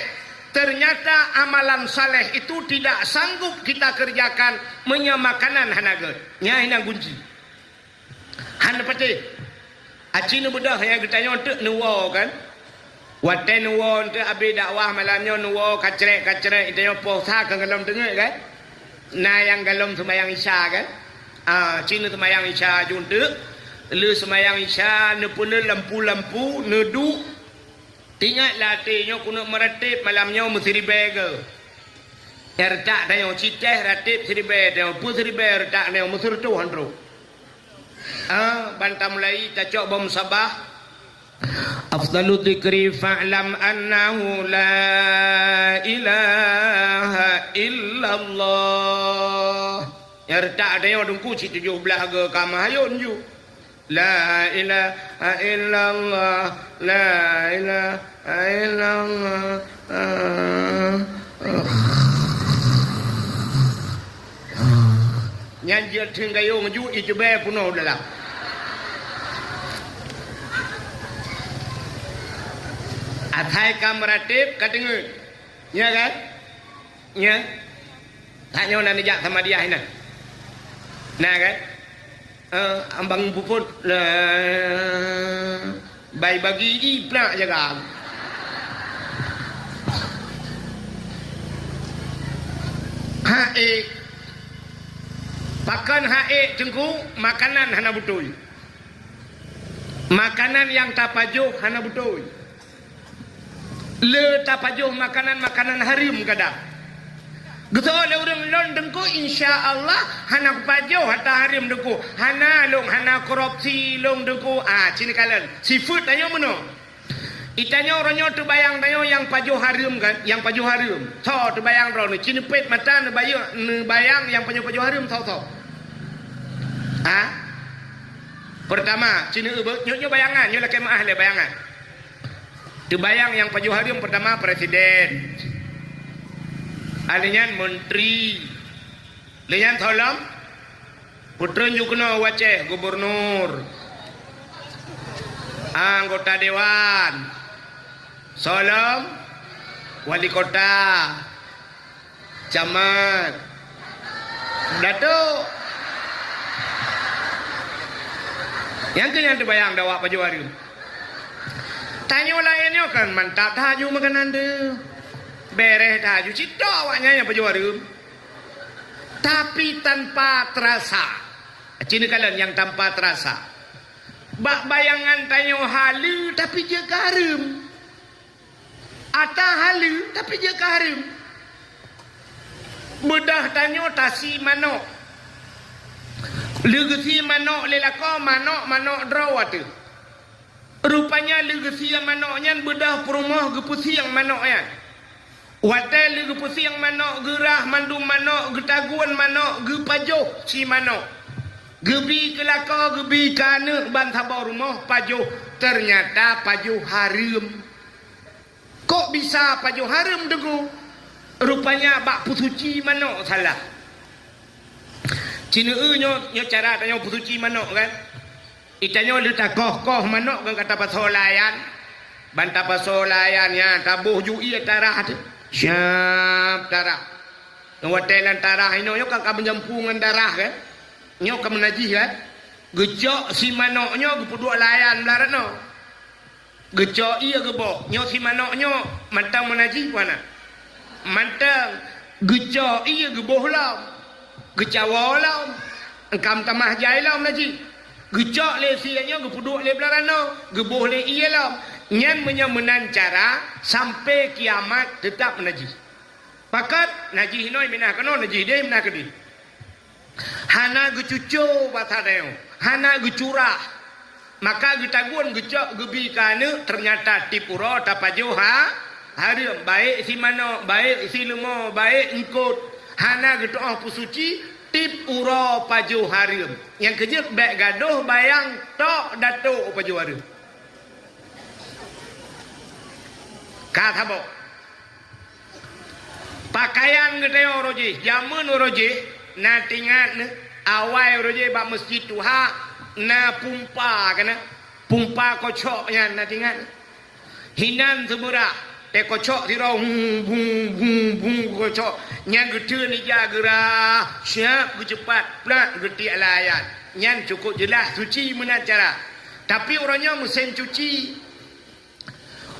Ternyata amalan saleh itu tidak sanggup kita kerjakan menyamakanan hanaga. Nya hina kunci. Han pati. Acina bedah yang kita nyontek nuwa kan. Waten nuwa untuk habis dakwah malamnya nuwa kacrek itu yang posa ke dalam tengah kan. Nah yang dalam sembahyang isya kan. Cina sembahyang isya juntuk. Lu sembahyang isya ne pun lampu-lampu nedu. Tinggal latihnya kuno meratip malamnya mesti ribega. Ertak dah yang ciceh ratip seribe dah pun seribe ertak dah mesti tu handro. Bantah mulai cacok bom sabah. Afdalu dzikri fa'lam annahu la ilaha illallah. Ertak dah yang dengku ci 17 ke kamahayun ju. La ilaha illallah, la ilaha illallah. Nyanjir tinggayo maju itu be puno dalam. Athai kamratip katengeu. Ya kan? Ya. Tanya nak nejak sama dia ini. Nah kan? Ambang puput bayi bagi ipnak jaga. Hae pakan hae cengku makanan hana betul. Makanan yang tapajuh hana betul. Le tapajuh makanan harim kadang. Gitu oleh orang London ko insya-Allah hana pajuh hatta harim deku. Hana long hana korupsi long deku. Cini kalian. Seafood ayo meno. Itanya orangnya tu bayang tayo yang pajuh harim kan, yang pajuh harim. So tu bayang ro ni cini pet mata ni bayang yang pajuh harim so. Pertama, cini nyo bayangan, nyo laki maah le bayangan. Tu bayang yang pajuh harim pertama presiden. Alinyan menteri. Linyan tolong putra nyo kena waceh gubernur. Anggota dewan. Solom wali kota, camat, datuk. Yang kalian terbayang dakwah Pak Johari. Tanya lainnya kan mantap taju makanan tu, beres taju cita awaknya yang Pak Johari. Tapi tanpa terasa. Cina kalian yang tanpa terasa. Bak bayangan tanya halu tapi dia garam. Ata halu tapi dia karim. Bedah tanya tasi manok. Legasi manok lelako manok drawat. Rupanya legasi manoknya bedah perumah gepusi yang manoknya. Watel gepusi yang manok gerah mandum manok getaguan manok gepajo si manok. Gebi kelako gebi kana ban sabar rumah pajo ternyata pajo harim. Kok bisa pajuh haram degu? Rupanya bak pusuci manok salah. Cina nyo cara tanya pusuci manok kan? Itanya letak koh manok kan kata pasolayan. Bantah pasolayan ya tabuh jui tarah tu. Siap tarah. Ngwatelan tarah ino yo kan menjampungan darah kan? Nyo kan menajih kan? Gejok si manoknya gepuduk layan melarat no. Gecok iya gebok nyok si manok nyok mantang menaji mana mantang gecok iya geboh lam gecawa lam engkam tamah jai lam naji gecok le sianya gepuduk le belarano geboh le iya lam nyan menyemenan cara sampai kiamat tetap menaji pakat naji hinoi minah kano naji deh minah kedi hana gecuco batadeo hana gecurah. Maka getaguan gecok gebi kana ternyata tipuro tapajoha harim baik si mano baik si lemo baik engkut hana getoh pusuci tipuro pajo harim yang kejut baik gaduh bayang tok datuk pajo harim kata bo pakaian geteo roji jamun roji na tingat awai roji ba masjid tuha na pumpa kana pumpa kocok nya na tingan hinan semura te kocok tiro bung kocok nya gede ni jagera siap cepat plat gede layan Nyan cukup jelas suci mana cara. Tapi orangnya mesin cuci.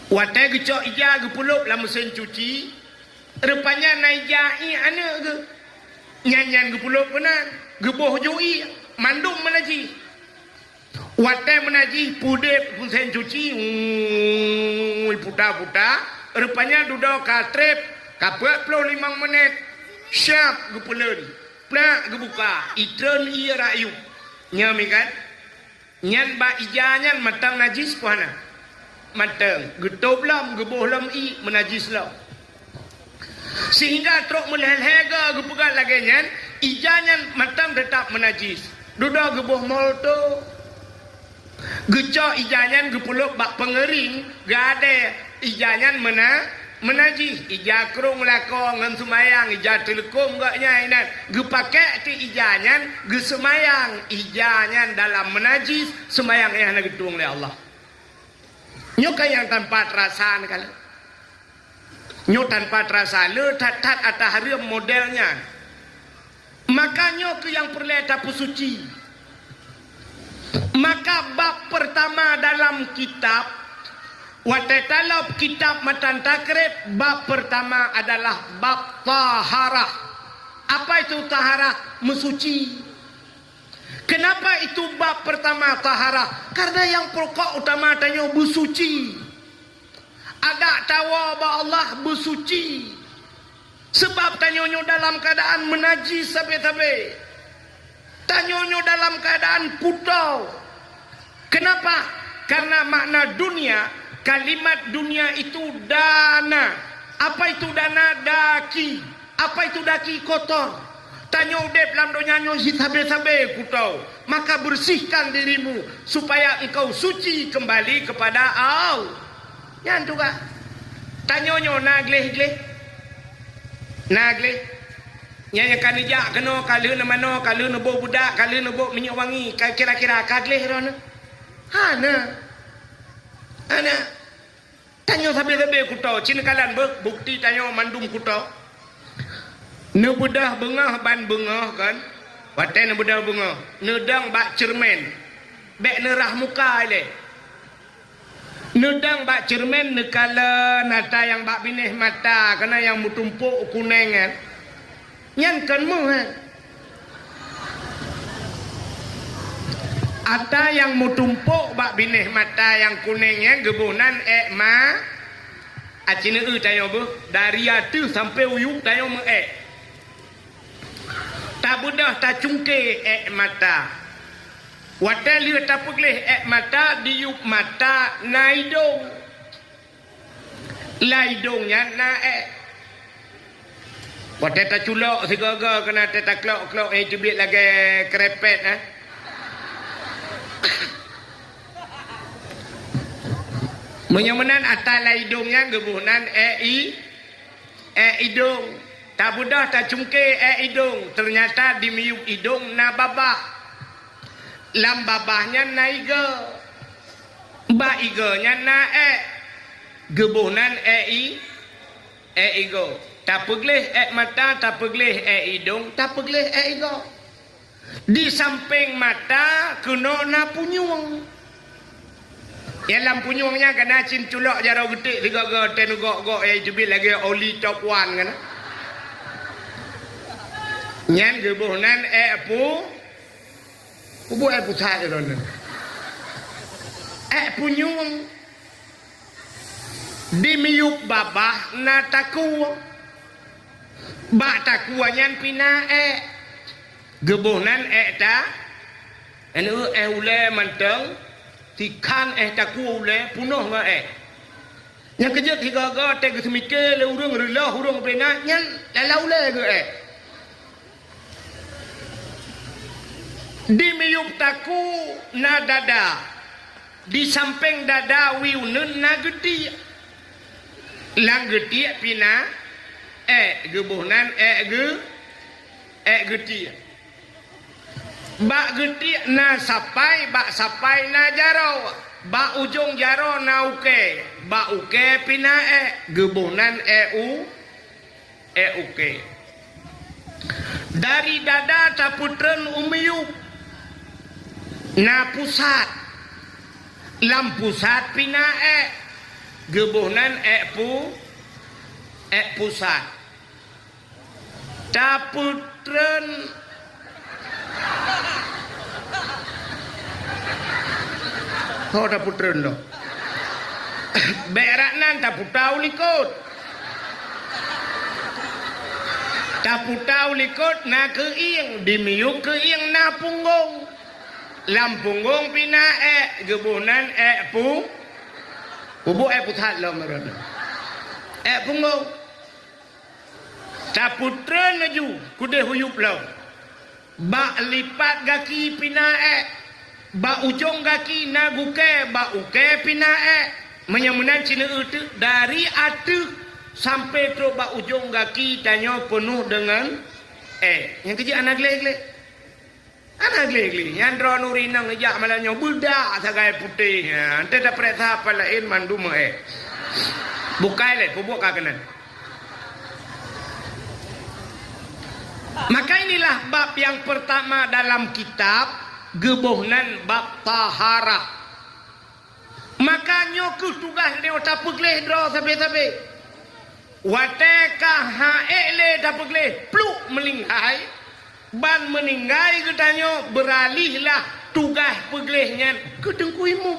Watai gecok ija ge pulup lah mesin cuci. Rupanya naijai ana ge. Nyan ge pulup benar. Ge boh jui mandum menaji. Watai menaji pudep mesin cuci. Puta-puta. Rupanya duduk katrep. Kapet 45 menit. Syap ge pulun. Plak ge buka. Itren iya rayu. Nyami kan? Nyan ba ijanyan matang najis puana. Matang. Getop lam, geboh lam i menajis lam. Sehingga truk melhel-hega gepegat lagi nyan. Ijanyan matang tetap menajis. Duda geboh molto. Gecok ijanyan gepuluk bak pengering. Gade ijanyan menajis. Ija kerung lakong ngan semayang. Ija telekom gak nyainan. Gepakai ti ijanyan gesemayang. Ijanyan dalam menajis. Semayang yang nagetung oleh Allah. Nyoka yang tanpa terasa kan. Nyok tanpa terasa. Le tat-tat atas hari modelnya. Maka nyok yang perlu tapu suci. Maka bab pertama dalam kitab. Watetalab kitab Matan Takrib, bab pertama adalah bab taharah. Apa itu taharah? Mensuci. Kenapa itu bab pertama taharah? Karena yang pokok utama tanya bersuci. Ada tawa ba Allah bersuci. Sebab tanyonyo dalam keadaan menajis sabe-sabe. Tanyonyo dalam keadaan putau. Kenapa? Karena makna dunia. Kalimat dunia itu dana. Apa itu dana? Daki. Apa itu daki? Kotor. Tanya udep dalam dunia nyon sabe-sabe kutau. Maka bersihkan dirimu supaya engkau suci kembali kepada Allah. Yang juga. Tanya nyon nagleh-gleh. Nagleh. Nyanya kanijak kena kalau na mano kalau na bo budak kalau na bo minyak wangi kira-kira kagleh rona. Hana. Ana tanya sabe-sabe kutau cina kalan bukti tanya mandum kutau ne bedah bengah ban bengah kan watai ne bedah bengah nedang bak cermen bek ne rah muka ile nedang bak cermen ne kala nata yang bak binih mata kena yang mutumpuk kuning kan nyan kan mu kan Ata yang mutumpuk bak binih mata yang kuningnya gebunan ma acina tanya bu dari atu sampai uyuk tanya me tak budah tak cungke mata watai lihat tak pegleh mata diuk mata naidong laidongnya na watai tak culok segaga kena tak klok-klok jubit lagi kerepet menyamanan atas hidungnya gebunan hidung tak budah tak cungke hidung ternyata di miuk hidung na babah lam babahnya na iga ba iganya na gebunan igo tak pegleh mata tak pegleh hidung tak pegleh igo di samping mata kena na punyung. Yang lampunyungnya kena cinculok jarau getik tiga ten gok jubit lagi oli top one kan. Nyan gebuhnan pubu pusat itu. Punyung di miuk babah na taku. Bak takuan nyan pina gebuhnan ta. Anu ule manteng. Tikan taku ule punuh nga yang kerja tiga ga teg semike le urang relah urang prengat nyan lalau le ge di miyuk taku na dada di samping dada wiunun na gedi lang gedi pina gebuhnan gedi bak getik na sapai bak sapai na jaro bak ujung jaro na uke bak uke pina gebunan uke dari dada taputren umiyuk na pusat lam pusat pina gebuhnan pusat taputren taputren lo beraknan taputau likut na keiing dimiuk keiing na punggung lam punggung pina gebuhnan pubu pusat lo merana punggung taputren laju kude huyup lo ba lipat gaki pina ba ujung gaki na guke ba uke pina menyamunan cina itu dari atu sampai terus ba ujung gaki tanya penuh dengan yang kerja anak gele yang drone urinang ngejak malanya budak sagai putih ente dapat apa lain mandum bukai le pubuk kakenan. Maka inilah bab yang pertama dalam kitab gebuhnan bab taharah. Makanya ku tugas dia tak pegleh dro sampai wateka haele tak pegleh pluk melingkai ban meninggai katanya beralihlah tugas peglehnya ke tengkuimu.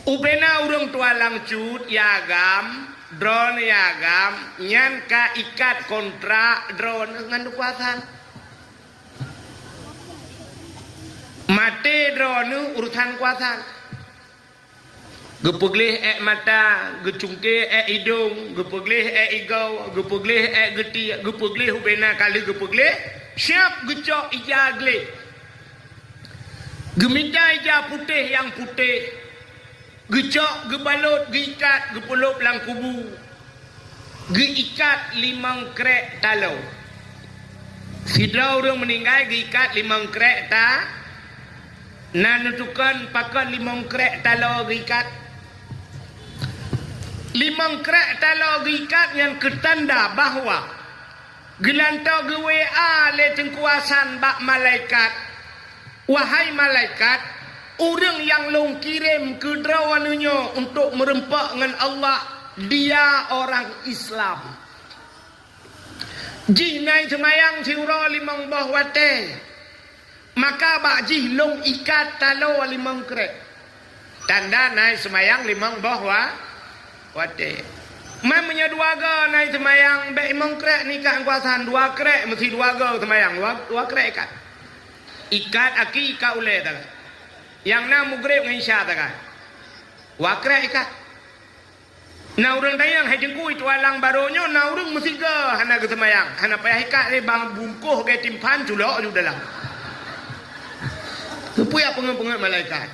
Ubena urang tua langcut yagam drone yagam nyan ka ikat kontrak drone ngan kuasan mate drone urusan kuasan gepegleh mata gecungke hidung gepegleh igau gepegleh geti gepegleh ubena kali gepegleh siap gecok ija gle gemida ija putih yang putih gecok, gebalut, geikat, gepulup lang kubu geikat 5 krek talau sidra orang meninggal geikat 5 krek ta nan nutukan pakai 5 krek talau geikat 5 krek talau geikat yang ketanda bahawa gelantau GWA le tengkuasan bak malaikat wahai malaikat orang yang long kirim ke drawanunya untuk merempak dengan Allah dia orang Islam jih nai semayang siura 5 bah wate maka bak jih long ikat talo 5 krek tanda nai semayang 5 bah wate memangnya 2 ga nai semayang bek 5 krek nikah kuasaan 2 krek mesti 2 ga semayang 2 krek ikat aki ikat ule tak yang na mugrib dengan isya tak wakra ikat na urang tayang hai jengku itu alang baronyo na urang mesti ke hana ke semayang hana payah ikat ni bang bungkuh ke timpan culok ju dalam kepuya pengen malaikat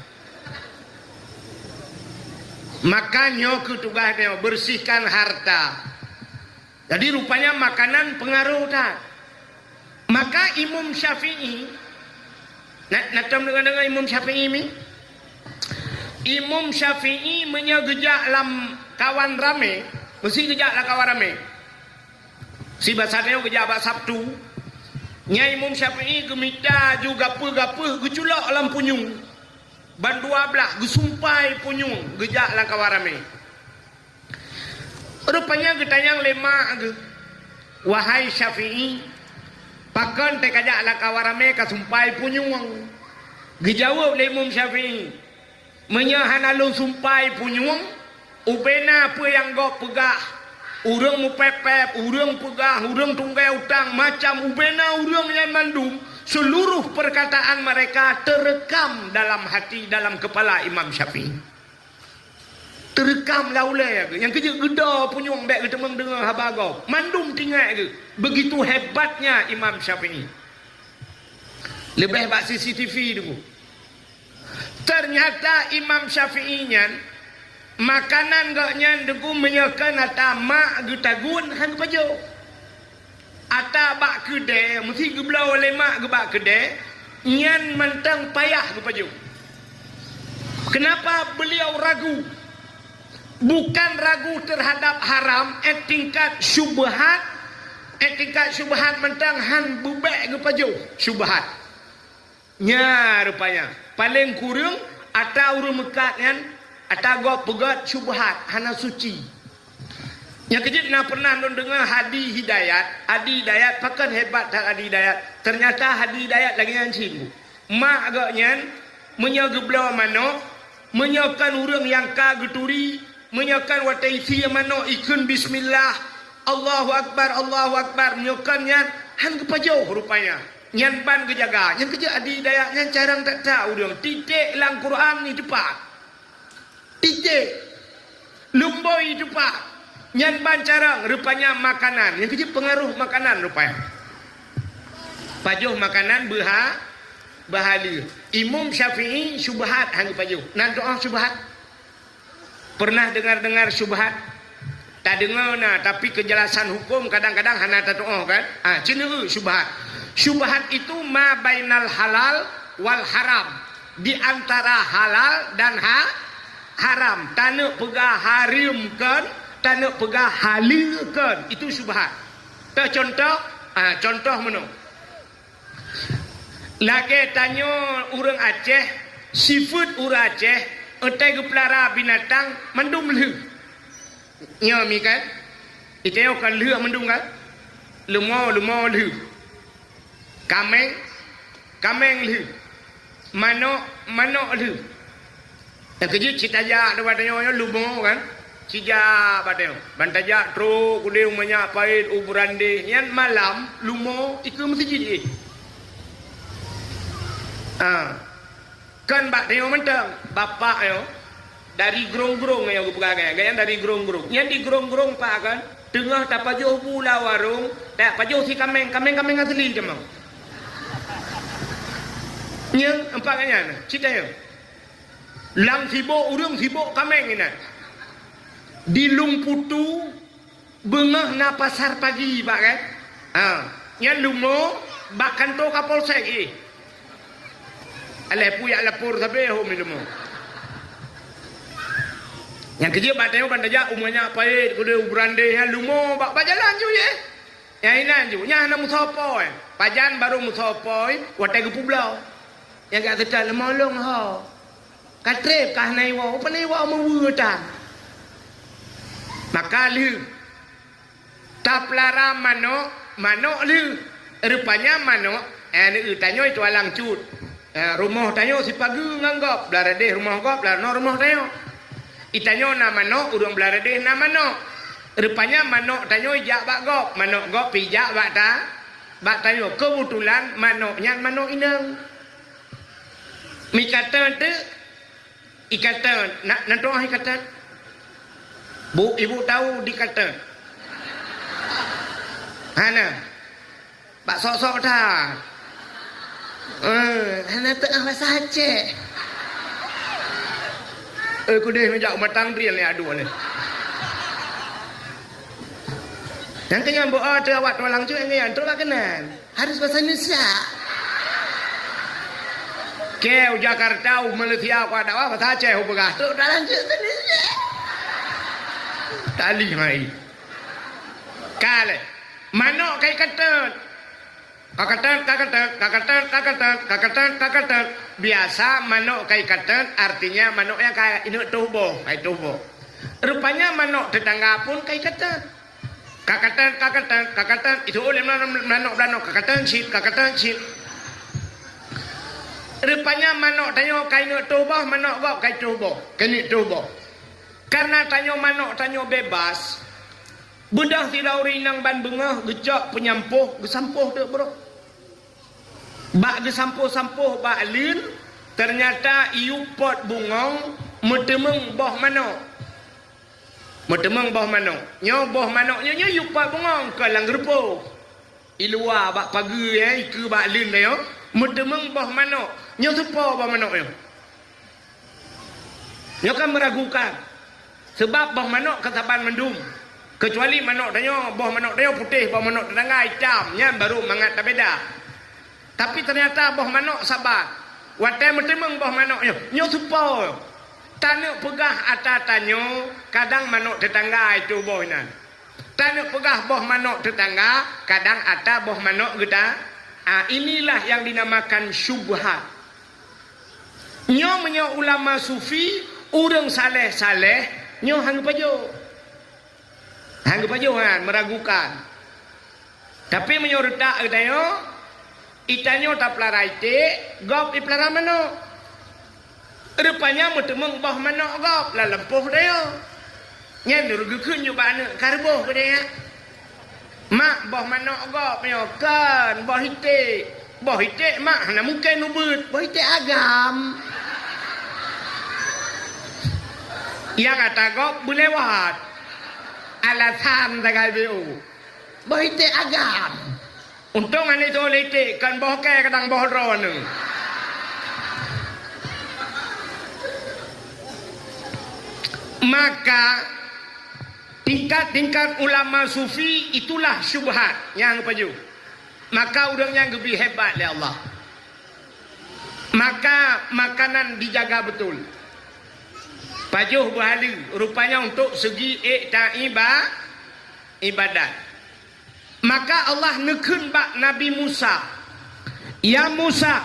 makanya ke tugas dia bersihkan harta jadi rupanya makanan pengaruh tak maka Imam Syafi'i nak dengan Imam Syafi'i ni Imam Syafi'i menyegejak lam kawan rame mesti gejak lah kawan rame si basarnya gejak bak Sabtu nya Imam Syafi'i gemita juga gapa geculak lam punyung ban 12 gesumpai punyung gejak lah kawan rame rupanya getanyang lemak ge wahai Syafi'i pakan te kajak lah kawarame kasumpai punyuang gejawab le Imam Syafi'i menyahan alung sumpai punyuang ubena apa yang go pegah urang mu pepep urang pegah urang tunggai utang macam ubena urang yang mandum seluruh perkataan mereka terekam dalam hati dalam kepala Imam Syafi'i terekam laulai yang kerja geda punyung bek kita mendengar habagau mandum tinggal ke begitu hebatnya Imam Syafi'i lebih bak CCTV dulu ternyata Imam Syafi'i nyan makanan gaknya deku menyakan ata mak getagun hang pajo ata bak kedai mesti geblau oleh mak ge bak kedai nyan mentang payah ge pajo kenapa beliau ragu bukan ragu terhadap haram tingkat syubhat mentang han bubek ke pajo syubhat nya rupanya paling kurang ata urang mekat kan ata go pegat syubhat hana suci yang kejut nak pernah dengar Hadi Hidayat pakan hebat tak Hadi Hidayat ternyata Hadi Hidayat lagi yang cimu mak agaknya menyageblau mano menyakan urang yang kageturi menyakan wataisi mano ikun bismillah Allahu Akbar menyakannya han kepajau rupanya nyan ban kejaga yang kerja Adi Hidayat yang carang tak tahu dia titik lang Quran ni cepat titik lumboi cepat nyan ban carang rupanya makanan yang kerja pengaruh makanan rupanya pajuh makanan bahalia Imam Syafi'i syubhat hang pajuh nan doa syubhat pernah dengar syubhat tak dengar nah tapi kejelasan hukum kadang-kadang hana tak doa kan cina syubhat itu ma bainal halal wal haram di antara halal dan haram tanah pegah harimkan tanah pegah halilkan itu syubhat contoh mana lagi tanya orang Aceh seafood orang Aceh entai gepelara binatang mendung leh nyami kan itu kan leh mendung kan lemau leh kameng leh manok leh yang kejut citaja ada badanya lumau kan cija badanya bantaja tro kude umanya pait uburande yan malam lumau itu mesti jadi kan bak tengok mentang bapak yo dari gerong-gerong yang pegang gaya dari gerong-gerong yang di gerong-gerong pak kan tengah tak pajuh pula warung tak pajuh si kameng asli je mau yang empaknya cerita yo lang sibuk urang sibuk kameng ini di Lumputu bengah na pasar pagi pak kan yang lumo bahkan to kapolsek alai puyak lapor sampai home ilmu yang kerja batang bandaja umumnya pait kuda ubrande yang lumo bak jalan ju ye yang inan ju nya na musopoi pajan baru musopoi watai ke publau yang kat sedar lemolong ha katrep kah nai wa apa nai wa mewutan maka lu taplara manok lu rupanya manok ni tanya itu alang cut rumah tanyo si pagi nganggap belarade rumah gop belarno rumah tanyo itanyo na manok urang belarade na manok rupanya manok tanyo jak bak gop manok gop pijak bak tanyo kebetulan manoknya manok inang mikatan tu ikatan nak doa ikatan bu ibu tahu dikatan hana bak sok-sok dah hana tengah bahasa Aceh aku deh menjak matang real ni aduh ni yang kenyang buat ada awak tulang tu yang tu lah kenan harus bahasa Indonesia kau Jakarta Malaysia aku ada bahasa Aceh aku begah tu dah lanjut Indonesia tali mai kale manok kai kata kakatan biasa manok kai katan artinya manok yang kayak induk tubuh rupanya manok tetangga pun kai katan kakatan itu oleh manok kakatan cip rupanya manok tanya kai induk tubuh manok gok kai tubuh kini tubuh karena tanya manok tanya bebas budak tidak urinang ban bengah gejak penyampuh gesampuh tu bro bak gesampuh-sampuh bak lin ternyata iu pot bungong metemeng boh manok nyo boh manoknya nyo iu pot bungong kalang gerpo ilua bak pagi iku bak lin yo metemeng boh manok nyo sepo boh manok nyo kan meragukan sebab boh manok kesaban mendung kecuali manok danyo boh manok danyo putih boh manok tetangga hitamnya baru mangat tak beda tapi ternyata boh manok sabar watai metemeng boh manok nyo supo tanuk pegah atas tanyo kadang manok tetangga itu boh nan tanuk pegah boh manok tetangga kadang atas boh manok kita Inilah yang dinamakan syubhat. Nyo ulama sufi, urang saleh-saleh, nyo hang pajo. Hang pajo kan, meragukan. Tapi menyo redak katayo, itanyo tak pelarai te, gop di pelara mano. Rupanya mutemeng bah mano gop, la lempuh dayo. Nyen rugukeun yo bana karboh ke dia. Mak bah mano gop nyo kan, bah hite. Bah hite mak na mungkin nubut, bah hite agam. Yang kata gop bulewat. Alasan tagal biu. Bah hite agam. Untung ane to lete kan bah ke kadang bah ron. Maka tingkat-tingkat ulama sufi itulah syubhat yang paju. Maka udangnya lebih hebat oleh Allah. Maka makanan dijaga betul. Pajuh berhala rupanya untuk segi ibadat. Maka Allah nekun bak Nabi Musa. Ya Musa,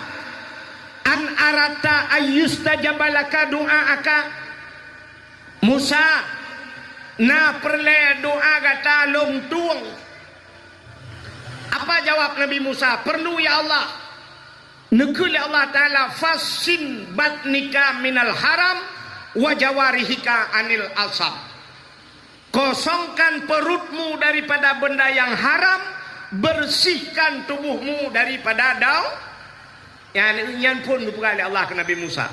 an arata ayyustajabalaka du'aaka. Musa, na perle doa kata long tuang. Apa jawab Nabi Musa? Perlu ya Allah. Nekul ya Allah Ta'ala fasin batnika minal haram wa jawarihika anil asam. Kosongkan perutmu daripada benda yang haram, bersihkan tubuhmu daripada dau. Yang pun dibuka oleh Allah ke Nabi Musa.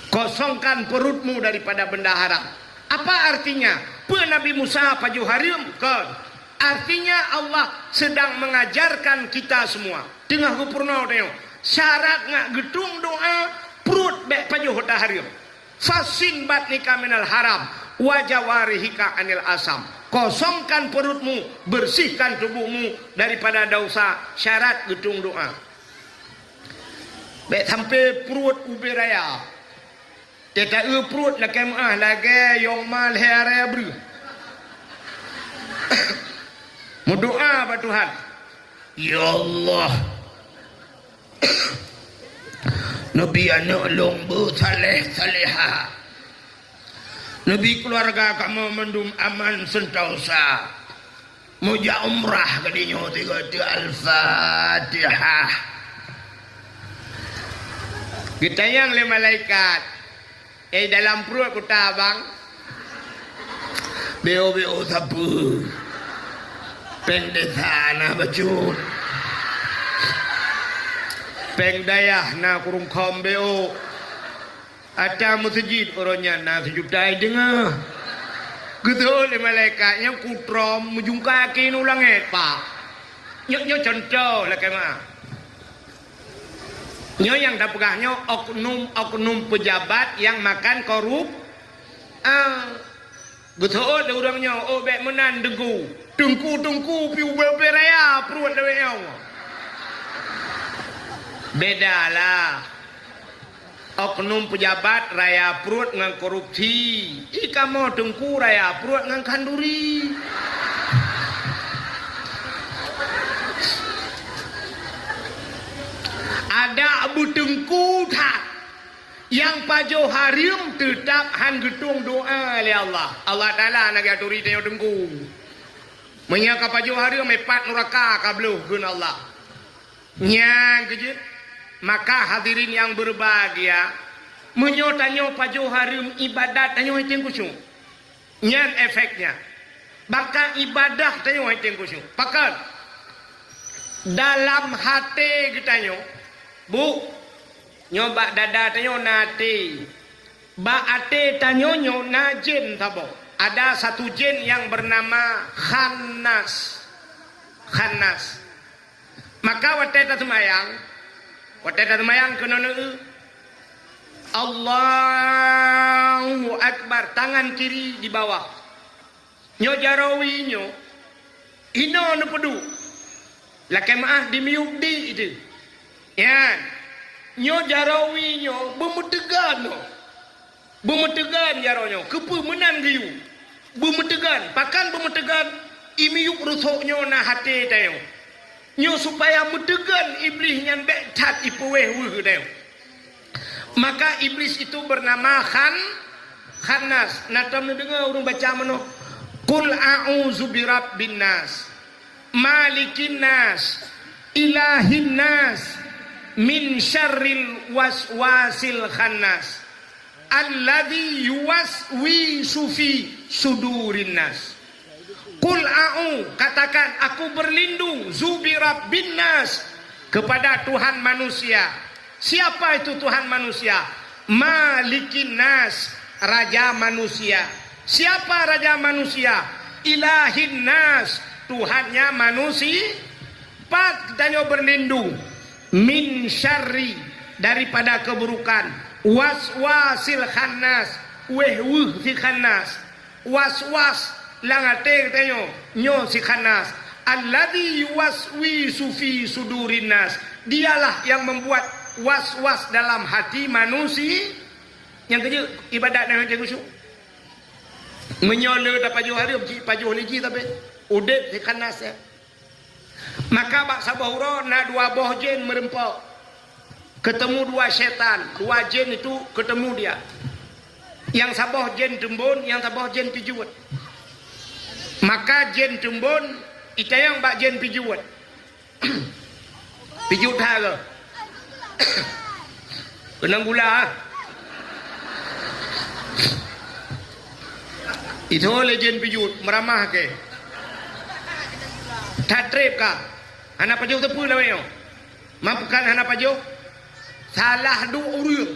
Kosongkan perutmu daripada benda haram. Apa artinya? Nabi Musa paju harim kan? Artinya Allah sedang mengajarkan kita semua. Tengah kupurna tengok. Syarat ngak gedung doa perut bek paju hota harim. Fasin batnika minal haram wa jawarihika anil asam. Kosongkan perutmu, bersihkan tubuhmu daripada dosa. Syarat gedung doa. Bek sampai perut ubi raya. Tidak perut lah kemah lagi yang mal hari beri. Berdoa pada Tuhan. Ya Allah. Nabi anak lomba saleh-saleha. Nabi keluarga kamu mendum aman sentosa. Muja umrah kadinya 3 Al-Fatihah. Kita yang le malaikat. Dalam perut ku tabang. Beo sapu. Peng desa na baju. Peng dayah na kurung kom beo. Ada masjid orangnya na sejuta dengar. Gitu le malaikatnya kutrom mujung kaki nu langit pak. Nyo contoh lah kemah. Nyo yang dapegahnya oknum pejabat yang makan korup. Betul ada orangnya. Oh bek menan degu. Tungku piu beraya perut dewenya. Beda lah. Oknum pejabat raya perut ngan korupsi. Ika mau tungku raya perut ngan kanduri. Ada Abu Tengku tak yang pajo harim tetap han gedung doa oleh Allah. Allah Taala nak aturi tengok tengku. Menyaka pajo harim mepat neraka kabluh gun Allah. Nyang kejut. Maka hadirin yang berbahagia, menyotanyo pajo harim ibadat tanyo hiteng kusyuk. Nyan efeknya. Bahkan ibadah tanyo hiteng kusyuk. Pakat dalam hati kita nyo. Bu, nyoba dada tanyo nati. Ba ate tanyo nyo na jin tabo. Ada satu jin yang bernama Khannas. Maka wateta semayang. Wateta semayang kena Allahu Akbar. Tangan kiri di bawah. Nyo jarawi nyo. Ino no pedu. Lakai maaf di miuk di itu. Ya, nyo jarawi nyo bemetegan no, bemetegan jaronyo, kepu menan giyu, bemetegan, pakan bemetegan, imi yuk rusuk nyo na hati tayo, nyo supaya mudegan iblis yang betat ipuweh wuhdeu. Maka iblis itu bernama Khannas. Natam dengar urang baca mano. Qul a'udzu birabbin nas, malikin nas, ilahin nas, min syarril waswasil khannas, alladzi yuwaswisu fi sudurin nas. Qul a'u, katakan aku berlindung zubirabbin nas, kepada Tuhan manusia. Siapa itu Tuhan manusia? Malikin nas, raja manusia. Siapa raja manusia? Ilahin nas, Tuhannya manusia. Pak tanya berlindung min syarri, daripada keburukan, waswasil khannas, wehwuh si khannas, waswas langate tanya nyo si khannas, alladzi yuwaswisu fi sudurin nas, dialah yang membuat was-was dalam hati manusia. Yang kerja ibadat dengan jago syuk menyola dah pajuh hari pajuh lagi tapi udep si khannas ya. Maka bak sabahura na dua boh jin merempak, ketemu dua syaitan, dua jin itu ketemu dia. Yang sabah jin tembun, yang sabah jin pijuat. Maka jin tembun itayang bak jin pijuat. Pijut ha. Kenang gula. Itu oleh jin pijut meramah ke. Tatrip ka. Hana pajuh tepu lah yo. Mampukan hana pajuh. Salah dua urang.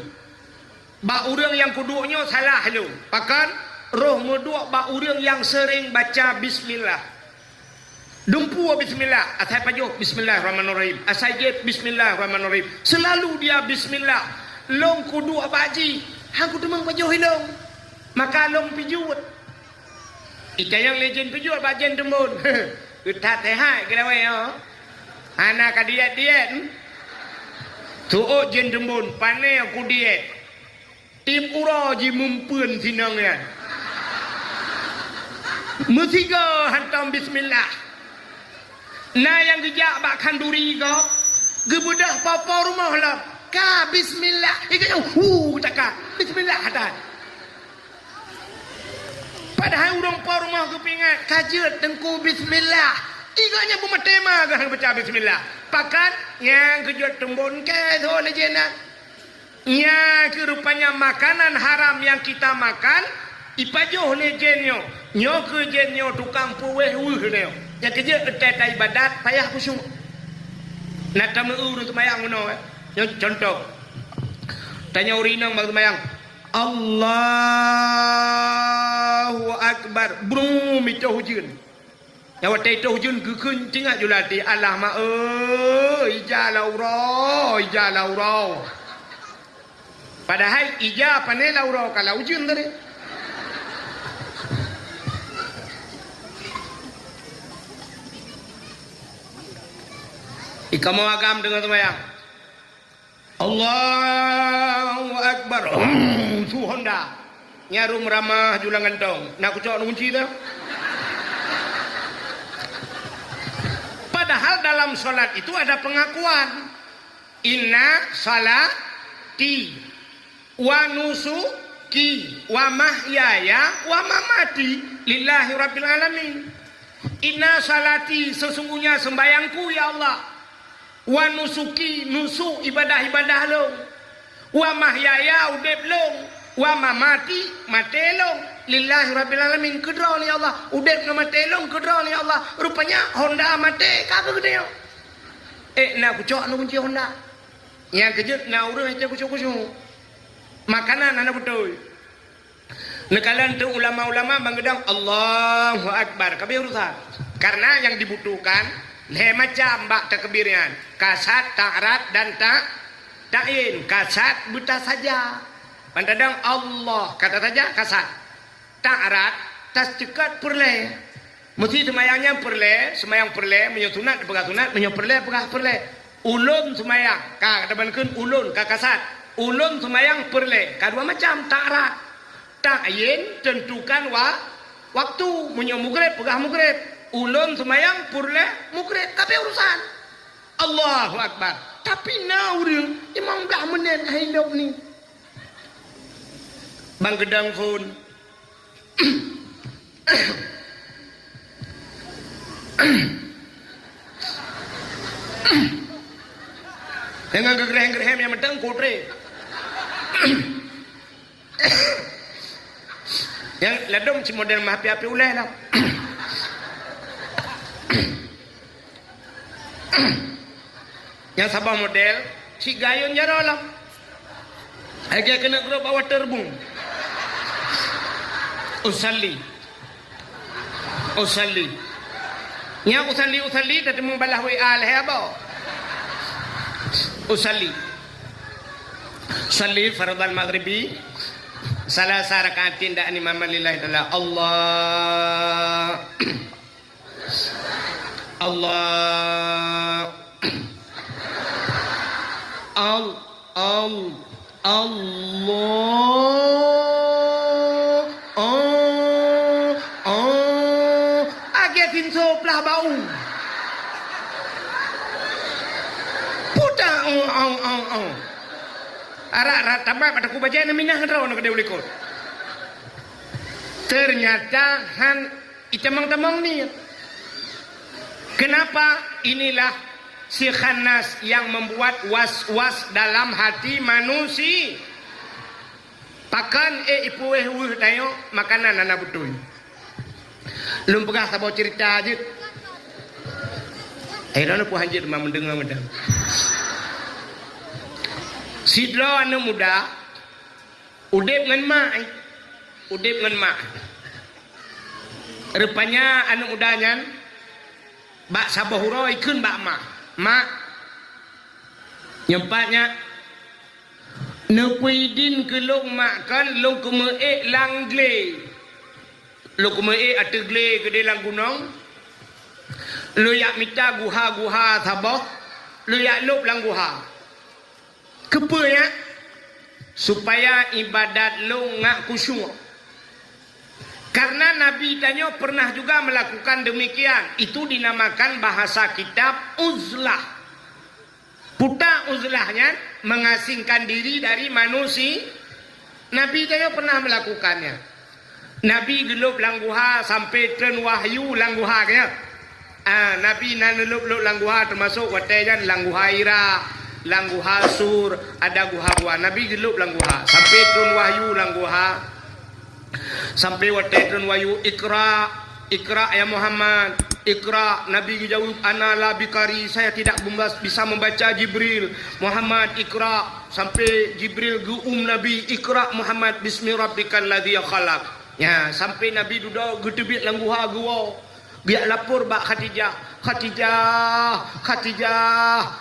Ba urang yang kedua salah lu. Pakan roh medua ba urang yang sering baca bismillah. Dumpu bismillah, asai pajuh bismillahirrahmanirrahim. Asai je bismillahirrahmanirrahim. Selalu dia bismillah. Long kedua baji, hang ku demang pajuh hilong. Maka long pijut. Ika yang legend pijut bajen tembun. Utat tehai kira we yo. Anak diet. Tuok jen tembun pane aku diet. Tim ura ji mumpeun sinang ya. Musiga hantam bismillah. Nah yang gejak bak kanduri kau. Gebudah papa rumah lah. Ka bismillah. Ika taka. Bismillah hadat. Padahal orang pa rumah kepingat kajet tengku bismillah. Iganya bumatema gahang baca bismillah. Pakat yang kejut tembun ke tu lejena. Nya kerupanya makanan haram yang kita makan ipajoh lejenyo. Nyo kejenyo tukang puweh nyo. Yang kejut tetap ibadat payah khusyuk. Nak tamu urut mayang ngono contoh. Tanya urinang bang mayang. Allahu Akbar. Brum itu hujun. Yang waktu itu hujun kekun tinggal julati. Allah ma ija lauro. Padahal ija pane lauro kalau hujun tadi. Ikamu agam dengan semayang. Allahu Akbar. Honda nyarum ramah julang gantong nak kucok kunci dah. Padahal dalam solat itu ada pengakuan inna salati wa nusuki wa mahyaya wa mamati lillahi rabbil alamin. Inna salati, sesungguhnya sembayangku ya Allah, wa nusuki, nusuk ibadah-ibadah lo, wa mahyaya udep long, wa mamati matelong lillahi rabbil alamin. Kedra ni Allah udep na matelong kedra ni Allah. Rupanya Honda mate kagak gede. Nak kucok nu kunci Honda. Yang kejut na urang aja kucok-kucok. Makanan anak betul. Nekalan tu ulama-ulama mengedang Allahu Akbar kabeh urusan. Karena yang dibutuhkan macam bak takbirnya kasat, ta'rat dan ta'in. Kasat buta saja. Pandang Allah kata saja kasat. Ta'rat tas cekat perle. Mesti semayangnya perle, semayang perle, menyotunat pegah sunat, menyoperle pegah perle. Ulun semayang, kata bankeun ulun ka kasat. Ulun semayang perle, kadua macam ta'rat. Ta'in tentukan waktu, menyo mugrib pegah mugrib. Ulun semayang perle mugrib kabeh urusan. Allahu Akbar. Tapi nauril imam dah menit hidup ni. Bang gedang phone. Dengan gegerem-gegerem yang mentang kotre. Yang ladong si model mahapi-api uleh lah. Yang sabar model si gayun jaro lah. Agak kena grup bawa terbung. Usalli. Yang usalli tadi membalah WA lah apa? Usalli. Salli fardal maghribi. Salah sarakatin dak ni mama lillahi taala. Allah. Agak tinso pelah bau. Puta Arak tambah pada ku baca minah raw nak dia ikut. Ternyata han itamang-tamang ni. Kenapa? Inilah si khannas yang membuat was-was dalam hati manusia. Pakan ipueh dayo makanan anak betul. Lum pegah sabar cerita aja. Akhirnya aku hanjir memang mendengar macam. Sidro anak muda udip ngan mak. Rupanya anak mudanya bak sabahuro ikun bak mak nyempatnya nepuidin ke long makan long kume langle long kume ate gle ke dalam gunung lu yak mita guha sabah lu yak lop lang guha kepanya supaya ibadat lu ngak khusyuk. Karena Nabi tanya pernah juga melakukan demikian. Itu dinamakan bahasa kitab uzlah. Puta uzlahnya mengasingkan diri dari manusia. Nabi tanya pernah melakukannya. Nabi gelup langguha sampai tren wahyu langguha kaya. Nabi nanelup langguha termasuk watejan langguha ira, langguha sur, ada guha-guha. Nabi gelup langguha sampai tren wahyu langguha. Sampai waktu wayu ikra ya Muhammad, ikra. Nabi jawab ana la bikari, saya tidak bisa membaca Jibril. Muhammad ikra. Sampai Jibril Nabi ikra Muhammad bismi rabbikal ladzi khalaq. Ya, sampai Nabi duduk gedebit langguha gua. Biar lapor bak Khadijah,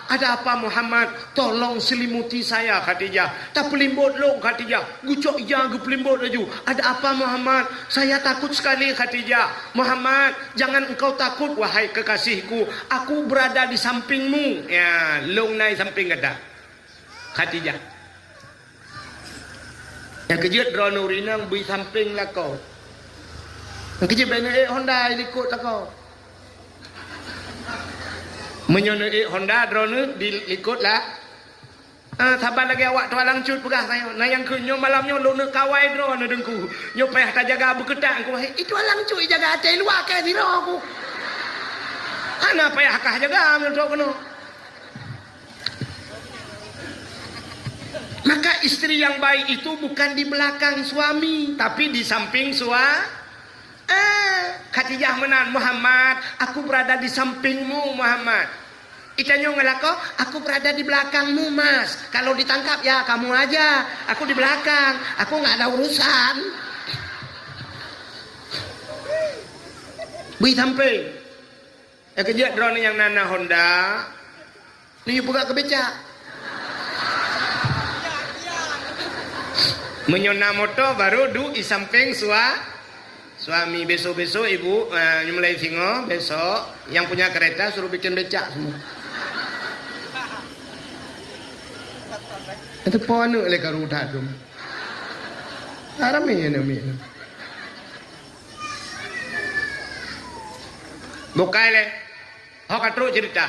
ada apa Muhammad? Tolong selimuti saya Khadijah. Tak pelimbut lo Khadijah. Gucok ija gu pelimbut laju. Ada apa Muhammad? Saya takut sekali Khadijah. Muhammad, jangan engkau takut wahai kekasihku. Aku berada di sampingmu. Ya, long nai samping kata Khadijah. Yang kejut drone urinang bui samping lah kau. Yang kejut banyak Honda ikut tak kau. Menyonoi Honda drone diikutlah. Sabar lagi awak tualang cut pegah saya. Nah yang ke nyo malamnya lu nak kawai drone dengku. Nyo payah tak jaga berketak aku. Itu alang cut jaga atai luar ke diri aku. Ana payah kah jaga menurut kono. Maka istri yang baik itu bukan di belakang suami, tapi di samping suami. Khadijah menan Muhammad, aku berada di sampingmu Muhammad. Itanyo ngelako, aku berada di belakangmu mas. Kalau ditangkap ya kamu aja, aku di belakang, aku nggak ada urusan. Bui samping. Kejut drone yang nana Honda, ni buka kebeca. Menyona motor baru du di samping suami. Besok-besok ibu nyemulai singo. Besok yang punya kereta suruh bikin becak semua. Itu pohon oleh karuda tu. Ramai ni. Bukai le. Hok katru cerita.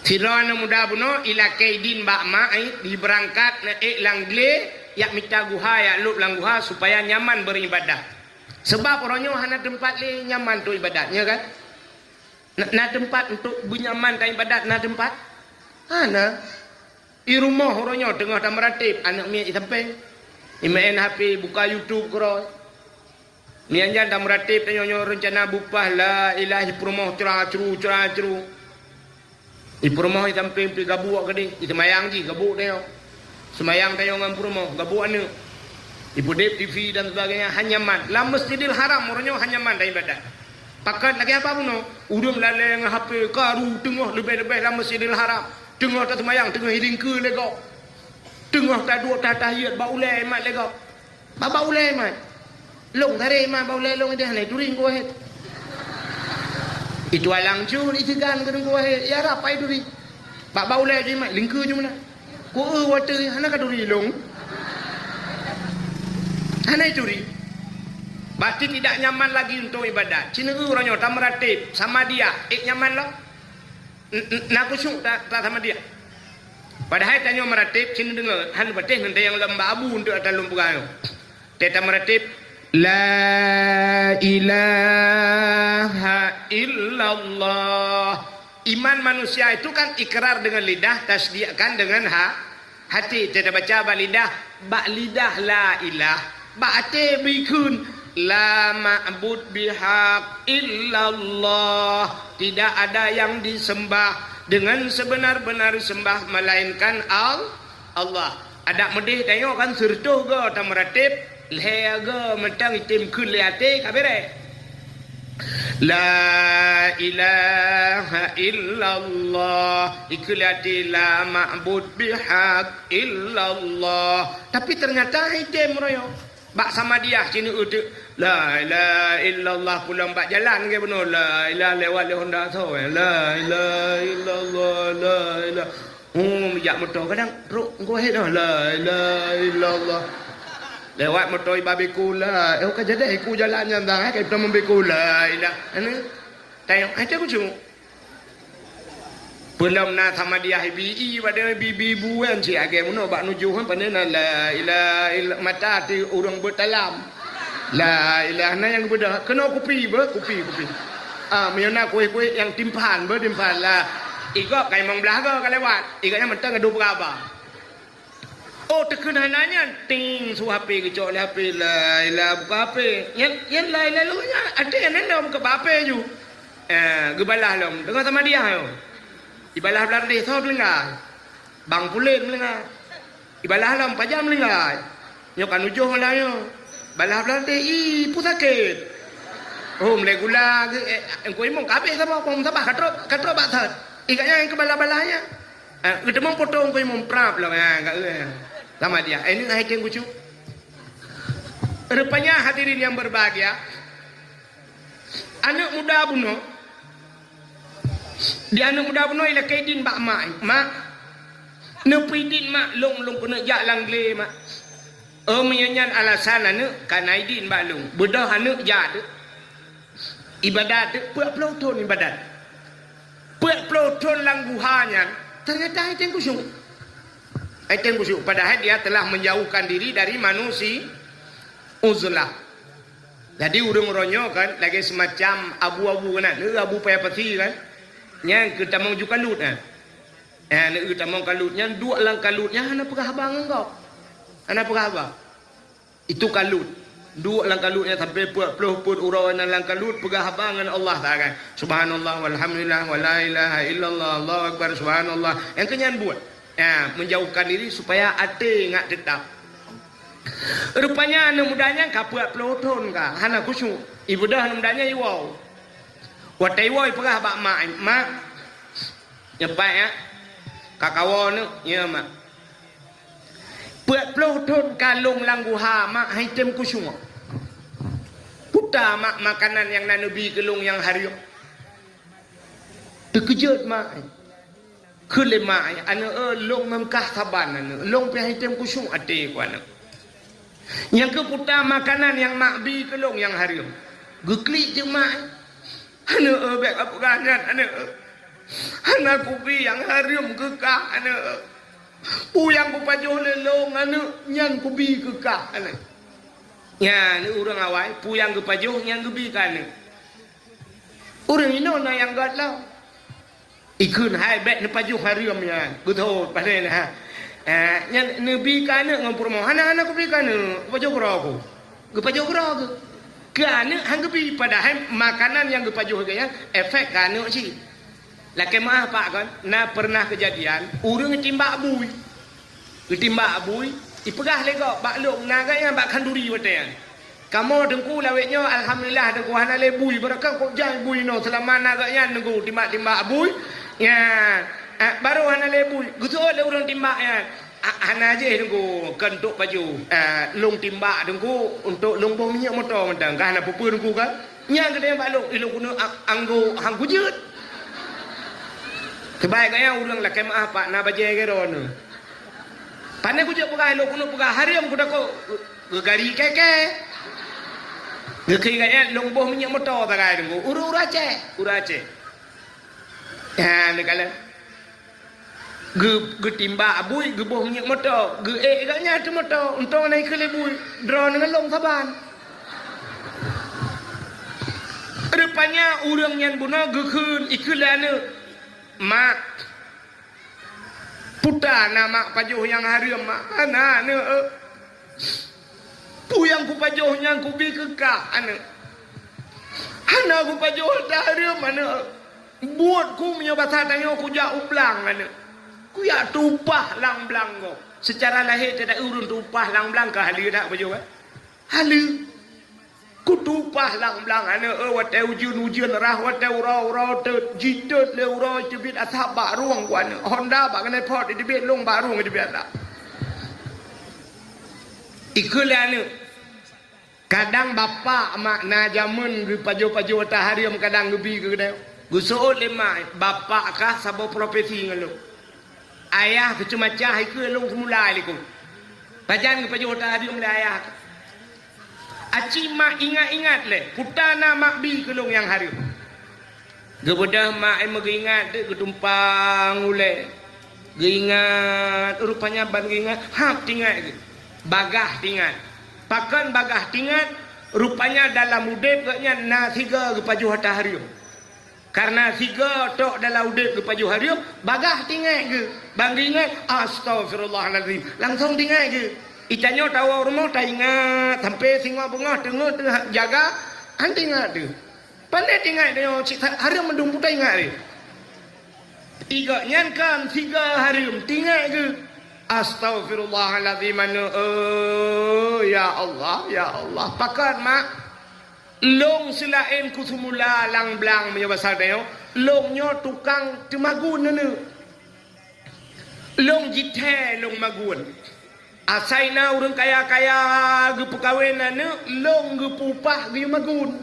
Sirana muda buno ila kaidin ba mai di berangkat na langle yak mita guha ya lu langguha supaya nyaman beribadah. Sebab orangnya hana tempat le nyaman tu ibadatnya kan. Na tempat untuk bernyaman dan ibadat na tempat. Hana di rumah orangnya tengah dah meratib anak mi samping. Main HP buka YouTube kro. Ni anjan dah meratib tanya rencana bupah la ilahi rumah cerah-ceru. Di rumah samping pi gabu ke di semayang ji gabu dia. Semayang tayo ngam rumah gabu anu. Ibu dep TV dan sebagainya hanya man. La Masjidil Haram orangnya hanya man dan ibadat. Pakat lagi apa pun udung laleng HP karu tengah lebih-lebih la Masjidil Haram. Tengah tak semayang tengah hiling ke lego. Tengah tak dua tak tahiyat ba ulai mat lego. Ba ulai mat. Long thare mat ba ulai long dia hanai turing ko het. Itu alang cun itigan ke ko het. Ya rapai duri. Ba ulai je mat lingku je mana. Ko water hana ka duri long. Hanai turi. Berarti tidak nyaman lagi untuk ibadat. Cina orangnya tak meratib sama dia. Nyaman lah. Nak kusuk tak sama dia. Padahal tanya meratib, cina dengar. Han patih nanti yang lembah abu untuk atas lumpuran. Teta meratib. La ilaha illallah. Iman manusia itu kan ikrar dengan lidah, tasdiqkan dengan hati. Teta baca ba lidah. Ba lidah la ilah. Ba hati bikun. La ma'bud bihaq illallah. Tidak ada yang disembah dengan sebenar-benar sembah melainkan Allah. Ada medih tengok kan sertuh ke tak meratib leher ke mentang itim kun liate kabere. La ilaha illallah. Ikulati la ma'bud bihaq illallah. Tapi ternyata itim royo. Bak sama dia sini utuk la ilaha illallah pulang bak jalan ke benar la ilaha lewat le Honda tu la ilaha illallah la ilaha bijak motor kadang ruk engko het la ilaha illallah lewat motor babiku la ka jadi aku jalan yang dah ke kita membiku la ilaha ini tayang ada ku cuma belum na sama dia BI pada bibi buan si age muno bak nuju han panena la ilaha illa mata ti urang bertalam la ilaha na yang beda kena kopi miona kuih yang timpan lah ikok kai mong belah ke lewat ikatnya mentang adu berapa oh tekun hananya ting su HP ke cok HP la ilaha buka HP yang la ilaha lu nya ada yang nendam ke HP ju gebalah lom dengan sama dia yo ibalah belar deh so melengah bang pulen melengah ibalah lam pajam melengah nyokan ujuh lah yo balah belar deh pusakit mulai gula engkau imong kape sama kau sabah katro batat ikatnya yang kebalah-balahnya kita mau potong engkau imong prap lah sama dia ini hai yang kucu rupanya hadirin yang berbahagia anak muda buno di anak muda buno ila kaidin bak mak nepidin mak long kena jak langle mak menyanyan alasan anak kana idin bak long bedah anak jak ibadat puak peloton ibadat puak peloton langguhanya ternyata itu yang kusyuk padahal dia telah menjauhkan diri dari manusia uzlah jadi urung ronyo kan lagi semacam abu-abu kan abu payah peti kan yang kita mau juga kalut kita mau kalutnya dua lang kalutnya hana pegah abang engkau hana pegah abang itu kalut dua lang kalutnya sampai puluh pun urawan lang kalut pegah abangan Allah ta'ala subhanallah walhamdulillah wala ilaha illallah Allahu akbar subhanallah yang kenyan buat menjauhkan diri supaya ate ngak tetap rupanya anak mudanya kapuat peloton ka hana kusyuk ibu dah anak mudanya iwau watai woi pegah bak mak nyepai kakawon ya mak puat peloton kalung langguha mak haitem kusyuk puta mak makanan yang nabi kelung yang hariuk terkejut mak kule mak anak long memkah saban long pi haitem kusyuk ate ku anak yang ke puta makanan yang mak bi kelung yang hariuk geklik je mak anak bek apa ganyan anak Anak kubi yang harum kekah anak. Puyang ku pajuh lelong anak nyan kubi kekah anak. Ya, ni orang awai puyang ku pajuh nyan kubi kan. Orang ini na yang gatlau. Ikun hai bet ni pajuh harum ya. Betul pada ni ha. Nyan nabi kan ngampur mau anak kubi kan pajuh keraku. Ku pajuh keraku. Kan hang kubi padahal makanan yang ku pajuh gaya efek kan sih. Laki maaf pak kan, nah pernah kejadian, orang timbak abui, timbak abui, ipegah lego, bak lok naganya bak kanduri betul. Kamu dengku lawetnya, alhamdulillah dengku hana lebui, berkah kok jangan bui no, selama naganya dengku timbak abui, ya, baru hana lebui, gusto le orang timbak ya, hana aja dengku kentuk baju, long timbak dengku untuk lombong minyak motor mentang, hana pupur dengku kan, nyang kedai bak lok, ilok kuno anggo hangkujut. Kebaiknya orang laki maaf pak na baje geron. Pane ku je pegah lo kuno pegah hariam ku dako gari keke. Ngeki gaya longboh minyak motor ta gai dengu. Urace. Ya ni kala. Ge timba abui ge boh minyak motor, ge ganya tu motor untong naik ke lebui drone dengan long saban. Rupanya orang yang bunuh ge keun ikulana mak puta nama pajuh yang harum mak ana ne puyang ku pajuh yang ku bi kekah ana ku pajuh dah harum ana buat ku punya bahasa tanya ku ja ublang ana ku ya tupah lang blang ko secara lahir tidak urun tupah lang blang ka halu dak pajuh halu kutupah lang blang ana wate ujun rah wate ura te jidot le ura jebit asap ba ruang kwan Honda ba kena pot di bet long ba ruang di bet tak ikulane kadang bapa mak na jamun gu pajo ta hariam kadang gebi ke dah gu soot le mak bapa kah sabo profesi ngalo ayah kecemacah ikul long semula liku bajan gu pajo ta hariam le ayah aci mak ingat le putana mak bi kelong yang hari gebedah mak em ingat de ketumpang ule ingat rupanya ban ingat hap tingat bagah tingat pakan bagah tingat rupanya dalam udep gaknya na tiga ke pajuh hata hari karena tiga tok dalam udep ke pajuh hari bagah tingat ke bang ingat astagfirullahalazim langsung tingat ke itanyo tahu rumah tak ingat sampai singa bunga tengah jaga anti ingat tu pandai ingat dia hari mendung putih ingat dia tiga nyankan tiga hari tinggal ke astagfirullahalazim ya Allah pakat mak long selain kusumula lang blang punya bahasa dia longnya tukang temagun nene long jithe long magun asaina orang kaya-kaya ge pekawin long ge pupah ge magun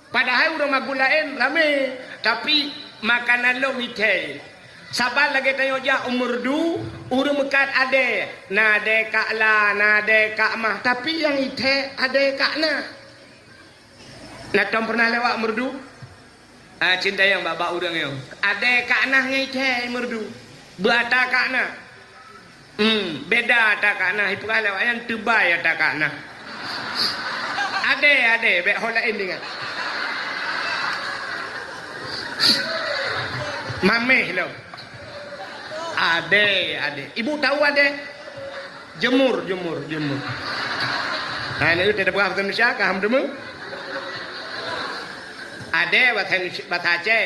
padahal orang magun lain rame tapi makanan long ite sabar lagi tanya ja umur du orang mekat ade na ade kak la na ade kak mah tapi yang ite ade kak na tom pernah lewat merdu cinta yang bapak orang yang ade kak nah ite merdu berata kak na beda tak kana hipulah lewat yang tebal tak kana ade bek holain dengan mameh lo ade ibu tahu ade jemur ini udah bahasa Indonesia kaham demu ade bahasa Aceh